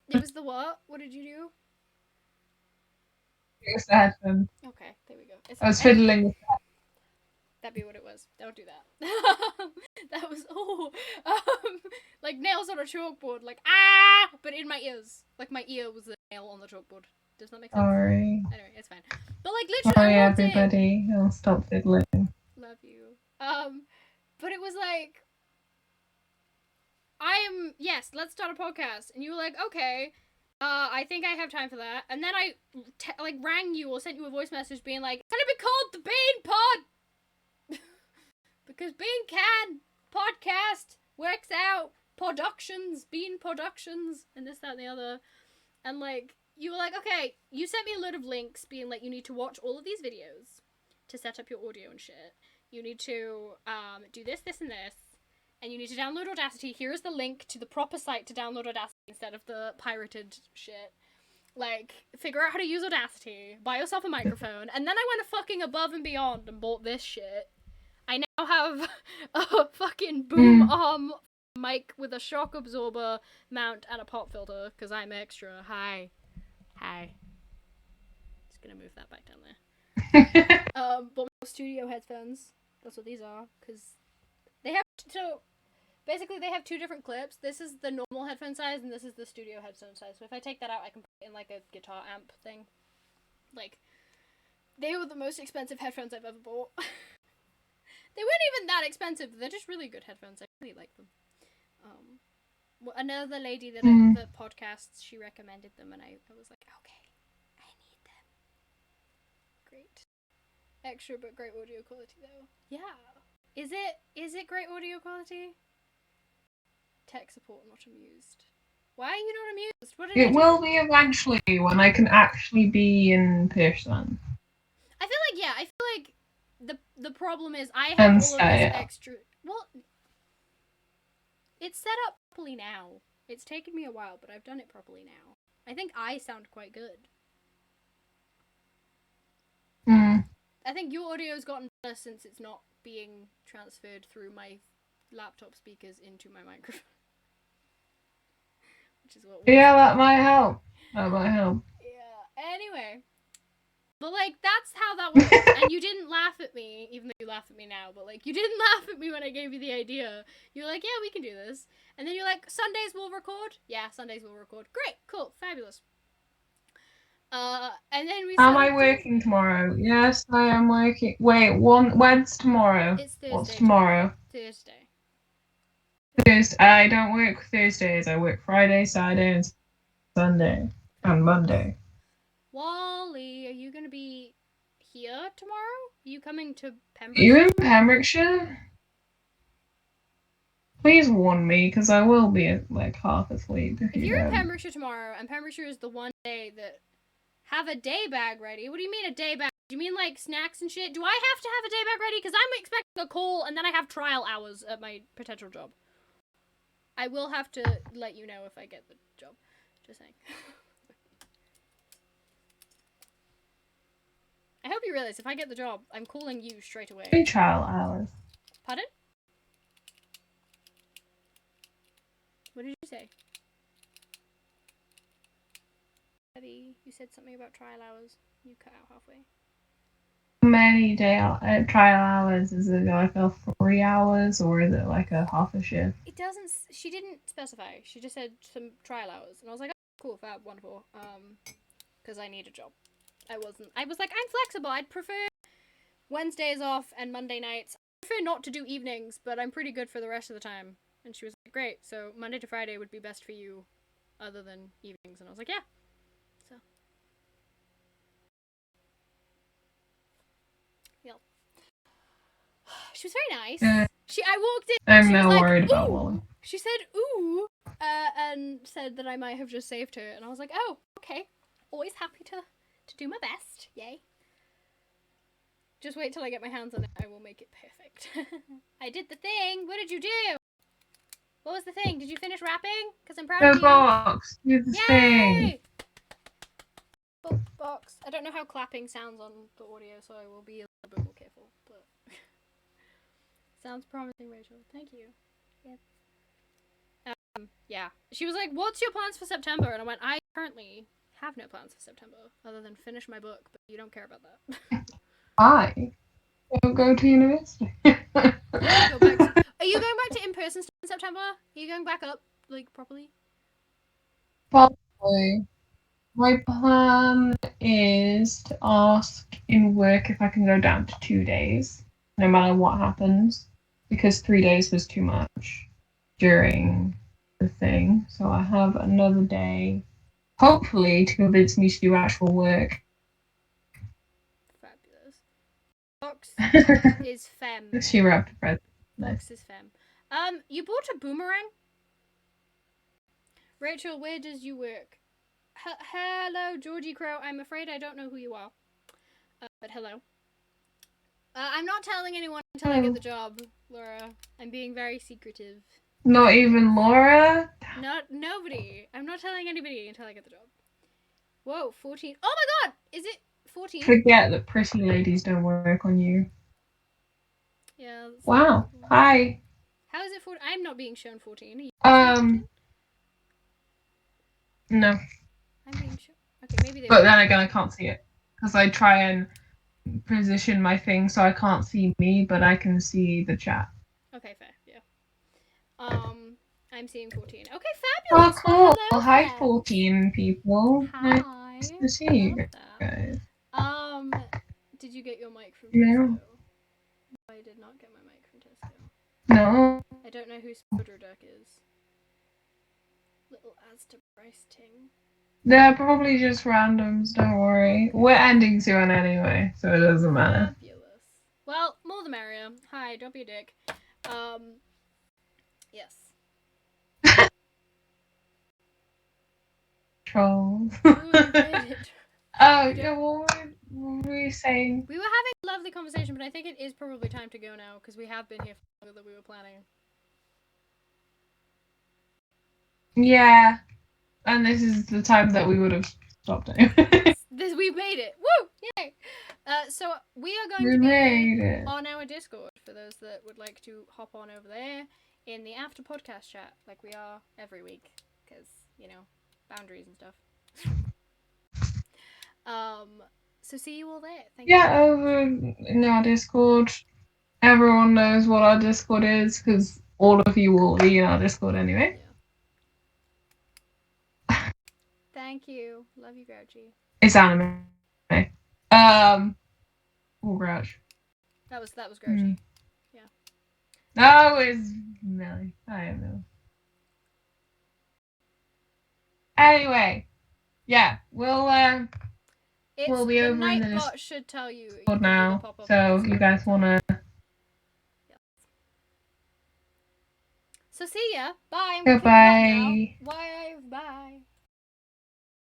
[SPEAKER 2] It was the what? What did you do?
[SPEAKER 1] It was the headphone.
[SPEAKER 2] Okay, there we go.
[SPEAKER 1] I was fiddling with that.
[SPEAKER 2] That'd be what it was. Don't do that. That was like nails on a chalkboard, like but in my ears, like my ear was the nail on the chalkboard. Does that make sense?
[SPEAKER 1] Sorry.
[SPEAKER 2] Anyway, it's fine. But like literally,
[SPEAKER 1] Sorry,
[SPEAKER 2] I walked in.
[SPEAKER 1] everybody. I'll stop fiddling.
[SPEAKER 2] Love you. But it was like, yes, let's start a podcast, and you were like, okay. I think I have time for that. And then I rang you or sent you a voice message being like, can it be called the Bean Pod? Because Bean can podcast works out productions, Bean Productions, and this, that, and the other. And like, you were like, okay, you sent me a load of links being like, you need to watch all of these videos to set up your audio and shit. You need to do this, this, and this. And you need to download Audacity. Here's the link to the proper site to download Audacity instead of the pirated shit. Like, figure out how to use Audacity. Buy yourself a microphone. And then I went fucking above and beyond and bought this shit. I now have a fucking boom arm mic with a shock absorber mount and a pop filter because I'm extra. Hi. Just gonna move that back down there. But my studio headphones. That's what these are. Because they have basically they have two different clips. This is the normal headphone size and this is the studio headphone size. So if I take that out, I can put it in like a guitar amp thing. Like, they were the most expensive headphones I've ever bought. They weren't even that expensive. They're just really good headphones. I really like them. Another lady that the podcasts, she recommended them and I was like, okay, I need them. Great. Extra but great audio quality though. Yeah. Is it great audio quality? Tech support not amused. Why are you not amused? What did I
[SPEAKER 1] It
[SPEAKER 2] do?
[SPEAKER 1] will be eventually when I can actually be in person.
[SPEAKER 2] I feel like the problem is I have all of this extra. Well, it's set up properly now. It's taken me a while, but I've done it properly now. I think I sound quite good. I think your audio's gotten better since it's not being transferred through my laptop speakers into my microphone. Which is what.
[SPEAKER 1] Yeah, that might help.
[SPEAKER 2] Yeah. Anyway. But, like, that's how that works. And you didn't laugh at me, even though you laugh at me now, but, like, you didn't laugh at me when I gave you the idea. You were like, yeah, we can do this. And then you're like, Sundays we'll record? Yeah, Sundays we'll record. Great, cool, fabulous. And then we
[SPEAKER 1] Am I working tomorrow? Yes, I am working. Wait, when's tomorrow?
[SPEAKER 2] It's Thursday.
[SPEAKER 1] What's tomorrow?
[SPEAKER 2] Thursday.
[SPEAKER 1] Thursday. I don't work Thursdays. I work Friday, Saturday, and Sunday. And Monday.
[SPEAKER 2] Wally, are you going to be here tomorrow? Are you coming to Pembrokeshire?
[SPEAKER 1] Are you in Pembrokeshire? Please warn me, because I will be like half asleep.
[SPEAKER 2] If you're in Pembrokeshire tomorrow, and Pembrokeshire is the one day that have a day bag ready. What do you mean a day bag? Do you mean like snacks and shit? Do I have to have a day bag ready? Because I'm expecting a call and then I have trial hours at my potential job. I will have to let you know if I get the job. Just saying. I hope you realize if I get the job, I'm calling you straight away.
[SPEAKER 1] 3 trial hours.
[SPEAKER 2] Pardon? What did you say? Eddie, you said something about trial hours. You cut out halfway.
[SPEAKER 1] How many trial hours? Is it like a 3 hours or is it like a half a shift?
[SPEAKER 2] It doesn't. She didn't specify. She just said some trial hours, and I was like, oh, cool, fab, wonderful. Because I need a job. I was like, I'm flexible. I'd prefer Wednesdays off and Monday nights. I prefer not to do evenings, but I'm pretty good for the rest of the time. And she was like, great. So Monday to Friday would be best for you, other than evenings. And I was like, yeah. So. Yep. She was very nice. I walked in.
[SPEAKER 1] I'm not worried about Wally.
[SPEAKER 2] She said, ooh, and said that I might have just saved her. And I was like, oh, okay. Always happy to do my best. Yay. Just wait till I get my hands on it. I will make it perfect. I did the thing. What did you do? What was the thing? Did you finish rapping? Because I'm proud of you.
[SPEAKER 1] The box. Do the thing.
[SPEAKER 2] Box. I don't know how clapping sounds on the audio, so I will be a little bit more careful. But sounds promising, Rachel. Thank you. Yeah. She was like, what's your plans for September? And I went, I currently have no plans for September other than finish my book, but you don't care about that.
[SPEAKER 1] I don't go to university.
[SPEAKER 2] Go back to... Are you going back to in-person stuff in September? Are you going back up, like, properly?
[SPEAKER 1] Probably. My plan is to ask in work if I can go down to 2 days, no matter what happens, because 3 days was too much during the thing. So I have another day, hopefully, to convince me to do actual work.
[SPEAKER 2] Fabulous. Box is femme.
[SPEAKER 1] She wrapped a present.
[SPEAKER 2] Box is femme. You bought a boomerang? Rachel, where does you work? Hello, Georgie Crow. I'm afraid I don't know who you are. But hello. I'm not telling anyone until I get the job, Laura. I'm being very secretive.
[SPEAKER 1] Not even Laura?
[SPEAKER 2] Nobody. I'm not telling anybody until I get the job. Whoa, 14. Oh my god! Is it 14?
[SPEAKER 1] Forget that pretty ladies don't work on you.
[SPEAKER 2] Yeah.
[SPEAKER 1] Wow. Hi.
[SPEAKER 2] How is it 14? I'm not being shown 14. Are you 14?
[SPEAKER 1] No.
[SPEAKER 2] I'm being shown. Okay, maybe they
[SPEAKER 1] But
[SPEAKER 2] were.
[SPEAKER 1] then again, I can't see it. Because I try and position my thing so I can't see me, but I can see the chat.
[SPEAKER 2] Okay, fair. Yeah. I'm seeing 14. Okay,
[SPEAKER 1] Oh,
[SPEAKER 2] fabulous.
[SPEAKER 1] cool.
[SPEAKER 2] Well, hello,
[SPEAKER 1] Hi,
[SPEAKER 2] friends.
[SPEAKER 1] 14 people.
[SPEAKER 2] Hi.
[SPEAKER 1] Nice to see
[SPEAKER 2] I
[SPEAKER 1] you
[SPEAKER 2] love that.
[SPEAKER 1] guys.
[SPEAKER 2] Did you get your mic from
[SPEAKER 1] No.
[SPEAKER 2] Tesco? I did not get my mic from Tesco.
[SPEAKER 1] No.
[SPEAKER 2] I don't know who Spudder Duck is. Little Asda Price Ting.
[SPEAKER 1] They're probably just randoms, don't worry. We're ending soon anyway, so it doesn't matter.
[SPEAKER 2] Fabulous. Well, more the merrier. Hi, don't be a dick. Yes.
[SPEAKER 1] Trolls. Oh, yeah, what were we saying?
[SPEAKER 2] We were having a lovely conversation, but I think it is probably time to go now, because we have been here for longer than we were planning.
[SPEAKER 1] Yeah. And this is the time that we would have stopped anyway.
[SPEAKER 2] We've made it! Woo! Yay! So we are going to be on our Discord for those that would like to hop on over there in the after podcast chat, like we are every week, because, you know, boundaries and stuff. So see you all there. Thank you.
[SPEAKER 1] Yeah, over in our Discord. Everyone knows what our Discord is, because all of you will be in our Discord anyway.
[SPEAKER 2] Yeah. Thank you. Love you, Grouchy.
[SPEAKER 1] It's anime. Or Grouch.
[SPEAKER 2] That was Grouchy. Yeah.
[SPEAKER 1] No, it's Millie. I am Millie. Anyway, yeah, we'll be over in the
[SPEAKER 2] Nightbot should tell you
[SPEAKER 1] now. So you guys wanna?
[SPEAKER 2] So see ya. Bye.
[SPEAKER 1] Goodbye.
[SPEAKER 2] Bye. Bye.